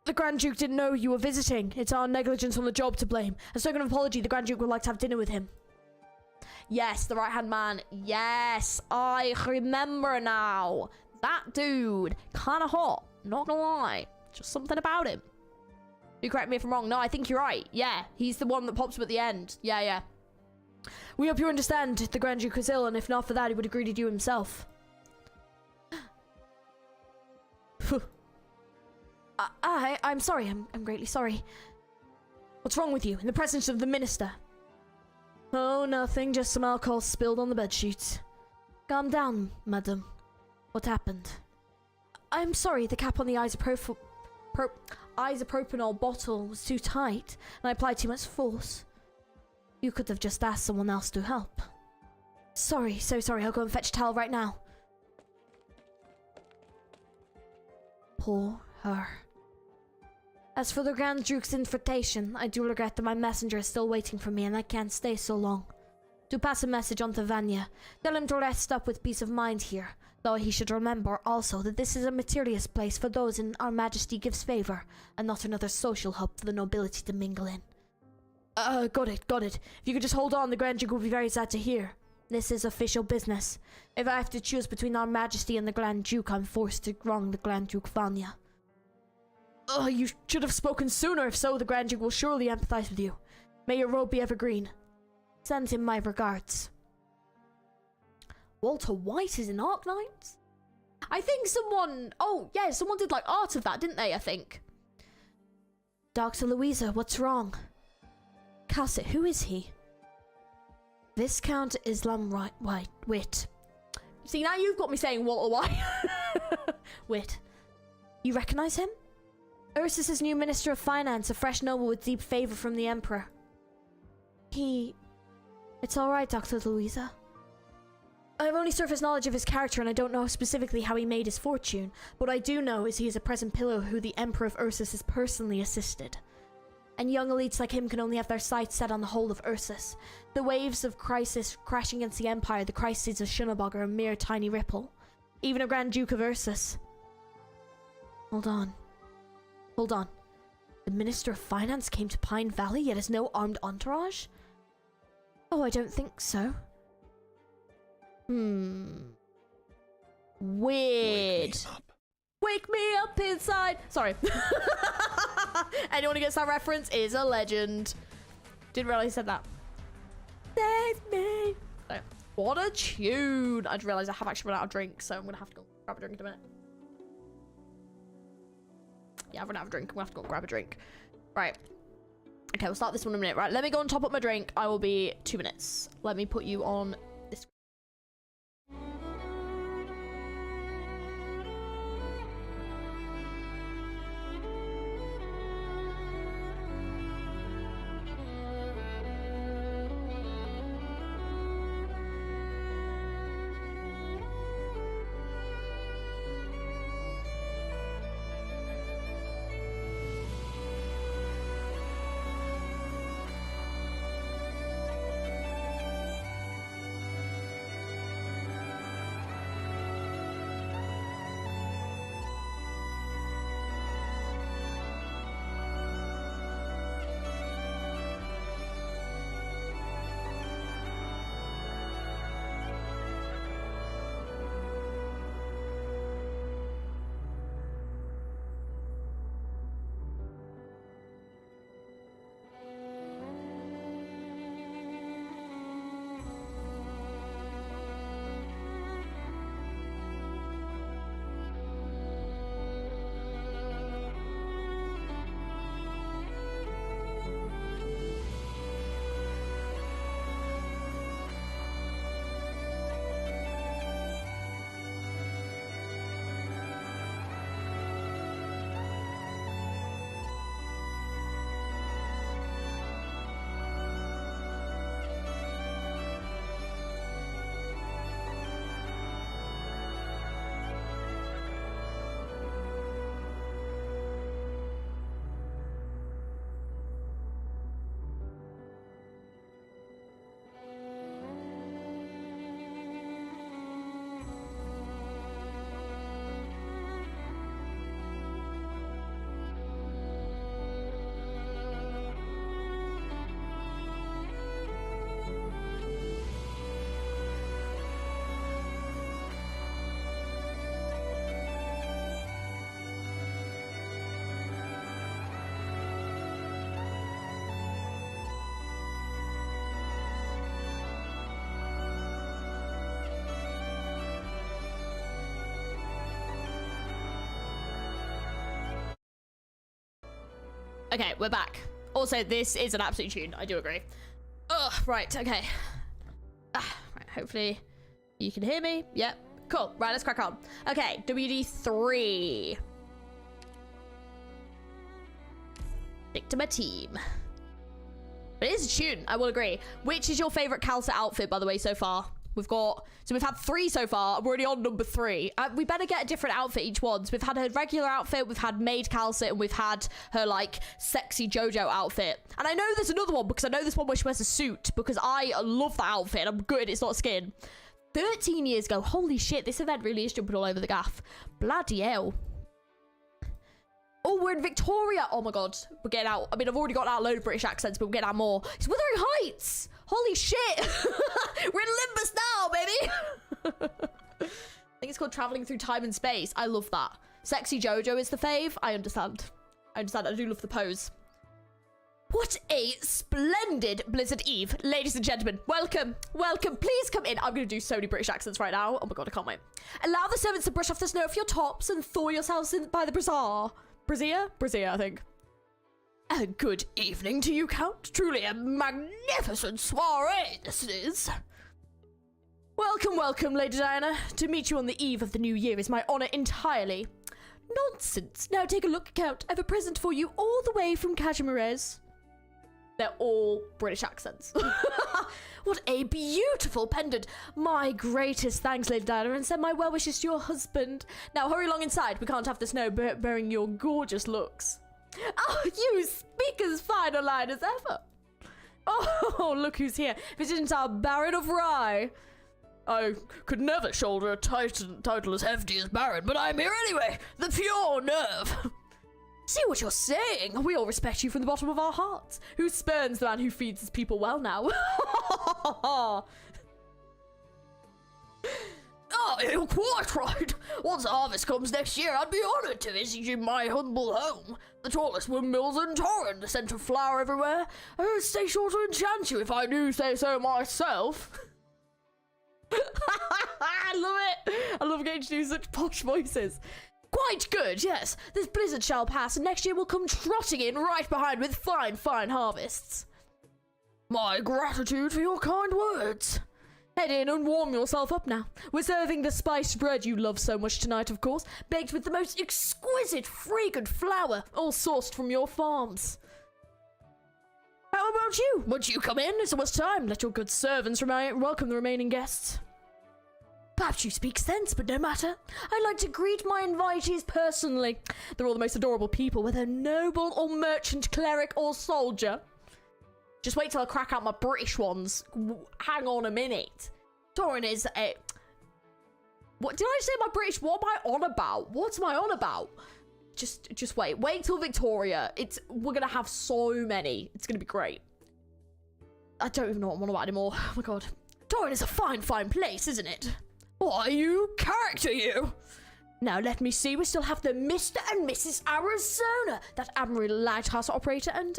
Speaker 2: The Grand Duke didn't know you were visiting. It's our negligence on the job to blame. As token of apology, the Grand Duke would like to have dinner with him. Yes, the right-hand man. Yes, I remember now. That dude, kind of hot. Not gonna lie. Just something about him. You correct me if I'm wrong. No, I think you're right. Yeah, he's the one that pops up at the end. Yeah. We hope you understand the Grand Duke was ill, and if not for that, he would have greeted you himself.
Speaker 4: I'm sorry. I'm greatly sorry.
Speaker 2: What's wrong with you in the presence of the minister?
Speaker 4: Oh, nothing. Just some alcohol spilled on the bedsheets. Calm down, madam. What happened? I'm sorry. The cap on the isopropanol bottle was too tight, and I applied too much force. You could have just asked someone else to help. Sorry, so sorry. I'll go and fetch a towel right now. Poor her. As for the Grand Duke's invitation, I do regret that my messenger is still waiting for me and I can't stay so long. Do pass a message on to Vanya. Tell him to rest up with peace of mind here, though he should remember also that this is a materialist place for those in Our Majesty gives favour, and not another social hub for the nobility to mingle in.
Speaker 2: Got it. If you could just hold on, the Grand Duke will be very sad to hear.
Speaker 4: This is official business. If I have to choose between Our Majesty and the Grand Duke, I'm forced to wrong the Grand Duke Vanya.
Speaker 2: You should have spoken sooner. If so, the Grand Duke will surely empathize with you.
Speaker 4: May your road be evergreen. Send him my regards.
Speaker 2: Walter White is in Arknights? I think someone... Oh, yeah, someone did, like, art of that, didn't they, I think?
Speaker 4: Dr. Louisa, what's wrong? Kal'tsit, who is he? Viscount Islam Wit.
Speaker 2: See, now you've got me saying Walter White.
Speaker 4: Wit. You recognize him? Ursus's new Minister of Finance, a fresh noble with deep favor from the Emperor. It's alright, Dr. Louisa. I have only surface knowledge of his character and I don't know specifically how he made his fortune. What I do know is he is a present pillar who the Emperor of Ursus has personally assisted. And young elites like him can only have their sights set on the whole of Ursus. The waves of crisis crashing against the Empire, the crises of Shunabog are a mere tiny ripple. Even a Grand Duke of Ursus. Hold on. The Minister of Finance came to Pine Valley yet has no armed entourage? Oh, I don't think so.
Speaker 2: Weird. Wake me up inside. Sorry. Anyone who gets that reference is a legend. Didn't realize he said that. Save me. So, what a tune. I just realized I have actually run out of drink, so I'm gonna have to go grab a drink in a minute. Yeah, I've run out of drink. I'm gonna have to go grab a drink. Right. Okay, we'll start this one in a minute. Right, let me go and top up my drink. I will be 2 minutes. Let me put you on this. Okay, we're back. Also, this is an absolute tune. I do agree. Ugh, right, okay. Right, hopefully you can hear me. Yep, cool. Right, let's crack on. Okay, WD3. Stick to my team. But it is a tune, I will agree. Which is your favorite Kal'tsit outfit, by the way, so far? We've had 3 so far. We're already on number 3. We better get a different outfit each one. So we've had her regular outfit, we've had maid Kal'tsit, and we've had her like sexy JoJo outfit. And I know there's another one because I know this one where she wears a suit because I love that outfit. I'm good. It's not skin. 13 years ago. Holy shit! This event really is jumping all over the gaff. Bloody hell. Oh, we're in Victoria. Oh my god, we're getting out. I mean, I've already got out a load of British accents, but we're getting out more. It's Wuthering Heights. Holy shit. We're in Limbus now, baby. I think it's called Traveling Through Time and Space. I love that. Sexy JoJo is the fave. I understand. I do love the pose. What a splendid Blizzard Eve. Ladies and gentlemen, welcome, welcome. Please come in. I'm going to do so many British accents right now. Oh my god, I can't wait. Allow the servants to brush off the snow off your tops and thaw yourselves in by the brazier. Brazier? Brazier, I think. A good evening to you, Count. Truly a magnificent soiree this is. Welcome, welcome, Lady Diana. To meet you on the eve of the new year is my honour entirely. Nonsense. Now take a look, Count. I have a present for you all the way from Kashmirez. They're all British accents. What a beautiful pendant. My greatest thanks, Lady Diana, and send my well wishes to your husband. Now hurry along inside. We can't have the snow bearing your gorgeous looks. Oh, you speak as fine a line as ever. Oh, look who's here. Visiting our Baron of Rye. I could never shoulder a title as hefty as Baron, but I'm here anyway. The pure nerve. See what you're saying. We all respect you from the bottom of our hearts. Who spurns the man who feeds his people well now? Oh, you're quite right. Once harvest comes next year, I'd be honoured to visit you in my humble home. The tallest windmills in Torrent, the scent of flower everywhere. I stay sure to enchant you if I do say so myself. I love it. I love getting to do such posh voices. Quite good, yes. This blizzard shall pass, and next year will come trotting in right behind with fine, fine harvests. My gratitude for your kind words. Head in and warm yourself up now. We're serving the spiced bread you love so much tonight, of course, baked with the most exquisite, fragrant flour, all sourced from your farms. How about you? Won't you come in? It's almost time. Let your good servants welcome the remaining guests. Perhaps you speak sense, but no matter. I'd like to greet my invitees personally. They're all the most adorable people, whether noble or merchant, cleric or soldier. Just wait till I crack out my British ones. Hang on a minute. Torin is a... What did I say? My British? What am I on about? What's I on about? Just wait. Wait till Victoria. We're gonna have so many. It's gonna be great. I don't even know what I'm on about anymore. Oh my god. Torin is a fine, fine place, isn't it? Why, you character, you! Now, let me see. We still have the Mr. and Mrs. Arizona, that Admiral Lighthouse operator, and,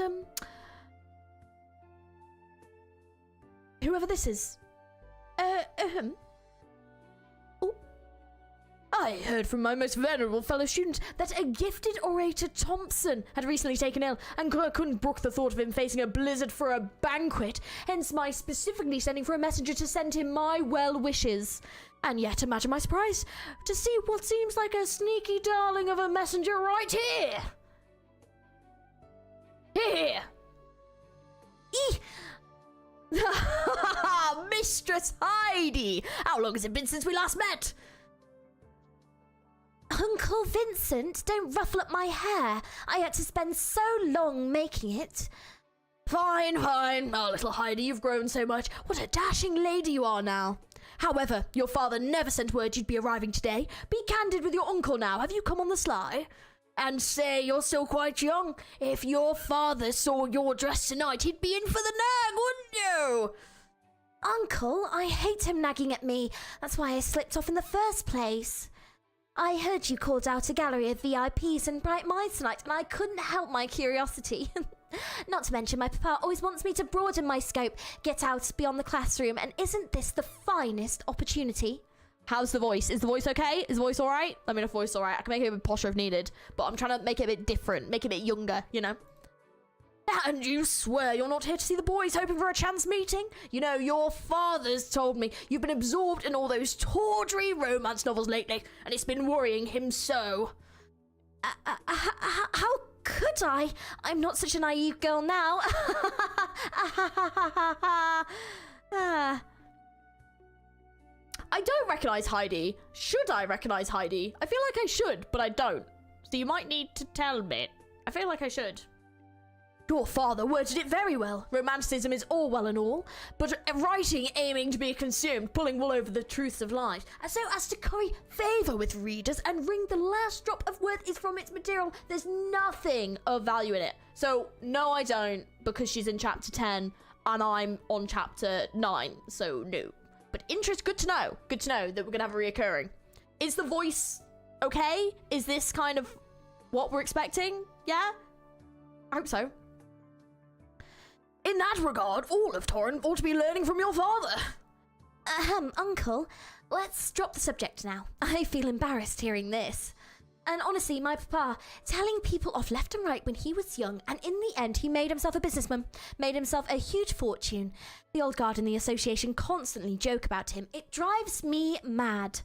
Speaker 2: whoever this is. Oh. I heard from my most venerable fellow student that a gifted orator Thompson had recently taken ill and couldn't brook the thought of him facing a blizzard for a banquet, hence my specifically sending for a messenger to send him my well wishes. And yet, imagine my surprise to see what seems like a sneaky darling of a messenger right here. Here. Mistress Heidi! How long has it been since we last met?
Speaker 6: Uncle Vincent, don't ruffle up my hair. I had to spend so long making it.
Speaker 2: Fine, fine. Oh, little Heidi, you've grown so much. What a dashing lady you are now. However, your father never sent word you'd be arriving today. Be candid with your uncle now. Have you come on the sly? And say you're still quite young. If your father saw your dress tonight, he'd be in for the nag, wouldn't you?
Speaker 6: Uncle, I hate him nagging at me. That's why I slipped off in the first place. I heard you called out a gallery of VIPs and bright minds tonight, and I couldn't help my curiosity. Not to mention, my papa always wants me to broaden my scope, get out beyond the classroom, and isn't this the finest opportunity?
Speaker 2: How's the voice? Is the voice okay? Is the voice alright? I mean, if the voice is alright, I can make it a bit posher if needed, but I'm trying to make it a bit different, make it a bit younger, you know? And you swear you're not here to see the boys hoping for a chance meeting? You know, your father's told me you've been absorbed in all those tawdry romance novels lately, and it's been worrying him so.
Speaker 6: How could I? I'm not such a naive girl now.
Speaker 2: I don't recognise Heidi. Should I recognise Heidi? I feel like I should, but I don't. So you might need to tell me. I feel like I should. Your father worded it very well. Romanticism is all well and all, but writing aiming to be consumed, pulling wool over the truths of life, so as to curry favour with readers and wring the last drop of worth is from its material. There's nothing of value in it. So, no I don't, because she's in chapter 10, and I'm on chapter 9, so no. But interest, good to know. Good to know that we're going to have a reoccurring. Is the voice okay? Is this kind of what we're expecting? Yeah? I hope so.
Speaker 4: In that regard, all of Torrent ought to be learning from your father.
Speaker 6: Uncle, let's drop the subject now. I feel embarrassed hearing this. And honestly, my papa, telling people off left and right when he was young, and in the end he made himself a businessman, made himself a huge fortune. The old guard in the association constantly joke about him. It drives me mad.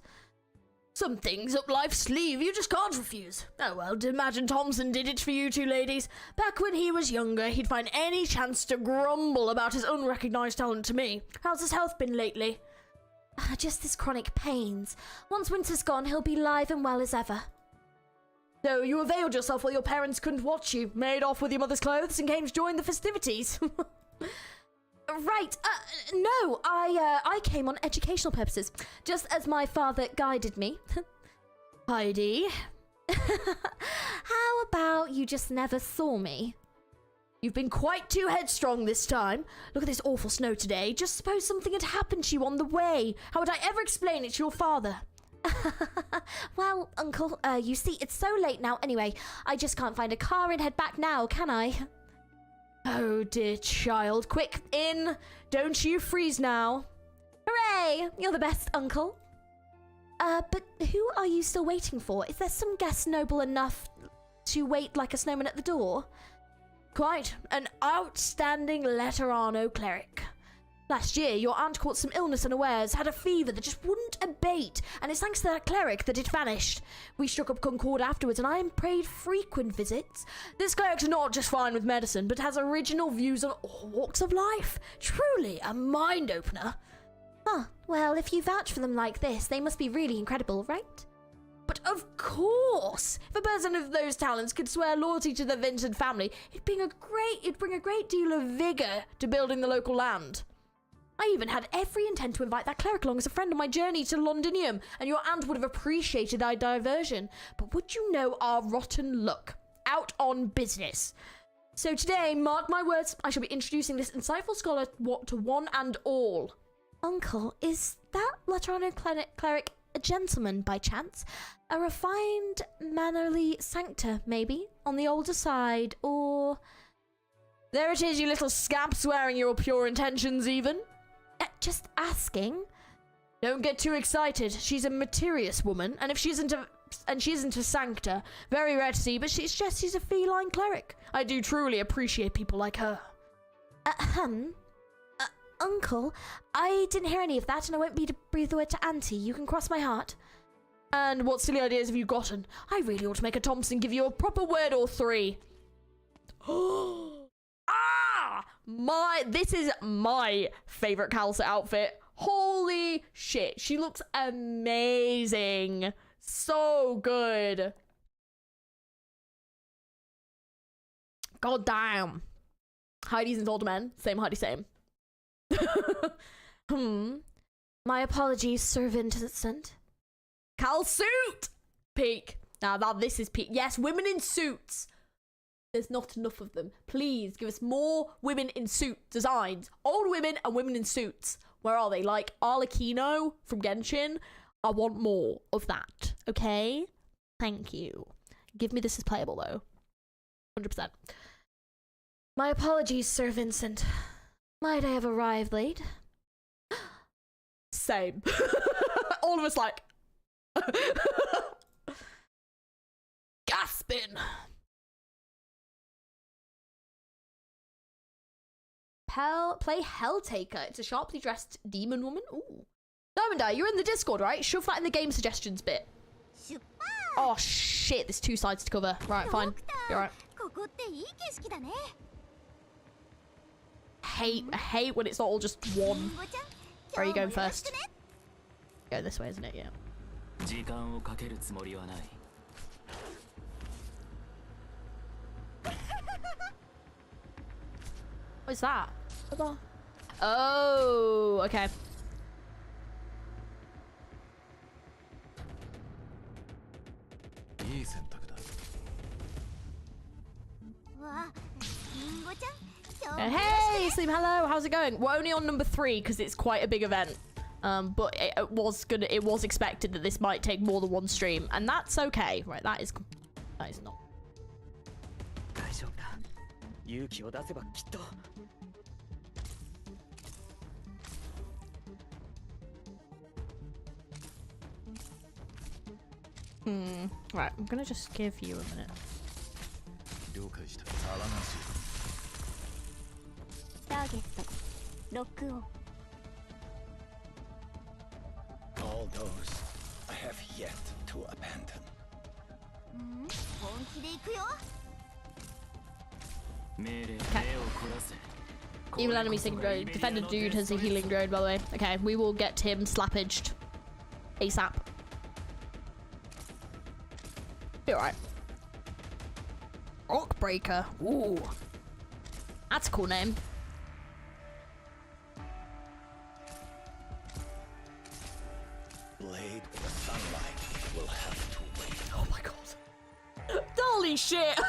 Speaker 4: Some things up life's sleeve you just can't refuse. Oh well, imagine Thompson did it for you two ladies. Back when he was younger, he'd find any chance to grumble about his unrecognised talent to me. How's his health been lately?
Speaker 6: Just his chronic pains. Once winter's gone, he'll be live and well as ever.
Speaker 4: So you availed yourself while your parents couldn't watch you, made off with your mother's clothes and came to join the festivities.
Speaker 6: Right, no, I came on educational purposes, just as my father guided me.
Speaker 4: Heidi.
Speaker 6: How about you just never saw me?
Speaker 4: You've been quite too headstrong this time. Look at this awful snow today. Just suppose something had happened to you on the way. How would I ever explain it to your father?
Speaker 6: Well, Uncle, you see, it's so late now anyway. I just can't find a car and head back now, can I?
Speaker 4: Oh dear child, quick, in! Don't you freeze now.
Speaker 6: Hooray! You're the best, Uncle. But who are you still waiting for? Is there some guest noble enough to wait like a snowman at the door?
Speaker 4: Quite, an outstanding Letterano cleric. Last year, your aunt caught some illness unawares, had a fever that just wouldn't abate, and it's thanks to that cleric that it vanished. We struck up Concord afterwards, and I am paid frequent visits. This cleric's not just fine with medicine, but has original views on all walks of life. Truly a mind-opener.
Speaker 6: Huh, well, if you vouch for them like this, they must be really incredible, right?
Speaker 4: But of course! If a person of those talents could swear loyalty to the Vincent family, it'd bring a great deal of vigour to building the local land. I even had every intent to invite that cleric along as a friend on my journey to Londinium, and your aunt would have appreciated our diversion. But would you know our rotten luck? Out on business. So today, mark my words, I shall be introducing this insightful scholar to one and all.
Speaker 6: Uncle, is that Laterano cleric a gentleman by chance? A refined, mannerly sanctor, maybe? On the older side, or...
Speaker 4: There it is, you little scamp, swearing your pure intentions even.
Speaker 6: Just asking.
Speaker 4: Don't get too excited. She's a materious woman, and if she isn't a sanctor, very rare to see, but she's a feline cleric. I do truly appreciate people like her.
Speaker 6: Uncle, I didn't hear any of that, and I won't be to breathe the word to Auntie. You can cross my heart.
Speaker 4: And what silly ideas have you gotten? I really ought to make a Thompson give you a proper word or three. This is my favorite Kal'tsit outfit. Holy shit, she looks amazing. So good. God damn. Heidi's and older men. Same Heidi, same.
Speaker 6: My apologies, Sir Vincent.
Speaker 4: Kal'tsit! Peak. Now this is peak. Yes, women in suits. There's not enough of them. Please give us more women in suit designs. Old women and women in suits. Where are they? Like Arlecchino from Genshin? I want more of that. Okay? Thank you. Give me this as playable though. 100%.
Speaker 6: My apologies, Sir Vincent. Might I have arrived late?
Speaker 4: Same. All of us like... gasping. Play Helltaker. It's a sharply dressed demon woman. Ooh. Diamond, you're in the Discord, right? Shove that in the game suggestions bit. Oh shit, there's two sides to cover. Right, fine. You're right. I hate when it's not all just one. Where are you going first? Go this way, isn't it? Yeah. What is that? Oh, okay. Hey, Slim, hello. How's it going? We're only on number 3 because it's quite a big event. But it was expected that this might take more than one stream, and that's okay. Right, that is not.
Speaker 2: Right, I'm gonna just give you a minute.
Speaker 7: 了解した。騒がしい。
Speaker 8: ターゲットロックオン
Speaker 9: All those I have yet to abandon.
Speaker 8: 本気で行くよ
Speaker 7: 命令目を凝らせ。
Speaker 2: Evil enemy sync drone. Defender dude has a healing drone, by the way. Okay, we will get him slappaged ASAP. Be alright. Rockbreaker. Ooh. That's a cool name.
Speaker 9: Blade with the sunlight will have to wait.
Speaker 2: Oh my god. Holy shit!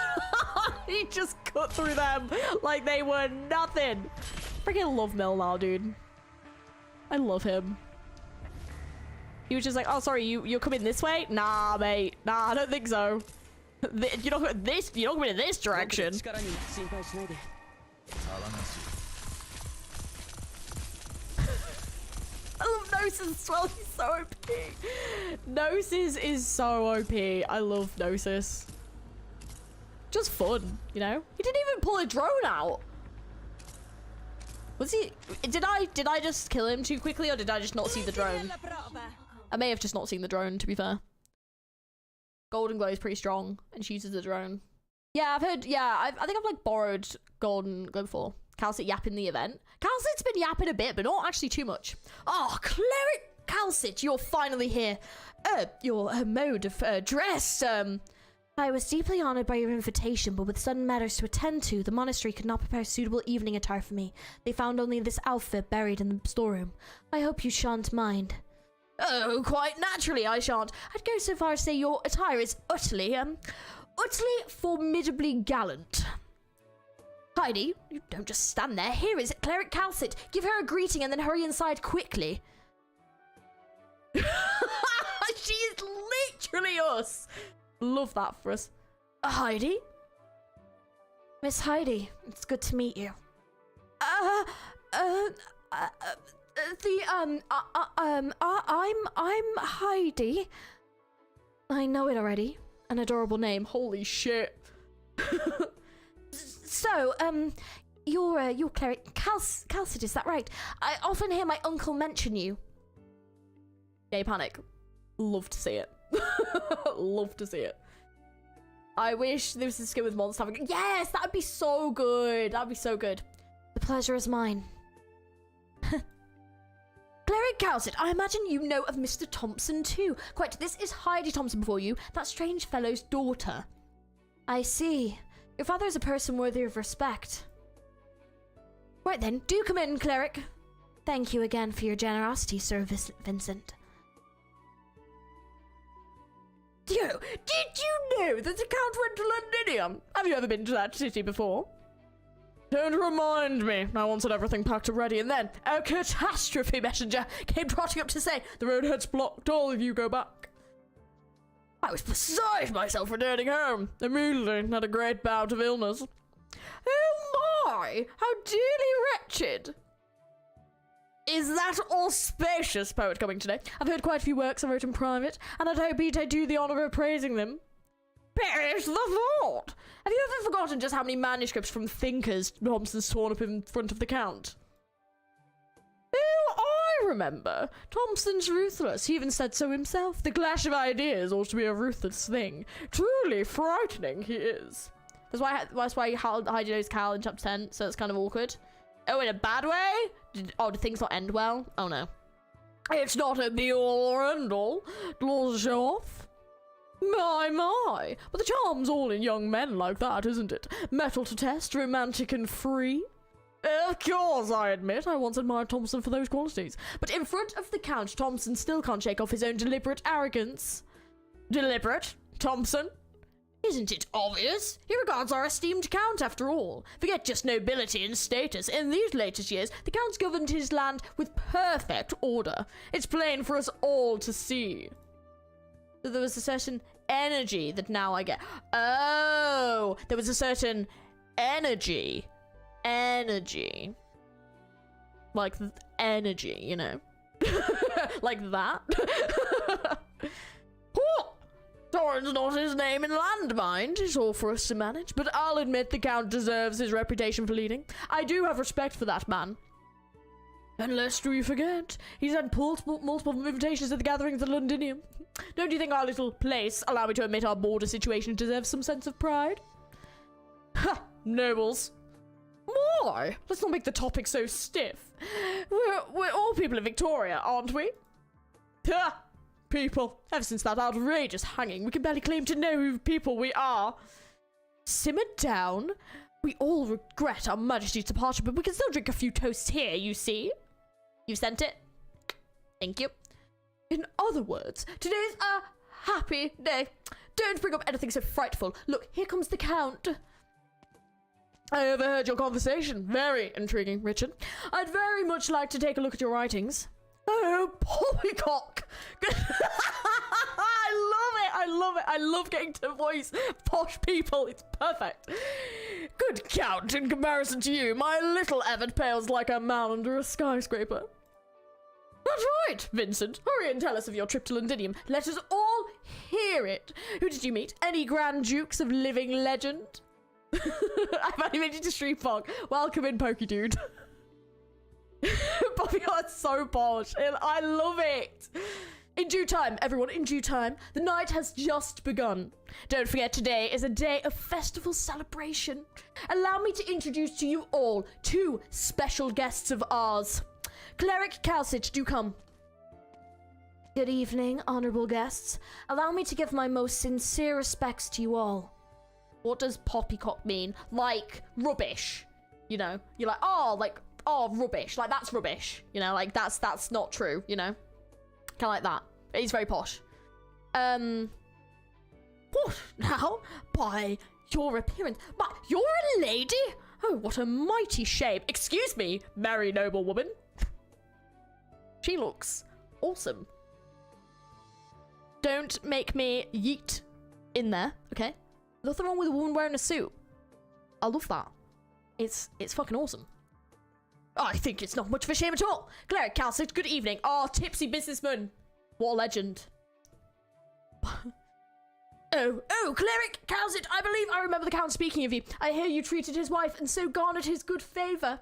Speaker 2: He just cut through them like they were nothing. Freaking love Milnar, dude. I love him. He was just like, oh, sorry, you're coming this way? Nah, mate. Nah, I don't think so. You're not coming in this direction.
Speaker 7: 騒がしい。
Speaker 2: I love Gnosis as well. He's so OP. Gnosis is so OP. I love Gnosis. Just fun, you know? He didn't even pull a drone out. Was he? Did I just kill him too quickly, or did I just not see the drone? I may have just not seen the drone, to be fair. Golden Glow is pretty strong, and she uses the drone. Yeah, I've heard. Yeah, I think I've like borrowed Golden Glow before. Kal'tsit yapping the event. Kal'tsit's been yapping a bit, but not actually too much. Oh, Cleric Kal'tsit, you're finally here. Your mode of dress.
Speaker 6: I was deeply honored by your invitation, but with sudden matters to attend to, the monastery could not prepare a suitable evening attire for me. They found only this outfit buried in the storeroom. I hope you shan't mind.
Speaker 2: Oh, quite naturally, I shan't.
Speaker 6: I'd go so far as to say your attire is utterly
Speaker 2: formidably gallant.
Speaker 6: Heidi, you don't just stand there. Here is Cleric Kal'tsit. Give her a greeting and then hurry inside quickly.
Speaker 2: She is literally us. Love that for us. Heidi?
Speaker 6: Miss Heidi, it's good to meet you. I'm Heidi. I know it already.
Speaker 2: An adorable name. Holy shit.
Speaker 6: So, you're Cleric Kal'tsit, is that right? I often hear my uncle mention you.
Speaker 2: Gay panic. Love to see it. Love to see it. I wish there was a skin with monster having. Yes, that'd be so good. That'd be so good.
Speaker 6: The pleasure is mine.
Speaker 2: Cleric Kal'tsit, I imagine you know of Mr. Thompson too. Quite, this is Heidi Thompson before you, that strange fellow's daughter.
Speaker 6: I see. Your father is a person worthy of respect.
Speaker 2: Right then, do come in, Cleric.
Speaker 6: Thank you again for your generosity, Sir Vincent.
Speaker 2: Did you know that the Count went to Londinium? Have you ever been to that city before? Don't remind me. I once had everything packed and ready, and then a catastrophe messenger came trotting up to say, the roadhead's blocked, all of you go back. I was beside myself returning home. Immediately had a great bout of illness. Oh my, how dearly wretched. Is that auspicious poet coming today? I've heard quite a few works I wrote in private, and I'd hope he'd do the honour of praising them. Perish the thought! Have you ever forgotten just how many manuscripts from thinkers Thompson's torn up in front of the Count? Oh, I remember. Thompson's ruthless. He even said so himself. The clash of ideas ought to be a ruthless thing. Truly frightening he is. That's why Heidi knows Cal in chapter 10, so it's kind of awkward. Oh, in a bad way? Did things not end well? Oh no. It's not a be-all or end-all. Laws show off. My. But the charm's all in young men like that, isn't it? Metal to test, romantic and free. Of course, I admit, I once admired Thompson for those qualities. But in front of the Count, Thompson still can't shake off his own deliberate arrogance. Deliberate? Thompson? Isn't it obvious? He regards our esteemed Count, after all. Forget just nobility and status. In these latest years, the Count's governed his land with perfect order. It's plain for us all to see. So there was a certain energy that now I get. Oh, there was a certain energy. Like energy, you know. Like that.
Speaker 4: Torrens not his name in land, mind. It's all for us to manage. But I'll admit the Count deserves his reputation for leading. I do have respect for that man. And lest we forget, he's had multiple invitations at the gatherings at Londinium. Don't you think our little place, allow me to admit our border situation, deserves some sense of pride? Ha! Nobles. Why? Let's not make the topic so stiff. We're all people in Victoria, aren't we? Ha! People. Ever since that outrageous hanging, we can barely claim to know who people we are. Simmer down. We all regret our Majesty's departure, but we can still drink a few toasts here, you see. You sent it? Thank you. In other words, today's a happy day. Don't bring up anything so frightful. Look, here comes the Count. I overheard your conversation. Very intriguing, Richard. I'd very much like to take a look at your writings. Oh, poppycock! I love it. I love getting to voice posh people. It's perfect. Good Count, in comparison to you, my little Everett pales like a man under a skyscraper. That's right, Vincent. Hurry and tell us of your trip to Londinium. Let us all hear it. Who did you meet? Any Grand Dukes of living legend? I've only made it to Street Fog. Welcome in, Pokey Dude. Bobby Art's so posh, and I love it. In due time, everyone, in due time. The night has just begun. Don't forget, today is a day of festival celebration. Allow me to introduce to you all two special guests of ours. Cleric Kal'tsit, do come. Good evening, honorable guests. Allow me to give my most sincere respects to you all. What does poppycock mean? Like, rubbish. You know, you're like, oh, rubbish. Like, that's rubbish. You know, like, that's not true, you know? Kind of like that. It's very posh. What now? By your appearance. But you're a lady? Oh, what a mighty shame. Excuse me, merry noble woman. She looks awesome. Don't make me yeet in there, okay? Nothing wrong with a woman wearing a suit. I love that. It's fucking awesome. I think it's not much of a shame at all. Cleric Kal'tsit, good evening. Oh, tipsy businessman. What a legend. Oh, Cleric Kal'tsit, I believe I remember the Count speaking of you. I hear you treated his wife and so garnered his good favour.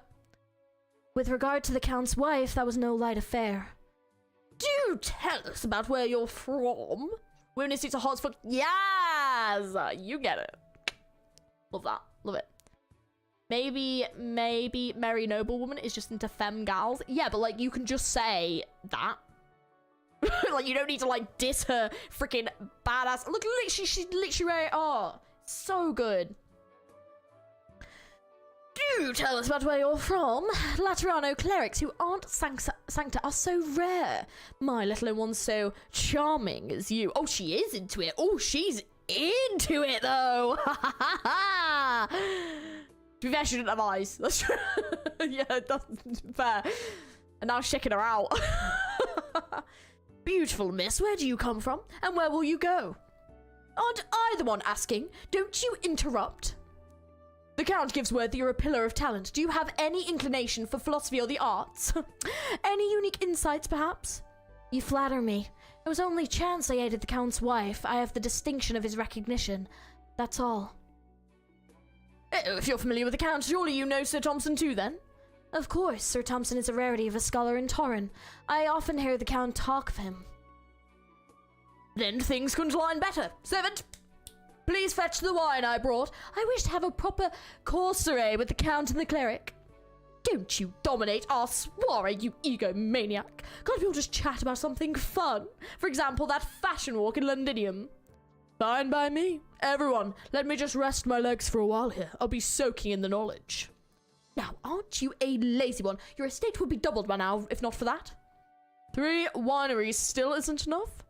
Speaker 4: With regard to the Count's wife, that was no light affair. Do tell us about where you're from. Witness it's a hot spot. Yes! You get it. Love that. Love it. Maybe Merry Noblewoman is just into femme gals. Yeah, but like you can just say that. Like you don't need to like diss her freaking badass. Look, she's literally right. Oh, so good. Do tell us about where you're from. Laterano clerics who aren't sancta are so rare. My little one's so charming as you. Oh, she is into it. Oh, she's into it though. To be fair, she didn't have eyes. That's true. Yeah, that's fair. And now she's checking her out. Beautiful miss, where do you come from? And where will you go? Aren't I the one asking? Don't you interrupt. The Count gives word that you're a pillar of talent. Do you have any inclination for philosophy or the arts? Any unique insights, perhaps? You flatter me. It was only chance I aided the Count's wife. I have the distinction of his recognition. That's all. Oh, if you're familiar with the Count, surely you know Sir Thompson too, then? Of course, Sir Thompson is a rarity of a scholar in Torren. I often hear the Count talk of him. Then things couldn't line better. Servant, please fetch the wine I brought. I wish to have a proper courseray with the Count and the cleric. Don't you dominate our soiree, you egomaniac. Can't we all just chat about something fun? For example, that fashion walk in Londinium. Fine by me. Everyone, let me just rest my legs for a while here. I'll be soaking in the knowledge. Now, aren't you a lazy one? Your estate would be doubled by now, if not for that. 3 wineries still isn't enough?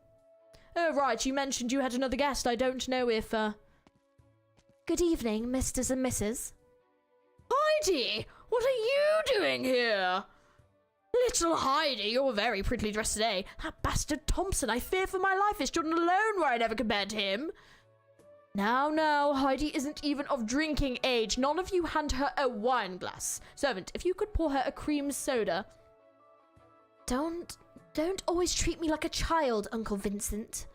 Speaker 4: Oh, right, you mentioned you had another guest. I don't know if, Good evening, Misters and Misses. Heidi! What are you doing here? Little Heidi, you're very prettily dressed today. That bastard Thompson, I fear for my life, is stood alone where I never compared to him. Now, Heidi isn't even of drinking age. None of you hand her a wine glass. Servant, if you could pour her a cream soda. Don't always treat me like a child, Uncle Vincent.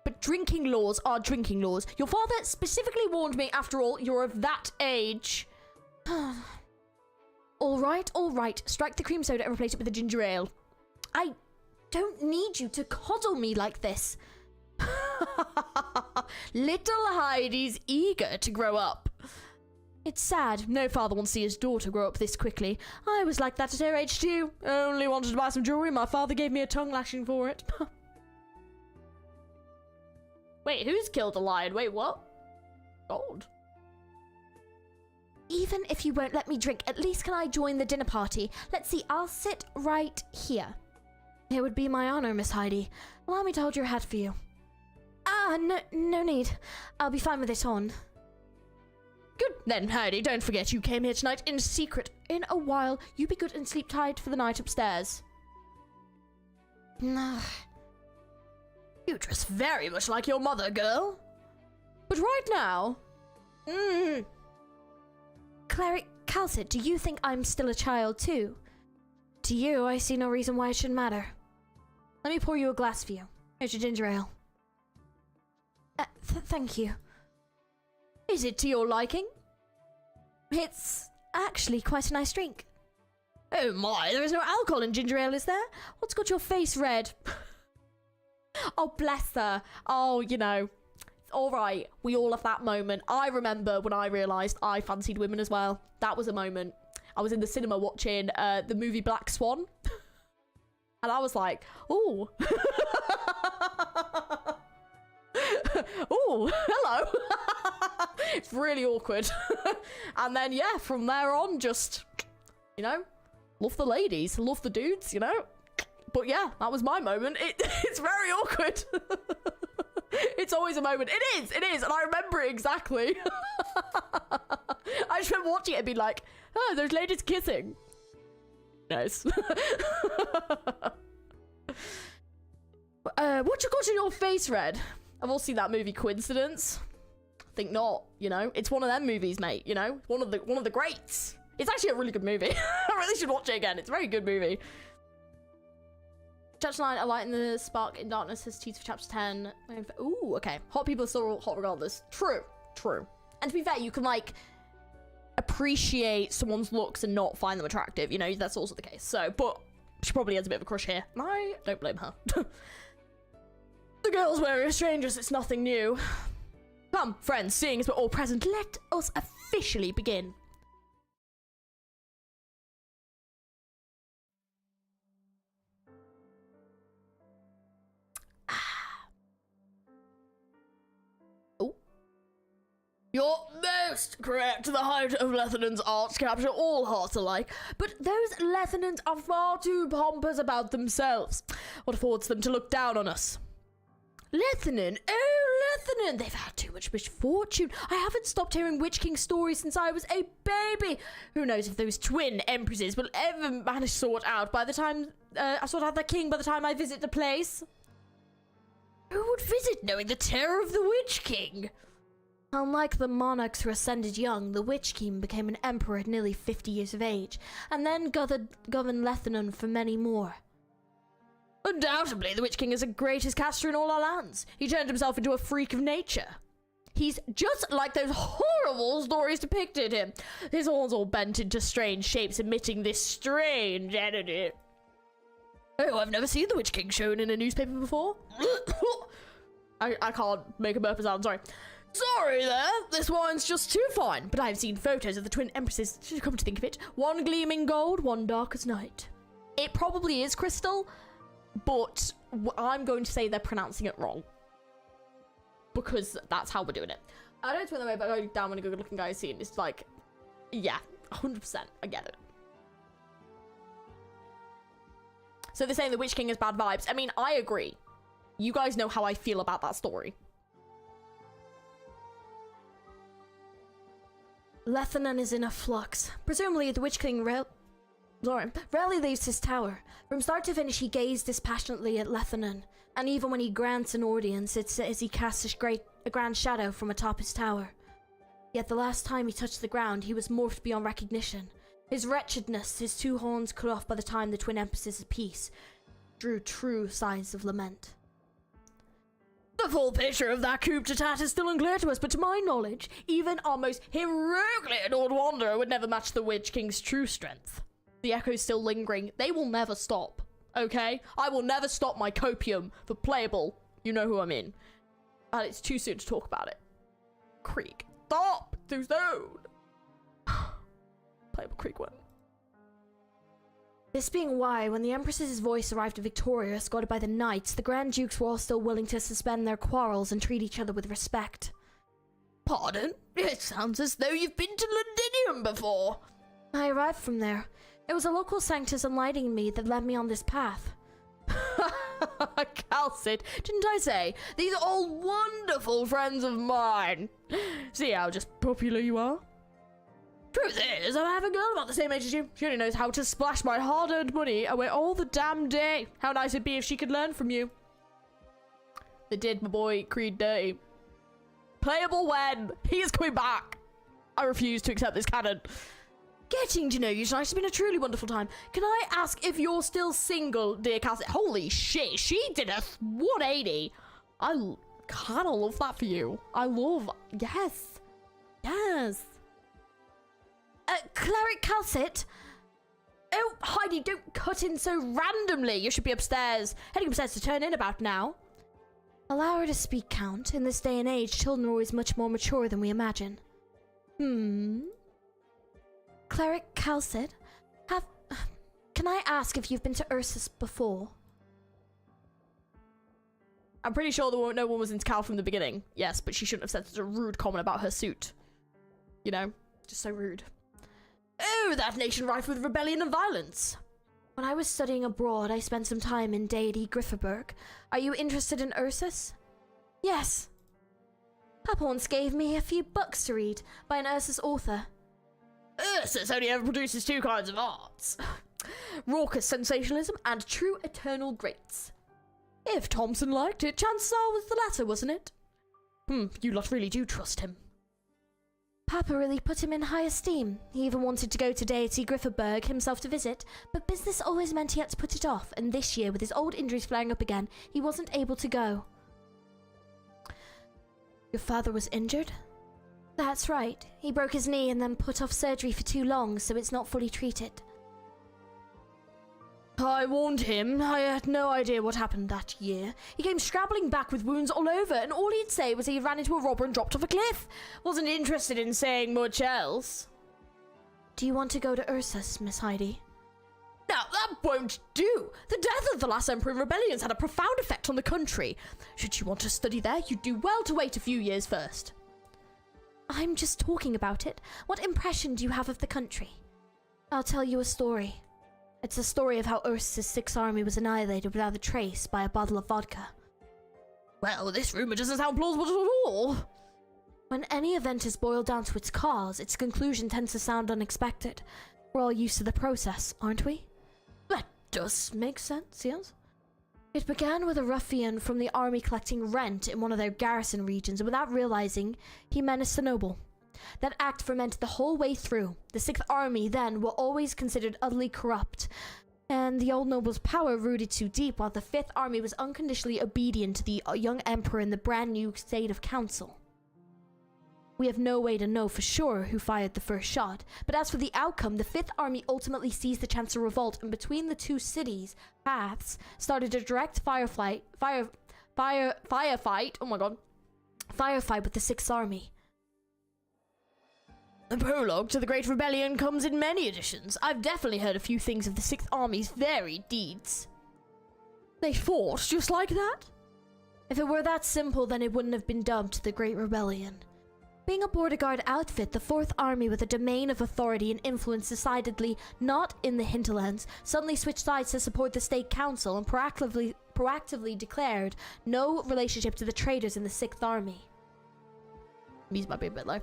Speaker 2: But drinking laws are drinking laws. Your father specifically warned me, after all, you're of that age. All right. Strike the cream soda and replace it with a ginger ale. I don't need you to coddle me like this. Little Heidi's eager to grow up. It's sad. No father wants to see his daughter grow up this quickly. I was like that at her age too. Only wanted to buy some jewelry. My father gave me a tongue lashing for it. Wait, who's killed a lion? Wait, what? God.
Speaker 6: Even if you won't let me drink, at least can I join the dinner party? Let's see, I'll sit right here.
Speaker 4: It would be my honor, Miss Heidi. Allow me to hold your hat for you.
Speaker 6: No need. I'll be fine with it on.
Speaker 2: Good then, Heidi. Don't forget you came here tonight in secret. In a while, you be good and sleep tight for the night upstairs.
Speaker 6: Nah.
Speaker 2: You dress very much like your mother, girl. But right now...
Speaker 6: Kal'tsit, do you think I'm still a child too?
Speaker 4: To you, I see no reason why it should matter. Let me pour you a glass for you. Here's your ginger ale.
Speaker 6: Thank you.
Speaker 2: Is it to your liking?
Speaker 6: It's actually quite a nice drink.
Speaker 2: Oh my, there is no alcohol in ginger ale, is there? What's got your face red? Oh, bless her. Oh, you know. All right, we all have that moment. I remember when I realised I fancied women as well. That was a moment. I was in the cinema watching the movie Black Swan. And I was like, ooh. Ooh, hello. It's really awkward. And then, yeah, from there on, just, you know, love the ladies, love the dudes, you know. But yeah, that was my moment. It's very awkward. It's always a moment. It is, and I remember it exactly. I just remember watching it and being like, oh, there's ladies kissing. Nice. What you got in your face, Red? I've all seen that movie, Coincidence? I think not, you know? It's one of them movies, mate, you know? One of the greats. It's actually a really good movie. I really should watch it again. It's a very good movie. Chapter 9, A Light in the Spark in Darkness has teased for Chapter 10. Ooh, okay. Hot people are still hot regardless. True. And to be fair, you can, like, appreciate someone's looks and not find them attractive. You know, that's also the case. So, but she probably has a bit of a crush here. I don't blame her. The girls were strangers. It's nothing new. Come, friends, seeing as we're all present, let us officially begin. You're most correct. The height of Lethenon's arts capture all hearts alike, but those Lethenons are far too pompous about themselves. What affords them to look down on us? Lethenon, oh Lethenon, they've had too much misfortune. I haven't stopped hearing Witch King stories since I was a baby. Who knows if those twin empresses will ever manage to sort out by the time I sort out the king by the time I visit the place. Who would visit knowing the terror of the Witch King?
Speaker 4: Unlike the monarchs who ascended young, the Witch King became an emperor at nearly 50 years of age, and then governed Lethenon for many more.
Speaker 2: Undoubtedly, the Witch King is the greatest caster in all our lands. He turned himself into a freak of nature. He's just like those horrible stories depicted him. His horns all bent into strange shapes, emitting this strange energy. Oh, I've never seen the Witch King shown in a newspaper before. I can't make a burp sound, sorry. Sorry there, this wine's just too fine, but I've seen photos of the twin empresses, come to think of it. One gleaming gold, one dark as night. It probably is crystal, but I'm going to say they're pronouncing it wrong. Because that's how we're doing it. I don't turn the way, but going down when a good looking guy is seen. It's like, yeah, 100%, I get it. So they're saying the Witch King has bad vibes. I mean, I agree. You guys know how I feel about that story.
Speaker 4: Lethenon is in a flux. Presumably, the Witch King rarely leaves his tower. From start to finish, he gazed dispassionately at Lethenon, and even when he grants an audience, it's as he casts a grand shadow from atop his tower. Yet the last time he touched the ground, he was morphed beyond recognition. His wretchedness, his two horns cut off by the time the twin empresses of peace, drew true sighs of lament. The full picture of that coup d'etat is still unclear to us, but to my knowledge, even our most heroically adored wanderer would never match the Witch King's true strength. The echo's still lingering. They will never stop, okay? I will never stop my copium for playable. You know who I mean. And it's too soon to talk about it. Creek. Stop! Too soon! Playable Creek one. This being why, when the Empress's voice arrived at Victoria, escorted by the Knights, the Grand Dukes were all still willing to suspend their quarrels and treat each other with respect. Pardon? It sounds as though you've been to Londinium before. I arrived from there. It was a local sanctus enlightening me that led me on this path. Kal'tsit, didn't I say? These are all wonderful friends of mine. See how just popular you are? Truth is, I have a girl about the same age as you. She only knows how to splash my hard-earned money away all the damn day. How nice it'd be if she could learn from you. They did my boy Creed dirty. Playable when? He is coming back. I refuse to accept this canon. Getting to know you tonight has been a truly wonderful time. Can I ask if you're still single, dear Kal'tsit? Holy shit, she did a 180. I kind of love that for you. I love... Yes. Yes. Cleric Kal'tsit? Oh, Heidi, don't cut in so randomly. You should be upstairs. Heading upstairs to turn in about now. Allow her to speak, Count. In this day and age, children are always much more mature than we imagine. Cleric Kal'tsit, can I ask if you've been to Ursus before? I'm pretty sure no one was into Cal from the beginning. Yes, but she shouldn't have said such a rude comment about her suit. You know, just so rude. Oh, that nation rife with rebellion and violence. When I was studying abroad, I spent some time in deity Grifferberg. Are you interested in Ursus? Yes. Papa once gave me a few books to read by an Ursus author. Ursus only ever produces two kinds of arts. Raucous sensationalism and true eternal greats. If Thompson liked it, chances are it was the latter, wasn't it? You lot really do trust him. Papa really put him in high esteem. He even wanted to go to deity Grifferberg himself to visit, but business always meant he had to put it off, and this year, with his old injuries flaring up again, he wasn't able to go. Your father was injured? That's right. He broke his knee and then put off surgery for too long, so it's not fully treated. I warned him. I had no idea what happened that year. He came scrabbling back with wounds all over, and all he'd say was he ran into a robber and dropped off a cliff. Wasn't interested in saying much else. Do you want to go to Ursus, Miss Heidi? Now, that won't do. The death of the last Emperor in rebellions had a profound effect on the country. Should you want to study there, you'd do well to wait a few years first. I'm just talking about it. What impression do you have of the country? I'll tell you a story. It's a story of how Ursus' Sixth Army was annihilated without a trace by a bottle of vodka. Well, this rumor doesn't sound plausible at all. When any event is boiled down to its cause, its conclusion tends to sound unexpected. We're all used to the process, aren't we? That does make sense, yes? It began with a ruffian from the army collecting rent in one of their garrison regions, and without realizing, he menaced the noble. That act fermented the whole way through. The Sixth Army then were always considered utterly corrupt, and the old noble's power rooted too deep, while the Fifth Army was unconditionally obedient to the young emperor in the brand new state of council. We have no way to know for sure who fired the first shot, but as for the outcome, the Fifth Army ultimately seized the chance to revolt, and between the two cities' paths started a direct firefight with the Sixth Army. The prologue to the Great Rebellion comes in many editions. I've definitely heard a few things of the Sixth Army's varied deeds. They fought just like that? If it were that simple, then it wouldn't have been dubbed the Great Rebellion. Being a border guard outfit, the Fourth Army with a domain of authority and influence decidedly not in the hinterlands, suddenly switched sides to support the state council and proactively declared no relationship to the traitors in the Sixth Army. These might be a bit low.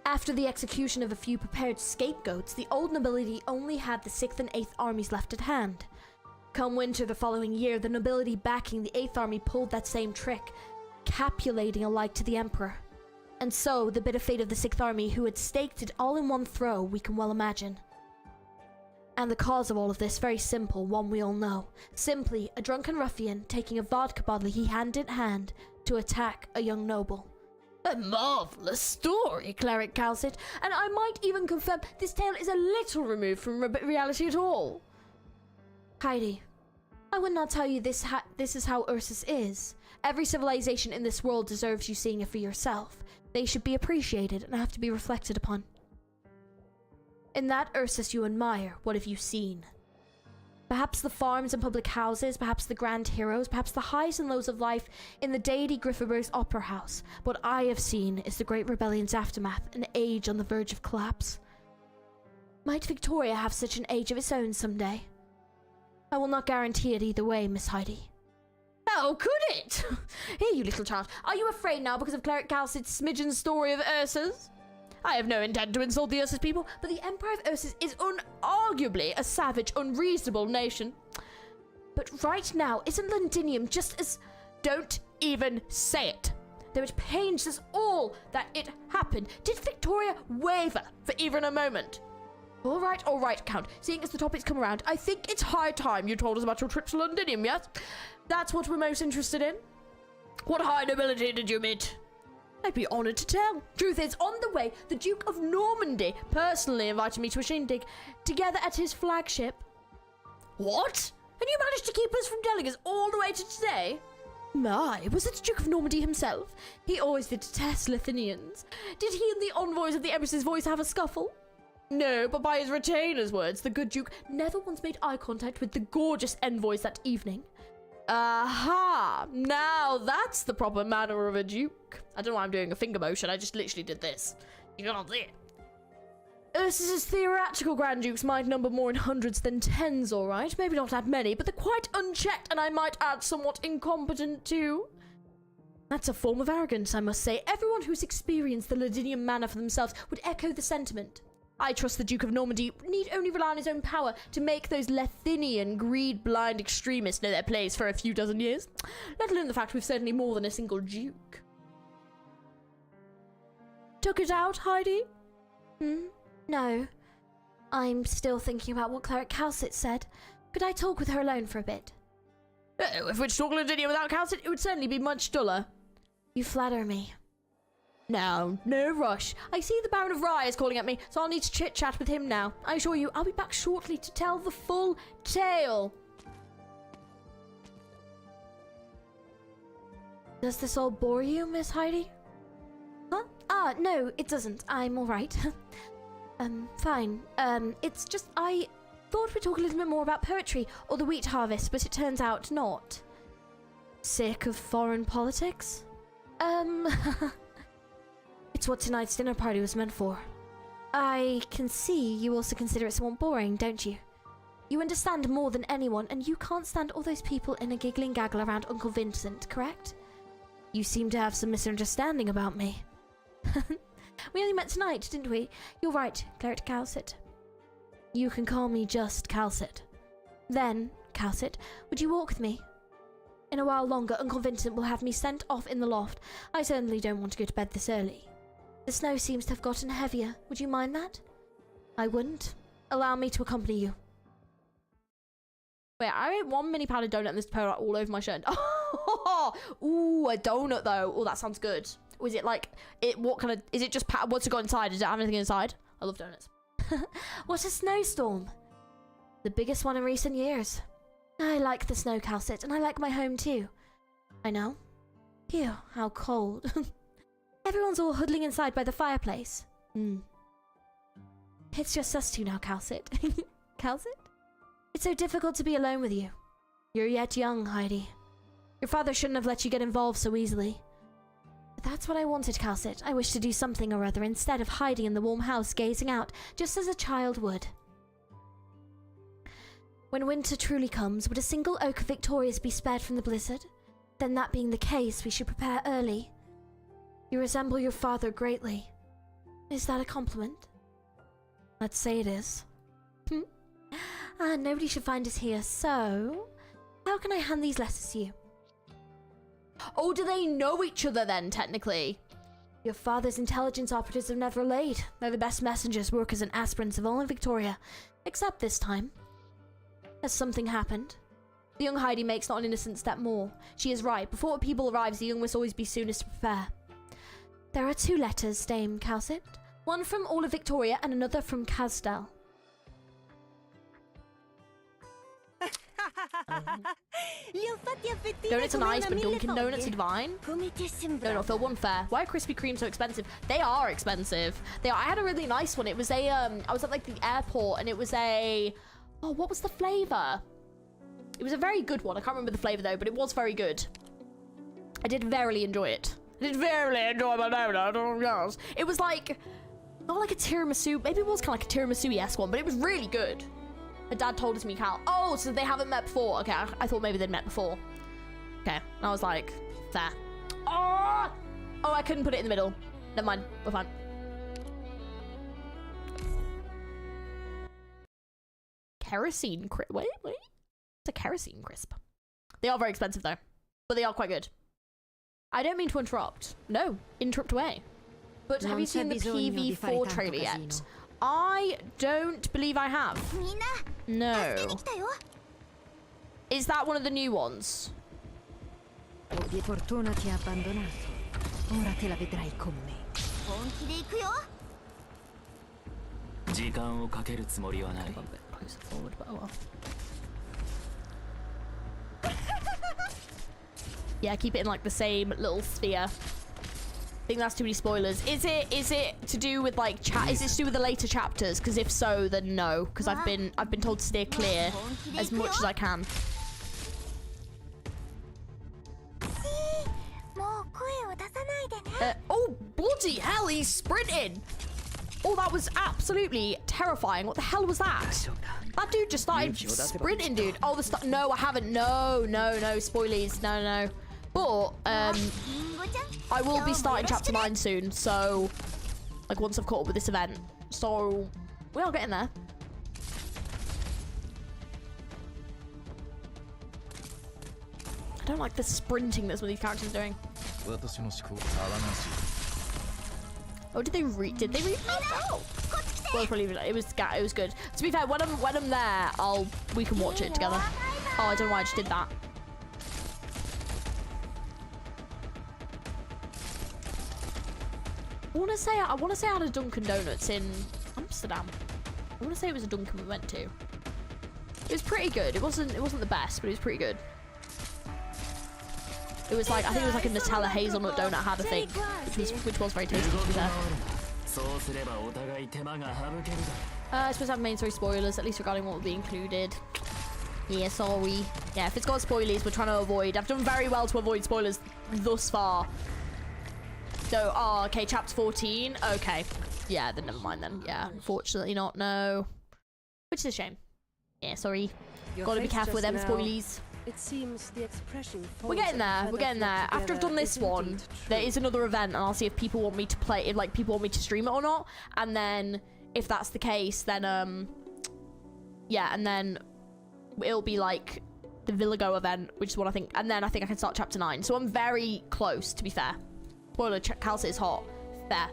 Speaker 4: After the execution of a few prepared scapegoats, the old nobility only had the 6th and 8th armies left at hand. Come winter the following year, the nobility backing the 8th army pulled that same trick, capitulating alike to the emperor. And so, the bitter fate of the 6th army, who had staked it all in one throw, we can well imagine. And the cause of all of this, very simple, one we all know. Simply a drunken ruffian taking a vodka bottle he hand in hand to attack a young noble. A marvellous story, Cleric Kal'tsit, and I might even confirm this tale is a little removed from reality at all. Heidi, I would not tell you this is how Ursus is. Every civilization in this world deserves you seeing it for yourself. They should be appreciated and have to be reflected upon. In that Ursus you admire, what have you seen? Perhaps the farms and public houses, perhaps the grand heroes, perhaps the highs and lows of life in the deity Grifferberg's opera house. What I have seen is the Great Rebellion's aftermath, an age on the verge of collapse. Might Victoria have such an age of its own someday? I will not guarantee it either way, Miss Heidi. How could it? Here, you little child. Are you afraid now because of Cleric Kal'tsit's smidgen story of Ursus? I have no intent to insult the Ursus people, but the Empire of Ursus is unarguably a savage, unreasonable nation. But right now, isn't Londinium just as... Don't even say it. Though it pains us all that it happened, did Victoria waver for even a moment? All right, Count. Seeing as the topics come around, I think it's high time you told us about your trip to Londinium, yes? That's what we're most interested in. What high nobility did you meet? I'd be honoured to tell. Truth is, on the way, the Duke of Normandy personally invited me to a shindig together at his flagship. What? And you managed to keep us from delegates all the way to today? My, was it the Duke of Normandy himself? He always did detest Lithinians. Did he and the envoys of the Empress's voice have a scuffle? No, but by his retainer's words, the good Duke never once made eye contact with the gorgeous envoys that evening. Aha! Now that's the proper manner of a duke. I don't know why I'm doing a finger motion, I just literally did this. You can't see it. Ursus's theoretical Grand Dukes might number more in hundreds than tens, alright. Maybe not that many, but they're quite unchecked, and I might add somewhat incompetent too. That's a form of arrogance, I must say. Everyone who's experienced the Londinium manner for themselves would echo the sentiment. I trust the Duke of Normandy need only rely on his own power to make those Lethinian greed-blind extremists know their place for a few dozen years. Let alone the fact we've certainly more than a single Duke. Took it out, Heidi?
Speaker 6: No. I'm still thinking about what Cleric Kal'tsit said. Could I talk with her alone for a bit?
Speaker 4: Oh, if we'd talk Londinium without Kal'tsit, it would certainly be much duller.
Speaker 6: You flatter me.
Speaker 4: Now, no rush. I see the Baron of Rye is calling at me, so I'll need to chit-chat with him now. I assure you, I'll be back shortly to tell the full tale.
Speaker 6: Does this all bore you, Miss Heidi? Huh? Ah, no, it doesn't. I'm alright. Fine. It's just I thought we'd talk a little bit more about poetry or the wheat harvest, but it turns out not.
Speaker 4: Sick of foreign politics?
Speaker 6: It's what tonight's dinner party was meant for. I can see you also consider it somewhat boring, don't you? You understand more than anyone, and you can't stand all those people in a giggling gaggle around Uncle Vincent, correct?
Speaker 4: You seem to have some misunderstanding about me.
Speaker 6: We only met tonight, didn't we? You're right, Cleric Kal'tsit.
Speaker 4: You can call me just Kal'tsit.
Speaker 6: Then, Kal'tsit, would you walk with me? In a while longer, Uncle Vincent will have me sent off in the loft. I certainly don't want to go to bed this early. The snow seems to have gotten heavier. Would you mind that?
Speaker 4: I wouldn't. Allow me to accompany you. Wait, I ate one mini powdered donut and this powder all over my shirt. Ooh, a donut though. Oh, that sounds good. Was it like it? What kind of? Is it just what's it got inside? Does it have anything inside? I love donuts.
Speaker 6: What a snowstorm!
Speaker 4: The biggest one in recent years.
Speaker 6: I like the snow, Kal'tsit, and I like my home too.
Speaker 4: I know.
Speaker 6: Phew, how cold. Everyone's all huddling inside by the fireplace.
Speaker 4: It's just us two now, Kal'tsit.
Speaker 6: Kal'tsit?
Speaker 4: It's so difficult to be alone with you. You're yet young, Heidi. Your father shouldn't have let you get involved so easily.
Speaker 6: But that's what I wanted, Kal'tsit. I wished to do something or other instead of hiding in the warm house gazing out, just as a child would. When winter truly comes, would a single oak of Victoria's be spared from the blizzard? Then that being the case, we should prepare early.
Speaker 4: You resemble your father greatly.
Speaker 6: Is that a compliment?
Speaker 4: Let's say it is.
Speaker 6: Nobody should find us here, so... How can I hand these letters to you?
Speaker 4: Oh, do they know each other then, technically?
Speaker 6: Your father's intelligence operatives have never laid. They're the best messengers, workers, and aspirants of all in Victoria.
Speaker 4: Except this time. Has something happened? The young Heidi makes not an innocent step more. She is right. Before a people arrives, the young must always be soonest to prepare. There are 2 letters, Dame Kal'tsit. One from all of Victoria and another from Kazdal.
Speaker 2: Donuts are nice, but Dunkin' Donuts are divine. No, not Phil, one fair. Why are Krispy Kreme so expensive? They are expensive. They are. I had a really nice one. It was a, I was at like the airport and it was a, oh, what was the flavor? It was a very good one. I can't remember the flavor though, but it was very good. I did verily enjoy it. I did verily enjoy my donut. It was like, not like a tiramisu. Maybe it was kind of like a tiramisu-esque one, but it was really good. My dad told us, Cal. Oh, so they haven't met before. Okay, I thought maybe they'd met before. Okay, and I was like, fair. Oh, I couldn't put it in the middle. Never mind, we're fine. Kerosene crisp. Wait. It's a kerosene crisp. They are very expensive though, but they are quite good. I don't mean to interrupt. No, interrupt away. But have you seen the PV4 trailer yet? I don't believe I have. No. Is that one of the new ones? Yeah, keep it in like the same little sphere. I think that's too many spoilers. Is it to do with like is it to do with the later chapters? Because if so, then no. Because I've been told to steer clear as much as I can. Oh bloody hell! He's sprinting. Oh, that was absolutely terrifying. What the hell was that? That dude just started sprinting, dude. Oh, no, I haven't. No, spoilies. No. But I will be starting chapter 9 soon, so like once I've caught up with this event. So we are getting there. I don't like the sprinting that some of these characters are doing. Oh, did they read? Oh, well, probably it was good. To be fair, when I'm there, we can watch it together. Oh, I don't know why I just did that. I want to say I had a Dunkin' Donuts in Amsterdam. I want to say it was a Dunkin' we went to. It was pretty good. It wasn't the best, but it was pretty good. It was like, I think it was like a Nutella hazelnut donut I had, I think, which was very tasty, to be fair. I suppose I have main story spoilers, at least regarding what will be included. Yeah, sorry. Yeah, if it's got spoilers, we're trying to avoid. I've done very well to avoid spoilers thus far. So, oh, okay, chapter 14. Okay. Yeah, then never mind then. Yeah, unfortunately not, no. Which is a shame. Yeah, sorry. Gotta be careful with them spoilies.
Speaker 5: It seems the expression
Speaker 2: we're getting there. We're getting there. After I've done this one, there is another event, and I'll see if people want me to play it, like people want me to stream it or not. And then, if that's the case, then yeah, and then it'll be like the Villago event, which is what I think. And then I think I can start chapter 9. So I'm very close, to be fair. Spoiler: Kal'tsit is hot. Fair.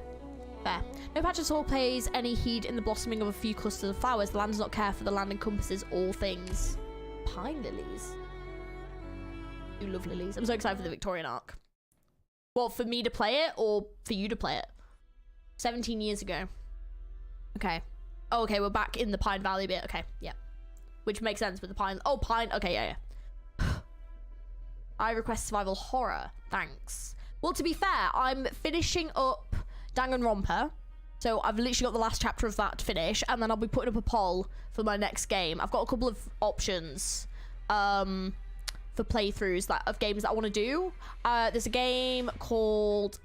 Speaker 2: No patch at all pays any heed in the blossoming of a few clusters of flowers. The land does not care, for the land encompasses all things. Pine lilies. You love lilies. I'm so excited for the Victorian arc. Well, for me to play it or for you to play it? 17 years ago. Okay. Oh, okay, we're back in the Pine Valley bit. Okay, yeah. Which makes sense with the Pine. Oh, Pine. Okay, yeah. I request survival horror. Thanks. Well, to be fair, I'm finishing up Danganronpa. So I've literally got the last chapter of that to finish, and then I'll be putting up a poll for my next game. I've got a couple of options for playthroughs of games that I want to do. There's a game called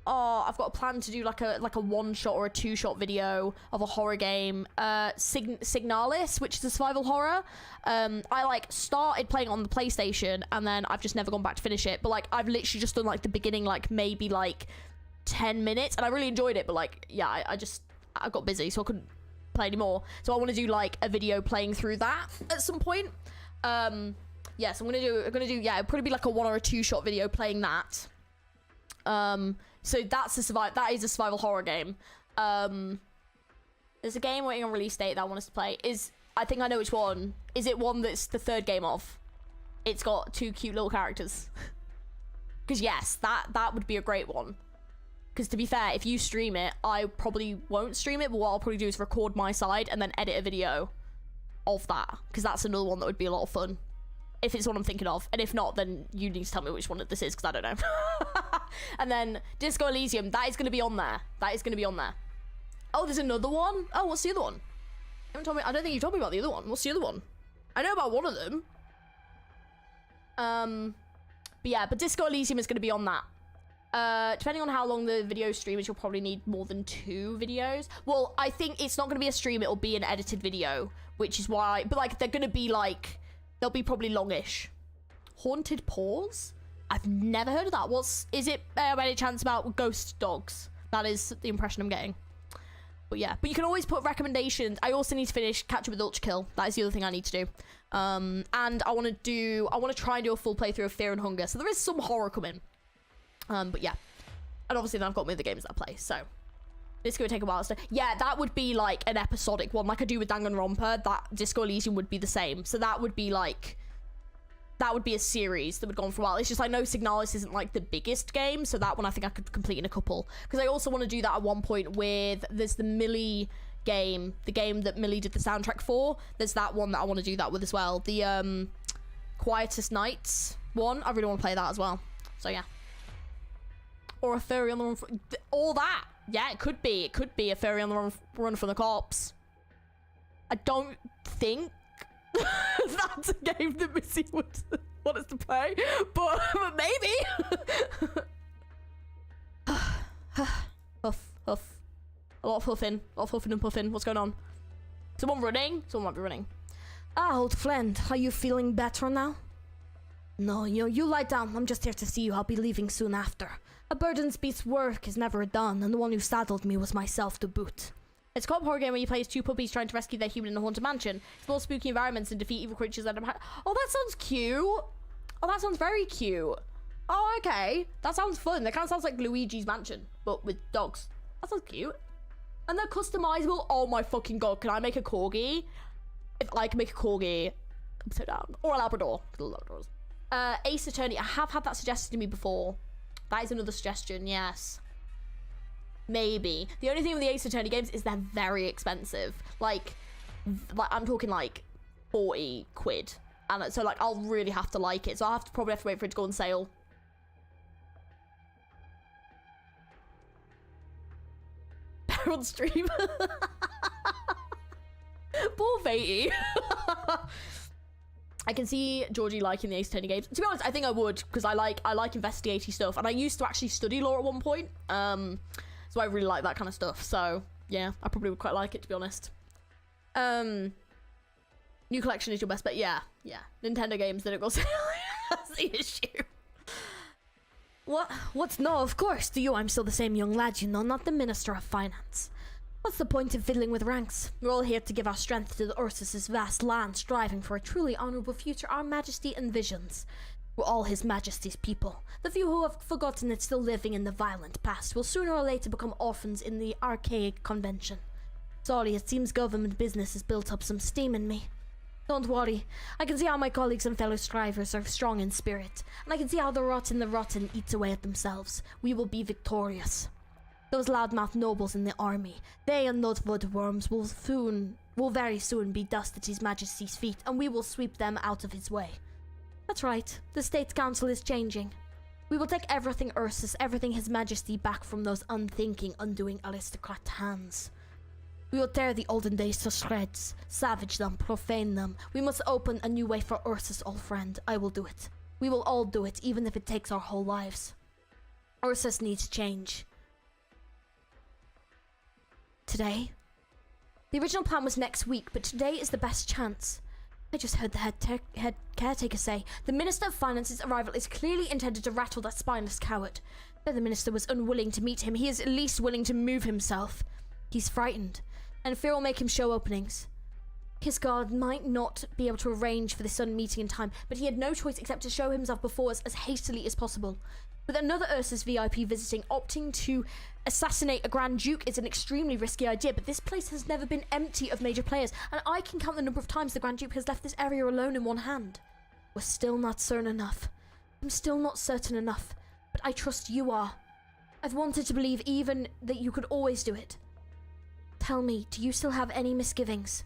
Speaker 2: I've got a plan to do like a 1-shot or a 2-shot video of a horror game, Signalis, which is a survival horror. I like started playing it on the PlayStation, and then I've just never gone back to finish it, but like I've literally just done like the beginning, like maybe like 10 minutes, and I really enjoyed it, but like yeah, I got busy, so I couldn't play anymore. So I want to do like a video playing through that at some point. Yeah, so I'm gonna do yeah, it'll probably be like a 1 or a 2-shot video playing that. So that is a survival horror game. There's a game waiting on release date that I want us to play. I think I know which one. Is it one that's the third game of? It's got 2 cute little characters. Because yes, that would be a great one. Because to be fair, if you stream it, I probably won't stream it, but what I'll probably do is record my side and then edit a video of that. Because that's another one that would be a lot of fun. If it's what I'm thinking of. And if not, then you need to tell me which one this is, because I don't know. And then Disco Elysium, that is going to be on there. That is going to be on there. Oh, there's another one? Oh, what's the other one? You haven't told me. I don't think you told me about the other one. What's the other one? I know about one of them. But yeah, but Disco Elysium is going to be on that. Depending on how long the video stream is, you'll probably need more than 2 videos. Well, I think it's not going to be a stream, it'll be an edited video, which is why, but like, they're going to be like, they'll be probably longish. Haunted Paws? I've never heard of that. Is it by any chance about ghost dogs? That is the impression I'm getting. But yeah, but you can always put recommendations. I also need to finish Catch Up with Ultra Kill. That is the other thing I need to do. And I want to try and do a full playthrough of Fear and Hunger. So there is some horror coming. But yeah, and obviously then I've got my other games that I play, so this could take a while. So yeah, that would be like an episodic one, like I do with Danganronpa. That Disco Elysium would be the same. So that would be like, that would be a series that would go on for a while. It's just I know Signalis isn't like the biggest game, so that one I think I could complete in a couple. Because I also want to do that at one point with, there's the Millie game, the game that Millie did the soundtrack for. There's that one that I want to do that with as well. The Quietest Nights one, I really want to play that as well. So yeah. Or a furry on the run from... All that. Yeah, it could be. It could be a furry on the run from the cops. I don't think that's a game that Missy would want us to play. But maybe. Huff, huff. A lot of huffing. A lot of huffing and puffing. What's going on? Someone running? Someone might be running.
Speaker 4: Ah, old friend, are you feeling better now? No, you lie down. I'm just here to see you. I'll be leaving soon after. A burden's beast's work is never done, and the one who saddled me was myself to boot.
Speaker 2: It's a co-op horror game where you play as 2 puppies trying to rescue their human in a haunted mansion. Explore spooky environments and defeat evil creatures that are... Oh, that sounds cute. Oh, that sounds very cute. Oh, okay. That sounds fun. That kind of sounds like Luigi's Mansion, but with dogs. That sounds cute. And they're customizable. Oh my fucking god. Can I make a corgi? If I can make a corgi, upside down. Or a Labrador. Labradors. Ace Attorney. I have had that suggested to me before. That is another suggestion, yes. Maybe. The only thing with the Ace Attorney games is they're very expensive. Like I'm talking like 40 quid. And so like I'll really have to like it. So I'll probably have to wait for it to go on sale. Bear on stream. Poor Fatey. I can see Georgie liking the Ace Attorney games. To be honest, I think I would, because I like investigative stuff, and I used to actually study law at one point. So I really like that kind of stuff. So yeah, I probably would quite like it, to be honest. New collection is your best bet. Yeah. Nintendo games didn't go sale. That's the issue.
Speaker 4: What? No, of course. To you, I'm still the same young lad, you know, not the Minister of Finance. What's the point of fiddling with ranks? We're all here to give our strength to the Ursus's vast land, striving for a truly honourable future our Majesty envisions. We're all His Majesty's people. The few who have forgotten it still living in the violent past will sooner or later become orphans in the archaic convention. Sorry, it seems government business has built up some steam in me. Don't worry. I can see how my colleagues and fellow strivers are strong in spirit, and I can see how the rotten eats away at themselves. We will be victorious. Those loudmouth nobles in the army, they and those woodworms will very soon be dust at His Majesty's feet, and we will sweep them out of his way. That's right, the State Council is changing. We will take everything Ursus, everything His Majesty back from those unthinking, undoing aristocrat hands. We will tear the olden days to shreds, savage them, profane them. We must open a new way for Ursus, old friend. I will do it. We will all do it, even if it takes our whole lives. Ursus needs change. Today? The original plan was next week, but today is the best chance. I just heard the head caretaker say, the Minister of Finance's arrival is clearly intended to rattle that spineless coward. Though the Minister was unwilling to meet him, he is at least willing to move himself. He's frightened, and fear will make him show openings. His guard might not be able to arrange for the sudden meeting in time, but he had no choice except to show himself before us as hastily as possible. With another Ursus VIP visiting, opting to assassinate a Grand Duke is an extremely risky idea, but this place has never been empty of major players, and I can count the number of times the Grand Duke has left this area alone in one hand. We're still not certain enough. I'm still not certain enough, but I trust you are. I've wanted to believe even that you could always do it. Tell me, do you still have any misgivings?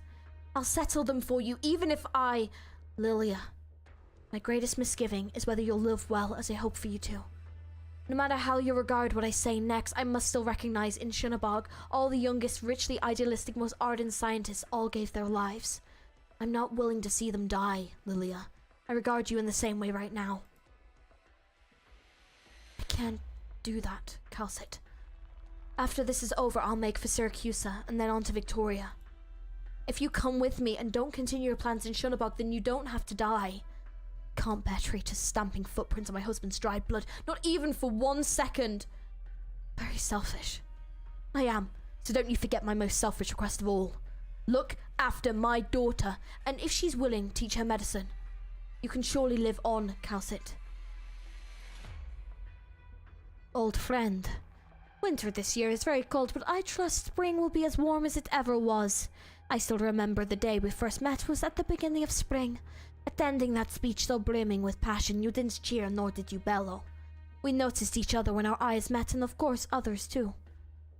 Speaker 4: I'll settle them for you, even if Lilia. My greatest misgiving is whether you'll live well, as I hope for you to. No matter how you regard what I say next, I must still recognize in Shunabog, all the youngest, richly idealistic, most ardent scientists all gave their lives. I'm not willing to see them die, Lilia. I regard you in the same way right now. I can't do that, Kal'tsit. After this is over, I'll make for Syracusa, and then on to Victoria. If you come with me and don't continue your plans in Shunabog, then you don't have to die. Can't bear Traitors stamping footprints on my husband's dried blood, not even for 1 second. Very selfish. I am, so don't you forget my most selfish request of all. Look after my daughter, and if she's willing, teach her medicine. You can surely live on, Kal'tsit. Old friend. Winter this year is very cold, but I trust spring will be as warm as it ever was. I still remember the day we first met was at the beginning of spring. Attending that speech so brimming with passion, you didn't cheer nor did you bellow. We noticed each other when our eyes met, and of course others too.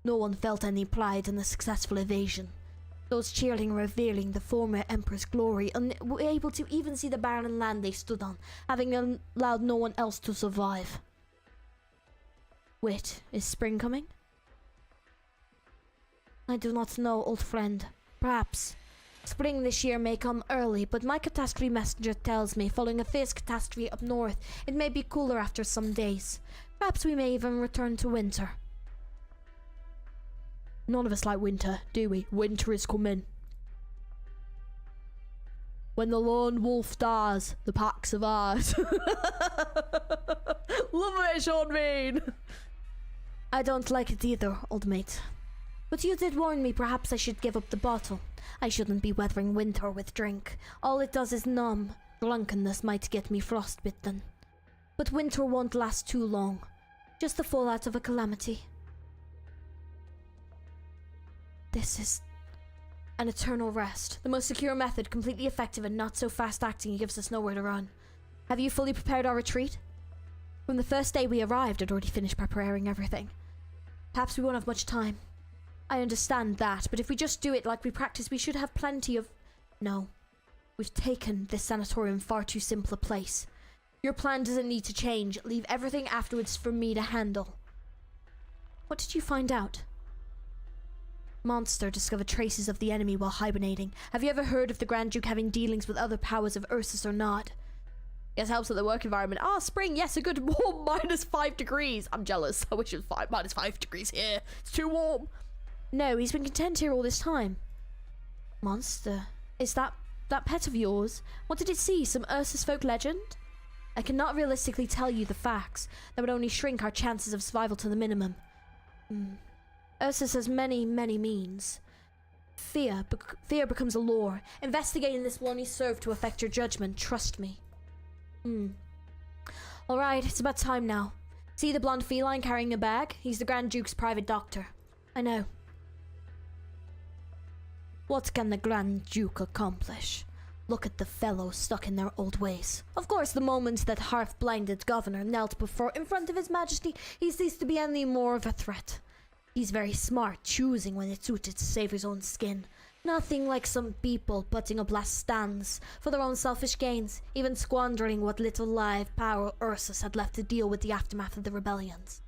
Speaker 4: No one felt any pride in the successful evasion. Those cheering revealing the former emperor's glory, unable to even see the barren land they stood on, having allowed no one else to survive. Wait, is spring coming? I do not know, old friend. Perhaps. Spring this year may come early, but my catastrophe messenger tells me, following a fierce catastrophe up north, it may be cooler after some days. Perhaps we may even return to winter. None of us like winter, do we? Winter is coming. When the lone wolf dies, the pack survives. Love it, Sean Bean. I don't like it either, old mate. But you did warn me perhaps I should give up the bottle. I shouldn't be weathering winter with drink. All it does is numb. Drunkenness might get me frostbitten. But winter won't last too long. Just the fallout of a calamity. This is an eternal rest. The most secure method, completely effective and not so fast acting, gives us nowhere to run. Have you fully prepared our retreat? From the first day we arrived, I'd already finished preparing everything. Perhaps we won't have much time. I understand that, but if we just do it like we practice, we should have plenty of... No. We've taken this sanatorium far too simple a place. Your plan doesn't need to change. Leave everything afterwards for me to handle. What did you find out? Monster discovered traces of the enemy while hibernating. Have you ever heard of the Grand Duke having dealings with other powers of Ursus or not? Guess helps with the work environment. Ah, spring, yes, a good warm -5 degrees. I'm jealous. I wish it was -5 degrees here. It's too warm. No, he's been content here all this time. Monster. Is that pet of yours? What did it see? Some Ursus folk legend? I cannot realistically tell you the facts. That would only shrink our chances of survival to the minimum. Ursus has many, many means. Fear becomes a lure. Investigating this will only serve to affect your judgment. Trust me. Alright, it's about time now. See the blonde feline carrying a bag? He's the Grand Duke's private doctor. I know. What can the Grand Duke accomplish? Look at the fellows stuck in their old ways. Of course, the moment that half-blinded governor knelt in front of His Majesty, he ceased to be any more of a threat. He's very smart, choosing when it suited to save his own skin. Nothing like some people putting up last stands for their own selfish gains, even squandering what little live power Ursus had left to deal with the aftermath of the rebellions.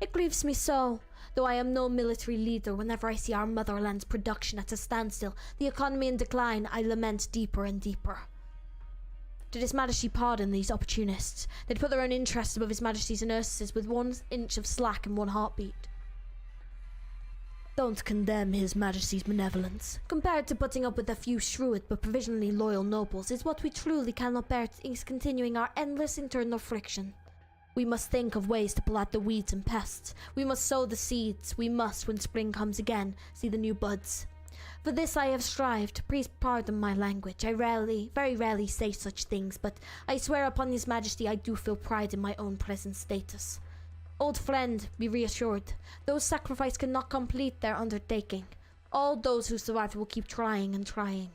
Speaker 4: It grieves me so. Though I am no military leader, whenever I see our motherland's production at a standstill, the economy in decline, I lament deeper and deeper. Did His Majesty pardon these opportunists? They'd put their own interests above His Majesty's and Ursus's with 1 inch of slack and 1 heartbeat. Don't condemn His Majesty's benevolence. Compared to putting up with a few shrewd but provisionally loyal nobles, is what we truly cannot bear is continuing our endless internal friction. We must think of ways to pull out the weeds and pests. We must sow the seeds. We must, when spring comes again, see the new buds.
Speaker 6: For this I have strived. Please pardon my language. I very rarely say such things, but I swear upon His Majesty I do feel pride in my own present status. Old friend, be reassured. Those sacrificed cannot complete their undertaking. All those who survived will keep trying and trying.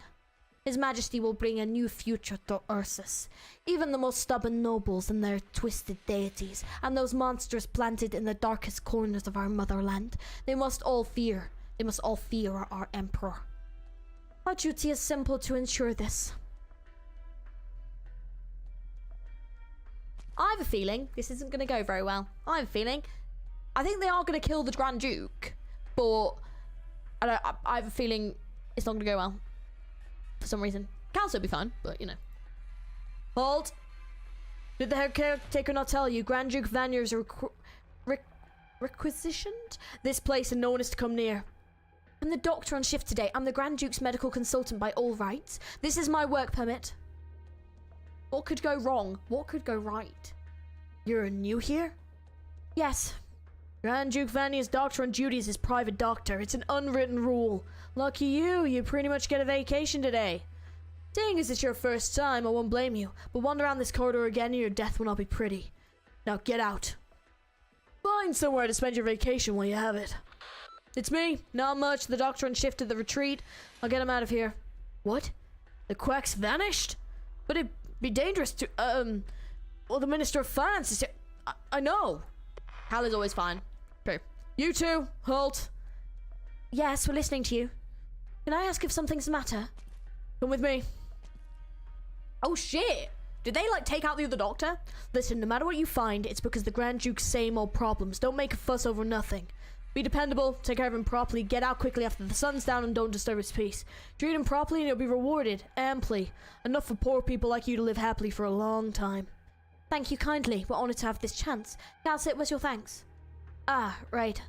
Speaker 6: His Majesty will bring a new future to Ursus. Even the most stubborn nobles and their twisted deities, and those monsters planted in the darkest corners of our motherland, they must all fear our Emperor. Our duty is simple to ensure this.
Speaker 2: I have a feeling this isn't going to go very well. I have a feeling. I think they are going to kill the Grand Duke, but I have a feeling it's not going to go well. For some reason. Kal'tsit will be fine, but you know. Hold! Did the head caretaker not tell you? Grand Duke Vanier's requisitioned this place and no one is to come near.
Speaker 6: I'm the doctor on shift today. I'm the Grand Duke's medical consultant by all rights. This is my work permit.
Speaker 2: What could go wrong? What could go right?
Speaker 4: You're new here?
Speaker 6: Yes.
Speaker 4: Grand Duke Vanier's doctor on duty is his private doctor. It's an unwritten rule. Lucky you pretty much get a vacation today. Seeing as it's your first time, I won't blame you, but wander around this corridor again and your death will not be pretty. Now get out. Find somewhere to spend your vacation while you have it. It's me, not much, the doctor on shift at the retreat. I'll get him out of here. What? The quack's vanished? But it'd be dangerous to, well, the Minister of Finance is here. I know.
Speaker 2: Hal is always fine. True.
Speaker 4: You two, halt.
Speaker 6: Yes, we're listening to you. Can I ask if something's the matter?
Speaker 4: Come with me.
Speaker 2: Oh shit! Did they like take out the other doctor?
Speaker 4: Listen, no matter what you find, it's because the Grand Duke's same old problems. Don't make a fuss over nothing. Be dependable, take care of him properly, get out quickly after the sun's down and don't disturb his peace. Treat him properly and you'll be rewarded, amply. Enough for poor people like you to live happily for a long time.
Speaker 6: Thank you kindly. We're honored to have this chance. Kal'tsit, where's your thanks?
Speaker 4: Ah, right.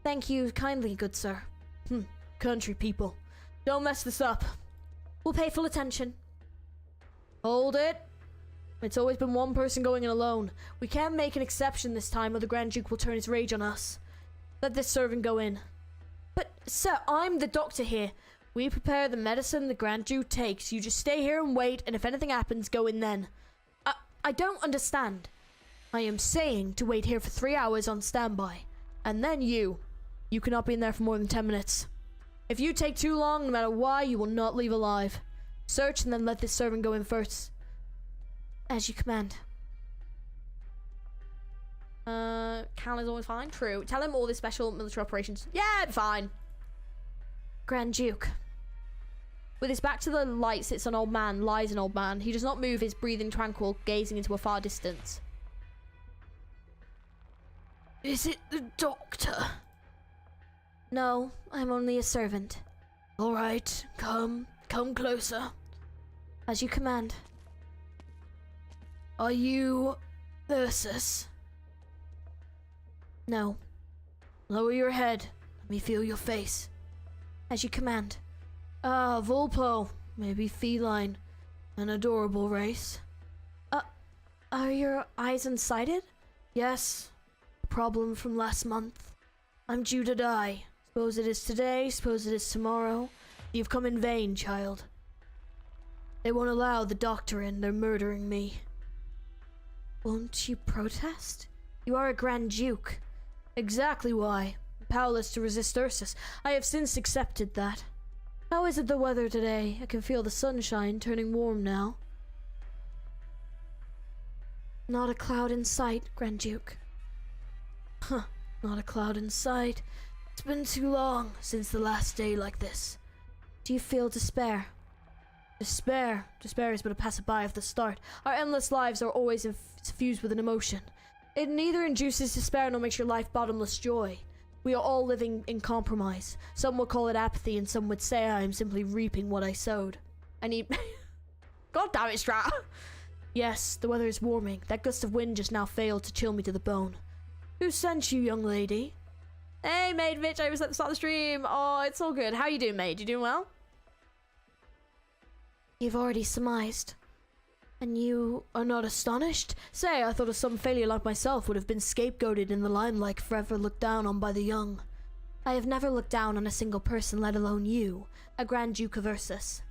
Speaker 4: Thank you kindly, good sir. Country people. Don't mess this up.
Speaker 6: We'll pay full attention.
Speaker 4: Hold it. It's always been one person going in alone. We can't make an exception this time or the Grand Duke will turn his rage on us. Let this servant go in. But, sir, I'm the doctor here. We prepare the medicine the Grand Duke takes. You just stay here and wait, and if anything happens, go in then. I don't understand. I am saying to wait here for 3 hours on standby. And then you cannot be in there for more than 10 minutes. If you take too long, no matter why, you will not leave alive. Search and then let this servant go in first.
Speaker 6: As you command.
Speaker 2: Cal is always fine. True. Tell him all the special military operations. Yeah, fine.
Speaker 6: Grand Duke.
Speaker 2: With his back to the light sits an old man, lies an old man. He does not move, his breathing tranquil, gazing into a far distance.
Speaker 4: Is it the doctor?
Speaker 6: No, I'm only a servant.
Speaker 4: All right, come closer.
Speaker 6: As you command.
Speaker 4: Are you Ursus?
Speaker 6: No.
Speaker 4: Lower your head. Let me feel your face.
Speaker 6: As you command.
Speaker 4: Ah, Volpo. Maybe feline. An adorable race.
Speaker 6: Are your eyes unsighted?
Speaker 4: Yes. A problem from last month. I'm due to die. Suppose it is today, suppose it is tomorrow. You've come in vain, child. They won't allow the doctor in. They're murdering me.
Speaker 6: Won't you protest? You are a Grand Duke.
Speaker 4: Exactly why. Powerless to resist Ursus. I have since accepted that. How is it the weather today? I can feel the sunshine turning warm now.
Speaker 6: Not a cloud in sight, Grand Duke.
Speaker 4: Huh, not a cloud in sight. It's been too long since the last day like this.
Speaker 6: Do you feel despair?
Speaker 4: Despair is but a passerby of the start. Our endless lives are always infused with an emotion. It neither induces despair nor makes your life bottomless joy. We are all living in compromise. Some would call it apathy, and some would say I am simply reaping what I sowed.
Speaker 2: I need... God damn it, Strat.
Speaker 4: Yes, the weather is warming. That gust of wind just now failed to chill me to the bone. Who sent you, young lady?
Speaker 2: Hey, mate, Mitch, I was at the start of the stream. Oh, it's all good. How you doing, mate? You doing well?
Speaker 6: You've already surmised.
Speaker 4: And you are not astonished? Say, I thought of some failure like myself would have been scapegoated in the limelight, forever looked down on by the young. I have never looked down on a single person, let alone you, a Grand Duke of Ursus.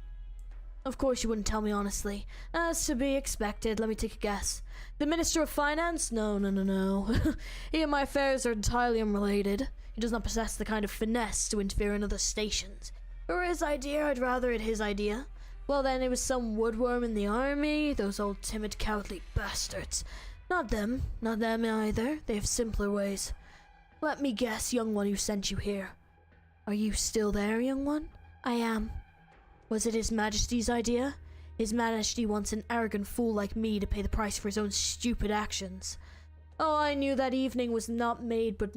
Speaker 4: Of course you wouldn't tell me honestly. As to be expected, let me take a guess. The Minister of Finance? No. He and my affairs are entirely unrelated. He does not possess the kind of finesse to interfere in other stations. Or his idea, I'd rather it his idea. Well then, it was some woodworm in the army, those old timid cowardly bastards. Not them either. They have simpler ways. Let me guess, young one who sent you here. Are you still there, young one?
Speaker 6: I am.
Speaker 4: Was it His Majesty's idea? His Majesty wants an arrogant fool like me to pay the price for his own stupid actions. Oh, I knew that evening was not but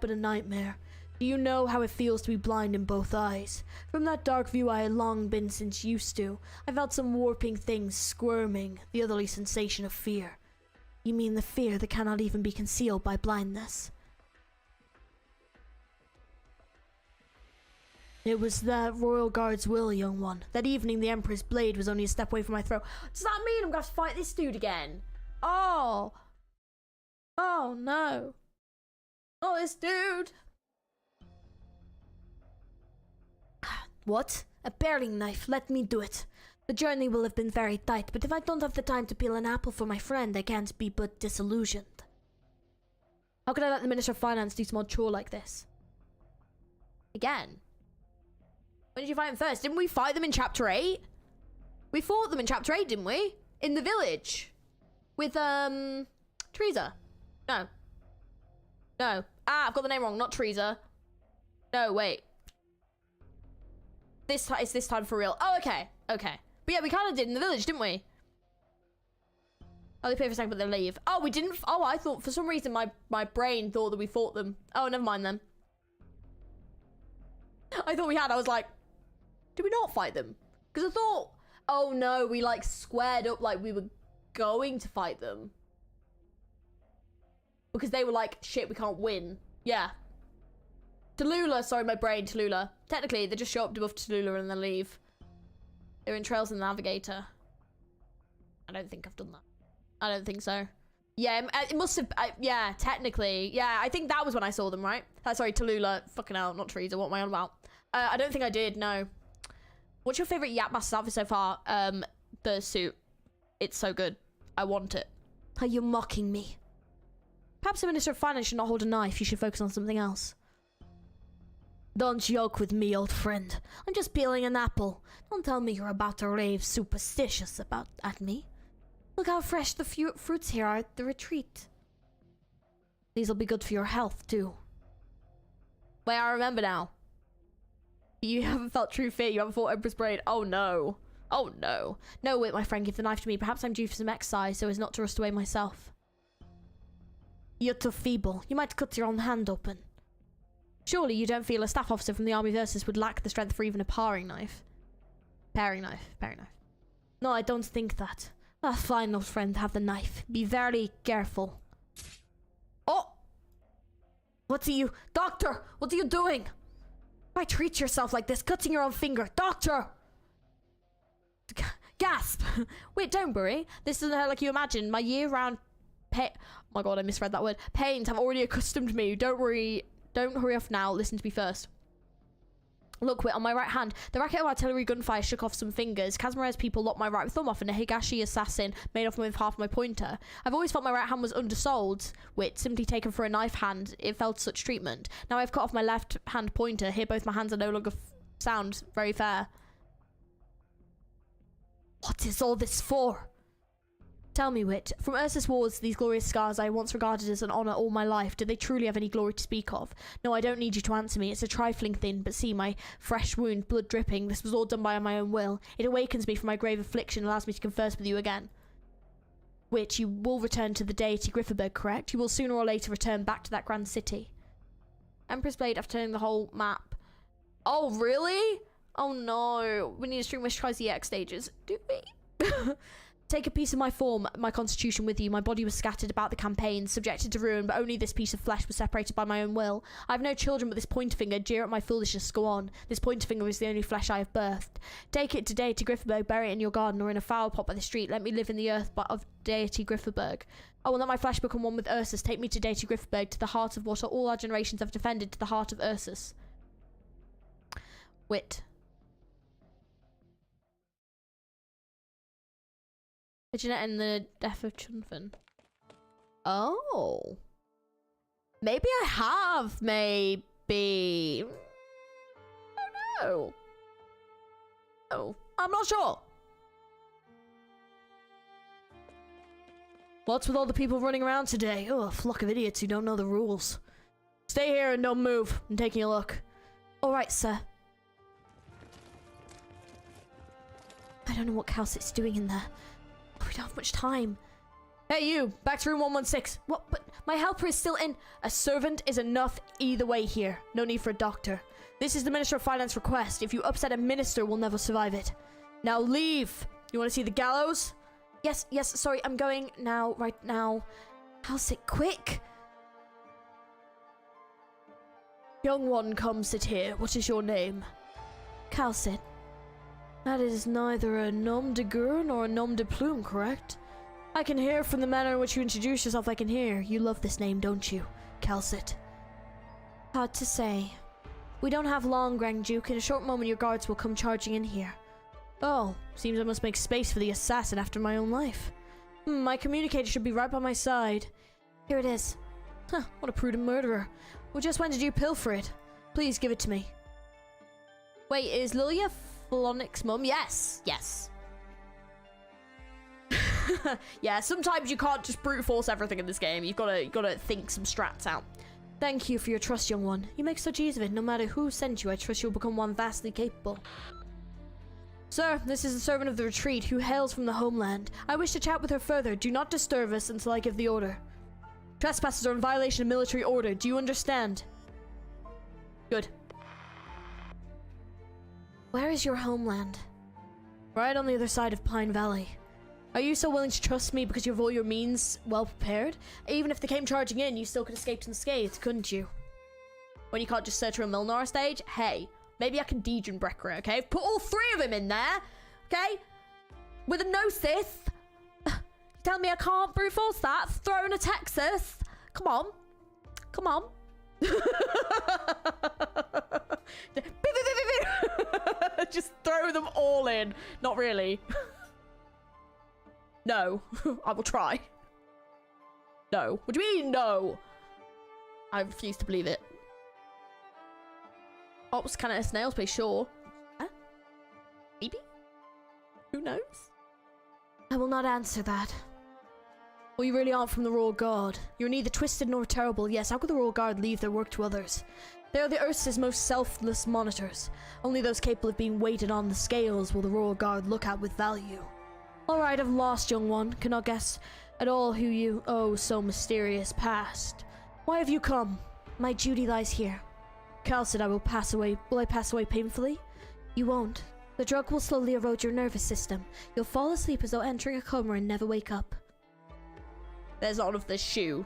Speaker 4: a nightmare. Do you know how it feels to be blind in both eyes? From that dark view I had long been since used to, I felt some warping things squirming, the otherly sensation of fear. You mean the fear that cannot even be concealed by blindness? It was the Royal Guard's will, young one. That evening the Emperor's blade was only a step away from my throat.
Speaker 2: Does that mean I'm going to have to fight this dude again? Oh. Oh, no. Oh, this dude.
Speaker 4: What? A paring knife. Let me do it. The journey will have been very tight, but if I don't have the time to peel an apple for my friend, I can't be but disillusioned.
Speaker 2: How could I let the Minister of Finance do some odd chore like this? Again? When did you fight him first? Didn't we fight them in Chapter 8? We fought them in Chapter 8, didn't we? In the village. With, Teresa. No. No. Ah, I've got the name wrong. Not Teresa. No, wait. It's this time for real. Oh, okay. Okay. But yeah, we kind of did in the village, didn't we? Oh, they pay for a second, but they leave. Oh, we didn't. Oh, I thought for some reason my brain thought that we fought them. Oh, never mind then. I thought we had. I was like, did we not fight them? Because I thought, oh no, we like squared up like we were going to fight them. Because they were like, shit, we can't win. Yeah. Tallulah, sorry, my brain, Tallulah. Technically, they just show up above Tallulah and then leave. They're in Trails and the Navigator. I don't think I've done that. I don't think so. Yeah, it must have, yeah, technically. Yeah, I think that was when I saw them, right? Sorry, Tallulah. Fucking hell, not Teresa. What am I on about? I don't think I did, no. What's your favourite Yapmaster's outfit so far? The suit. It's so good. I want it.
Speaker 4: Are you mocking me?
Speaker 2: Perhaps the Minister of Finance should not hold a knife. You should focus on something else.
Speaker 4: Don't joke with me, old friend. I'm just peeling an apple. Don't tell me you're about to rave superstitious at me. Look how fresh the fruits here are at the retreat. These'll be good for your health, too.
Speaker 2: Wait, I remember now. You haven't felt true fear. You haven't fought Empress Braid. Oh, no. Oh, no. No, wait, my friend, give the knife to me. Perhaps I'm due for some exercise so as not to rust away myself.
Speaker 4: You're too feeble. You might cut your own hand open.
Speaker 2: Surely you don't feel a staff officer from the army versus would lack the strength for even a paring knife. Paring knife.
Speaker 4: No, I don't think that. Ah, fine, old friend, have the knife. Be very careful.
Speaker 2: Oh!
Speaker 4: What are you... Doctor! What are you doing? Why treat yourself like this, cutting your own finger? Doctor!
Speaker 2: Gasp! Wait, don't worry. This isn't like you imagine. My year-round oh my god, I misread that word. Pains have already accustomed me. Don't worry. Don't hurry off now. Listen to me first. Look, wait, on my right hand, the racket of artillery gunfire shook off some fingers. Kazmarez's people lopped my right thumb off, and a Higashi assassin made off with half my pointer. I've always felt my right hand was undersold. Wit, simply taken for a knife hand, it felt such treatment. Now I've cut off my left hand pointer. Here both my hands are no longer sound very fair.
Speaker 4: What is all this for?
Speaker 2: Tell me, Wit, from Ursus Wars, these glorious scars I once regarded as an honour all my life, do they truly have any glory to speak of? No, I don't need you to answer me. It's a trifling thing, but see my fresh wound, blood dripping. This was all done by my own will. It awakens me from my grave affliction and allows me to converse with you again. Wit, you will return to the deity Grifferberg, correct? You will sooner or later return back to that grand city. Empress Blade after turning the whole map. Oh, really? Oh no. We need to stream Wish Tries the EX stages. Do we?
Speaker 4: Take a piece of my form, my constitution with you. My body was scattered about the campaign, subjected to ruin, but only this piece of flesh was separated by my own will. I have no children, but this pointer finger, jeer at my foolishness, go on. This pointer finger is the only flesh I have birthed. Take it today to Grifferberg, bury it in your garden or in a flower pot by the street. Let me live in the earth of deity Grifferberg. I will let my flesh become one with Ursus. Take me to deity Grifferberg, to the heart of what all our generations have defended, to the heart of Ursus. Wit. Jeanette and the death of Chunfin. Oh. Maybe I have, maybe. I don't know. Oh, I'm not sure. What's with all the people running around today? Oh, a flock of idiots who don't know the rules. Stay here and don't move. I'm taking a look.
Speaker 6: All right, sir. I don't know what Kal'tsit's doing in there. We don't have much time.
Speaker 4: Hey, you! Back to room 116.
Speaker 6: What? But my helper is still in.
Speaker 4: A servant is enough either way here. No need for a doctor. This is the Minister of Finance request. If you upset a minister, we'll never survive it. Now leave! You want to see the gallows?
Speaker 6: Yes, sorry, I'm going now, right now. Kal'tsit, quick!
Speaker 4: Young one, come sit here. What is your name?
Speaker 6: Kal'tsit.
Speaker 4: That is neither a nom de guerre nor a nom de plume, correct? I can hear from the manner in which you introduce yourself, I can hear. You love this name, don't you? Kal'tsit.
Speaker 6: Hard to say. We don't have long, Grand Duke. In a short moment, your guards will come charging in here.
Speaker 4: Oh, seems I must make space for the assassin after my own life. My communicator should be right by my side.
Speaker 6: Here it is.
Speaker 4: Huh, what a prudent murderer. Well, just when did you pilfer it? Please give it to me. Wait, is Lilia Flonic's mum? Yes. Yeah, sometimes you can't just brute force everything in this game. You've got to think some strats out. Thank you for your trust, young one. You make such use of it. No matter who sent you, I trust you'll become one vastly capable. Sir, this is the servant of the retreat who hails from the homeland. I wish to chat with her further. Do not disturb us until I give the order. Trespassers are in violation of military order. Do you understand? Good.
Speaker 6: Where is your homeland?
Speaker 4: Right on the other side of Pine Valley. Are you so willing to trust me because you have all your means well prepared? Even if they came charging in, you still could escape unscathed, couldn't you? When you can't just search for a Milnar stage? Hey, maybe I can Dejan Brecker, okay? Put all three of them in there, okay? With a Gnosis. You tell me I can't brute force that? Throw in a Texas? Come on. Come on. Just throw them all in. Not really. No. I will try. No. What do you mean, no? I refuse to believe it. Ops can a snail's play, sure. Huh? Maybe? Who knows?
Speaker 6: I will not answer that.
Speaker 4: Well, you really aren't from the Royal Guard. You're neither twisted nor terrible. Yes, how could the Royal Guard leave their work to others? They are the Earth's most selfless monitors. Only those capable of being weighted on the scales will the Royal Guard look at with value. Alright, I've lost, young one. Cannot guess at all who you, oh, so mysterious, past. Why have you come?
Speaker 6: My duty lies here.
Speaker 4: Kal'tsit, I will pass away. Will I pass away painfully?
Speaker 6: You won't. The drug will slowly erode your nervous system. You'll fall asleep as though entering a coma and never wake up.
Speaker 4: There's all of this shoe.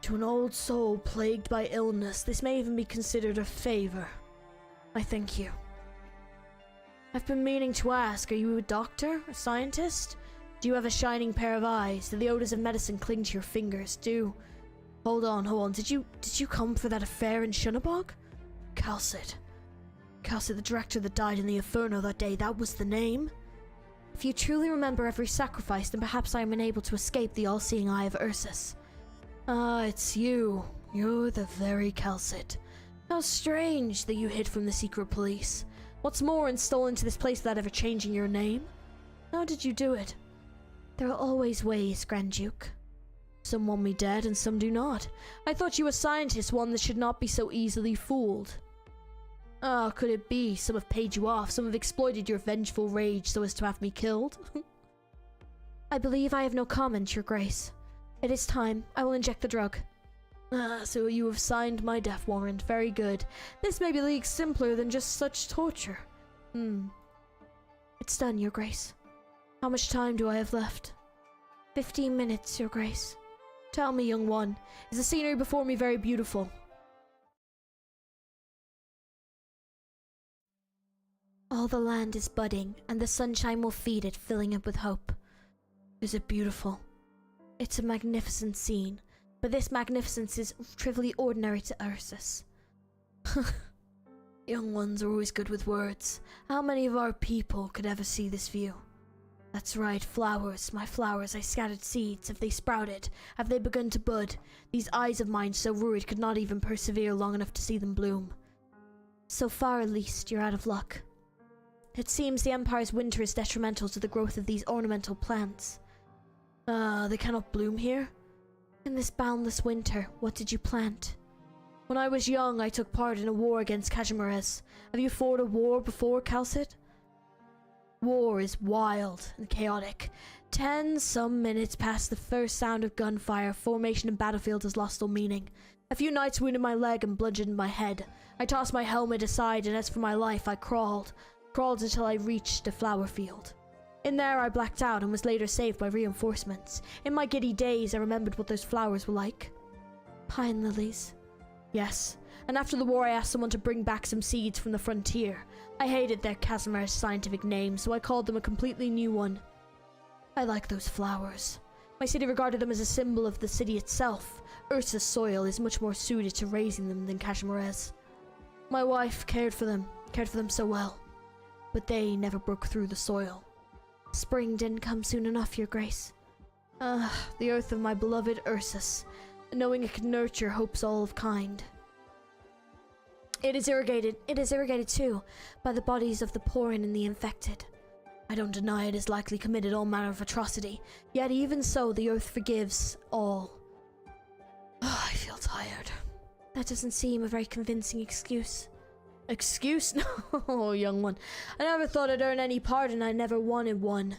Speaker 4: To an old soul plagued by illness, this may even be considered a favor. I thank you. I've been meaning to ask, are you a doctor? A scientist? Do you have a shining pair of eyes? Do the odors of medicine cling to your fingers? Hold on. Did you come for that affair in Shunabog? Kal'tsit, the director that died in the Inferno that day, that was the name?
Speaker 6: If you truly remember every sacrifice, then perhaps I am unable to escape the all-seeing eye of Ursus.
Speaker 4: Ah, it's you. You're the very Kal'tsit. How strange that you hid from the secret police. What's more, and stole into this place without ever changing your name? How did you do it?
Speaker 6: There are always ways, Grand Duke.
Speaker 4: Some want me dead and some do not. I thought you a scientist, one that should not be so easily fooled. Ah, could it be some have paid you off, some have exploited your vengeful rage so as to have me killed?
Speaker 6: I believe I have no comment, Your Grace. It is time. I will inject the drug.
Speaker 4: Ah, so you have signed my death warrant. Very good. This may be a league simpler than just such torture.
Speaker 6: It's done, Your Grace.
Speaker 4: How much time do I have left? 15 minutes, Your Grace. Tell me, young one, is the scenery before me very beautiful?
Speaker 6: All the land is budding, and the sunshine will feed it, filling it with hope.
Speaker 4: Is it beautiful?
Speaker 6: It's a magnificent scene, but this magnificence is trivially ordinary to Ursus.
Speaker 4: Young ones are always good with words. How many of our people could ever see this view? That's right, flowers, my flowers, I scattered seeds. Have they sprouted? Have they begun to bud? These eyes of mine so worried could not even persevere long enough to see them bloom.
Speaker 6: So far, at least, you're out of luck. It seems the Empire's winter is detrimental to the growth of these ornamental plants.
Speaker 4: They cannot bloom here?
Speaker 6: In this boundless winter, what did you plant?
Speaker 4: When I was young, I took part in a war against Kazimierz. Have you fought a war before, Kal'tsit? War is wild and chaotic. 10 some minutes past the first sound of gunfire, formation and battlefield has lost all meaning. A few knights wounded my leg and bludgeoned my head. I tossed my helmet aside, and as for my life, I crawled until I reached a flower field. In there, I blacked out and was later saved by reinforcements. In my giddy days, I remembered what those flowers were like.
Speaker 6: Pine lilies.
Speaker 4: Yes, and after the war, I asked someone to bring back some seeds from the frontier. I hated their Kazimierz scientific name, so I called them a completely new one. I like those flowers. My city regarded them as a symbol of the city itself. Ursa's soil is much more suited to raising them than Kazimierz. My wife cared for them so well, but they never broke through the soil.
Speaker 6: Spring didn't come soon enough, Your Grace.
Speaker 4: The earth of my beloved Ursus, knowing it could nurture hopes all of kind.
Speaker 6: It is irrigated too, by the bodies of the poor and the infected.
Speaker 4: I don't deny it has likely committed all manner of atrocity, yet even so the earth forgives all. I feel tired.
Speaker 6: That doesn't seem a very convincing excuse.
Speaker 4: Excuse? No, young one. I never thought I'd earn any pardon. I never wanted one.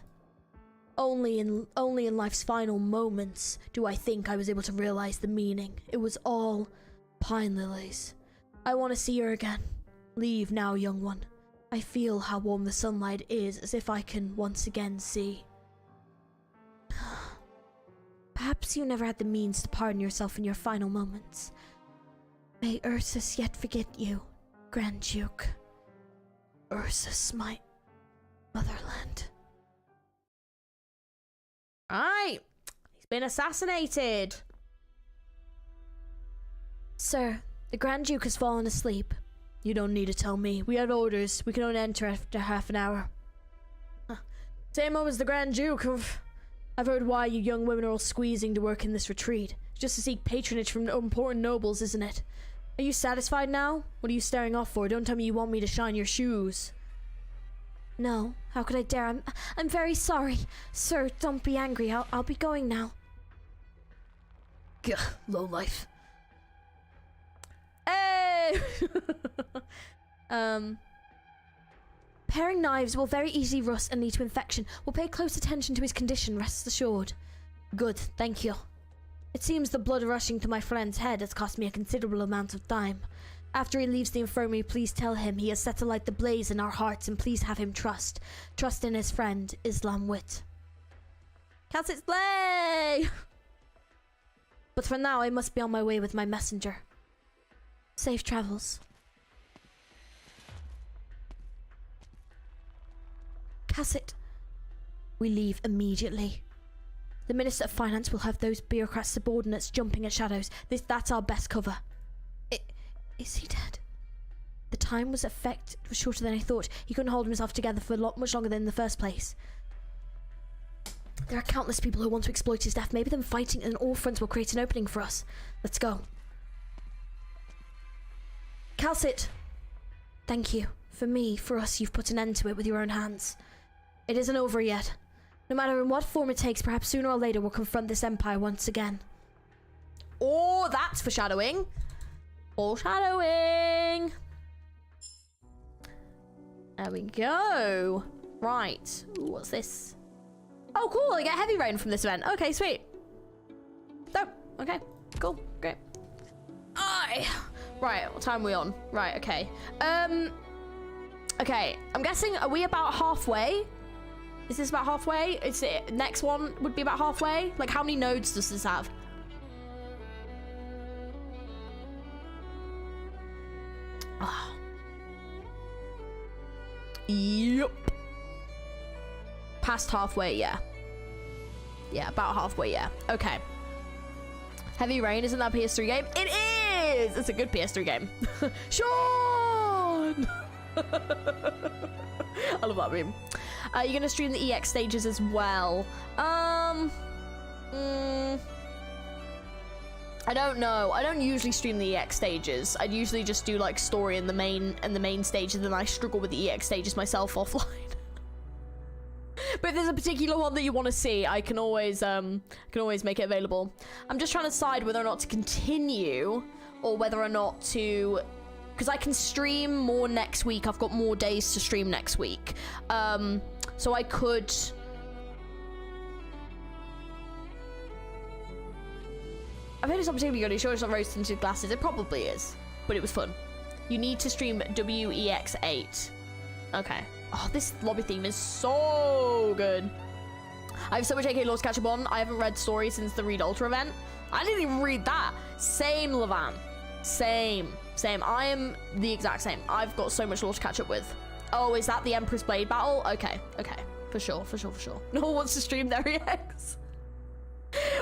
Speaker 4: Only in life's final moments do I think I was able to realize the meaning. It was all pine lilies. I want to see her again. Leave now, young one. I feel how warm the sunlight is, as if I can once again see.
Speaker 6: Perhaps you never had the means to pardon yourself in your final moments. May Ursus yet forget you, Grand Duke.
Speaker 4: Ursus, my motherland.
Speaker 2: Right. He's been assassinated.
Speaker 6: Sir, the Grand Duke has fallen asleep.
Speaker 4: You don't need to tell me. We had orders. We can only enter after half an hour. Same old as the Grand Duke. I've heard why you young women are all squeezing to work in this retreat. Just to seek patronage from important nobles, isn't it? Are you satisfied now? What are you staring off for? Don't tell me you want me to shine your shoes.
Speaker 6: No, how could I dare? I'm very sorry. Sir, don't be angry. I'll be going now.
Speaker 4: Gah, lowlife. Hey!
Speaker 6: Paring knives will very easily rust and lead to infection. We'll pay close attention to his condition, rest assured.
Speaker 4: Good, thank you. It seems the blood rushing to my friend's head has cost me a considerable amount of time. After he leaves the infirmary, please tell him he has set alight the blaze in our hearts, and please have him trust in his friend, Islam Wit.
Speaker 2: Kal'tsit's play!
Speaker 4: But for now, I must be on my way with my messenger.
Speaker 6: Safe travels.
Speaker 4: Kal'tsit. We leave immediately. The Minister of Finance will have those bureaucrats' subordinates jumping at shadows. That's our best cover. Is he dead? The time was shorter than I thought. He couldn't hold himself together for much longer than in the first place. There are countless people who want to exploit his death. Maybe them fighting on all fronts will create an opening for us. Let's go. Kal'tsit. Thank you. For us, you've put an end to it with your own hands. It isn't over yet. No matter in what form it takes, perhaps sooner or later we'll confront this empire once again.
Speaker 2: Oh, that's foreshadowing. Foreshadowing. There we go. Right. Ooh, what's this? Oh, cool. I get heavy rain from this event. Okay, sweet. So, okay. Cool. Great. Right, what time are we on? Right, okay. Okay, I'm guessing, are we about halfway? Is this about halfway? Is it next one would be about halfway? Like, how many nodes does this have? Ah. Yep. Past halfway, yeah. Yeah, about halfway, yeah. Okay. Heavy Rain, isn't that a PS3 game? It is! It's a good PS3 game. Sean! I love that meme. You're gonna stream the EX stages as well. I don't know. I don't usually stream the EX stages. I'd usually just do like story and the main stage, and then I struggle with the EX stages myself offline. But if there's a particular one that you want to see, I can always make it available. I'm just trying to decide whether or not to continue or whether or not to, because I can stream more next week. I've got more days to stream next week. So I could. I've heard it's not particularly good. Are you sure it's not rose tinted glasses? It probably is, but it was fun. You need to stream WEX8. Okay. Oh, this lobby theme is so good. I have so much AK laws to catch up on. I haven't read story since the Read Ultra event. I didn't even read that. Same, Levan. Same. I am the exact same. I've got so much lore to catch up with. Oh, is that the Empress Blade battle? Okay. For sure. No one wants to stream their EX.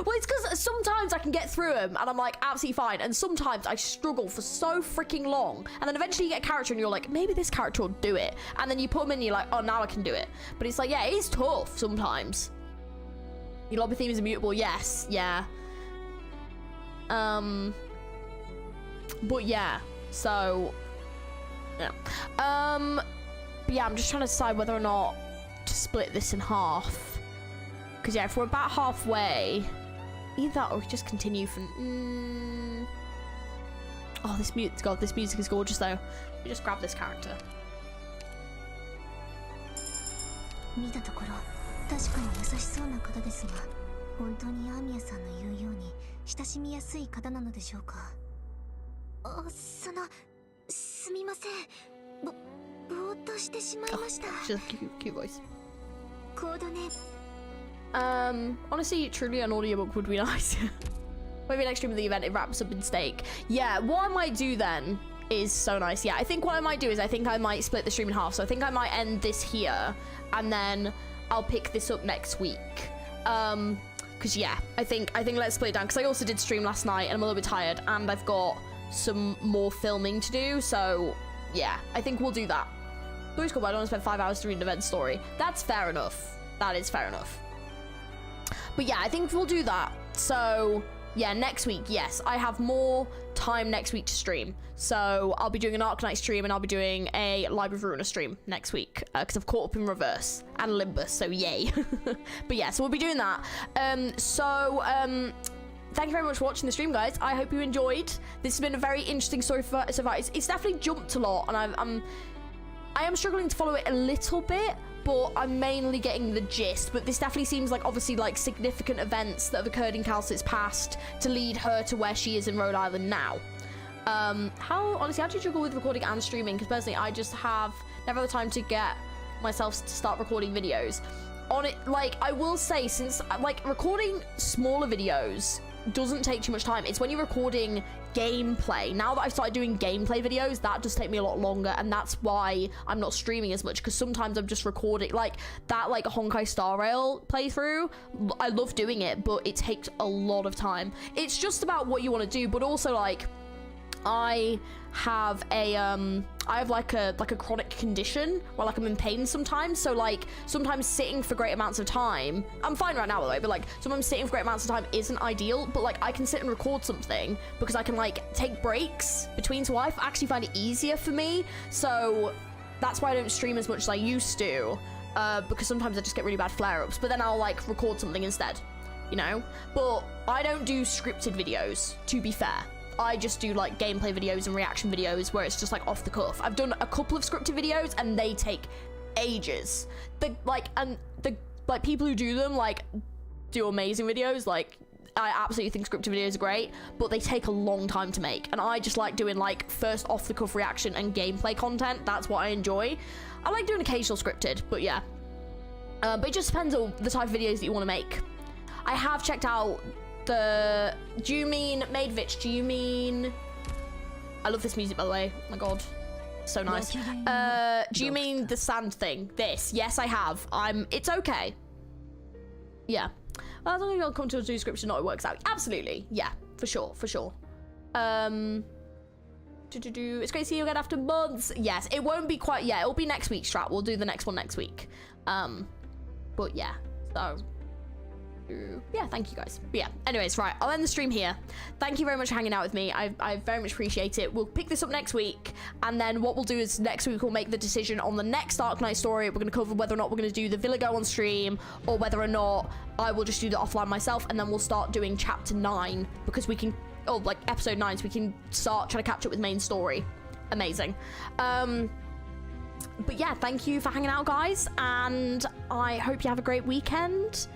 Speaker 2: Well, it's because sometimes I can get through them and I'm like absolutely fine, and sometimes I struggle for so freaking long, and then eventually you get a character and you're like, maybe this character will do it, and then you put them in and you're like, oh, now I can do it. But it's like, yeah, it is tough sometimes. Your lobby theme is immutable. Yes, yeah. But yeah, so yeah. But yeah, I'm just trying to decide whether or not to split this in half. Because yeah, if we're about halfway, either that or we just continue from. Oh, this music is gorgeous though. Let me just grab this character.
Speaker 8: 見たところ確かに優しそうな方ですが、本当にアーミヤさんの言うように親しみやすい方なのでしょうか。すみません。ぼーっとしてしまいました。
Speaker 2: She's a cute voice.
Speaker 8: コードネ。
Speaker 2: Honestly, truly an audiobook would be nice. Maybe next stream of the event it wraps up in steak. Yeah, what I might do then is so nice. Yeah, I think what I might do is I think I might split the stream in half. So I think I might end this here and then I'll pick this up next week. Because yeah, I think let's split it down, because I also did stream last night and I'm a little bit tired and I've got some more filming to do. So yeah, I think we'll do that. Story's cool, but I don't want to spend 5 hours to read an event story. That's fair enough. That is fair enough. But yeah, I think we'll do that. So yeah, next week, yes, I have more time next week to stream. So I'll be doing an Arknights stream and I'll be doing a Library of Ruina stream next week, because I've caught up in Reverse and Limbus, so yay. But yeah, so we'll be doing that. Thank you very much for watching the stream, guys. I hope you enjoyed. This has been a very interesting story so far. It's definitely jumped a lot, and I am struggling to follow it a little bit, but I'm mainly getting the gist. But this definitely seems like, obviously, like significant events that have occurred in Kal'tsit's past to lead her to where she is in Rhode Island now. Honestly, how do you juggle with recording and streaming? Because personally, I just have never had the time to get myself to start recording videos. On it, like, I will say, since like recording smaller videos doesn't take too much time. It's when you're recording gameplay. Now that I've started doing gameplay videos, that does take me a lot longer, and that's why I'm not streaming as much, because sometimes I'm just recording like that, like a Honkai Star Rail playthrough. I love doing it, but it takes a lot of time. It's just about what you want to do, but also like I have like a chronic condition where like I'm in pain sometimes, so like sometimes sitting for great amounts of time, I'm fine right now by the way, but like sometimes sitting for great amounts of time isn't ideal, but like I can sit and record something because I can like take breaks between, so I actually find it easier for me. So that's why I don't stream as much as I used to, because sometimes I just get really bad flare-ups, but then I'll like record something instead, you know. But I don't do scripted videos, to be fair. I just do like gameplay videos and reaction videos where it's just like off the cuff. I've done a couple of scripted videos and they take ages. The people who do them like do amazing videos. Like I absolutely think scripted videos are great, but they take a long time to make. And I just like doing like first off the cuff reaction and gameplay content. That's what I enjoy. I like doing occasional scripted, but yeah. But it just depends on the type of videos that you want to make. I have checked out the... Do you mean Maidvich? Do you mean... I love this music, by the way. Oh my god. So nice. Do you mean the sand thing? This? Yes, I have. It's okay. Yeah. As long as you'll come to a description, not it works out. Absolutely. Yeah, for sure, for sure. It's great to see you again after months. Yes, it won't be quite... Yeah, it'll be next week, Strat. We'll do the next one next week. But yeah, so... Yeah, thank you guys. But yeah, anyways, right, I'll end the stream here. Thank you very much for hanging out with me. I very much appreciate it. We'll pick this up next week, and then what we'll do is next week we'll make the decision on the next Arknight story. We're going to cover whether or not we're going to do the Villa Go on stream, or whether or not I will just do the offline myself, and then we'll start doing chapter 9, because we can, oh, like episode 9, so we can start trying to catch up with main story. Amazing. But yeah, thank you for hanging out, guys, and I hope you have a great weekend.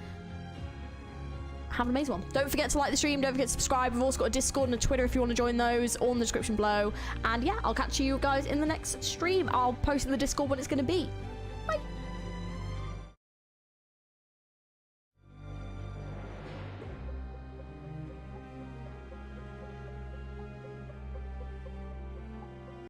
Speaker 2: Have an amazing one. Don't forget to like the stream, don't forget to subscribe. We've also got a Discord and a Twitter if you want to join those, all in the description below. And yeah, I'll catch you guys in the next stream. I'll post in the Discord when it's going to be.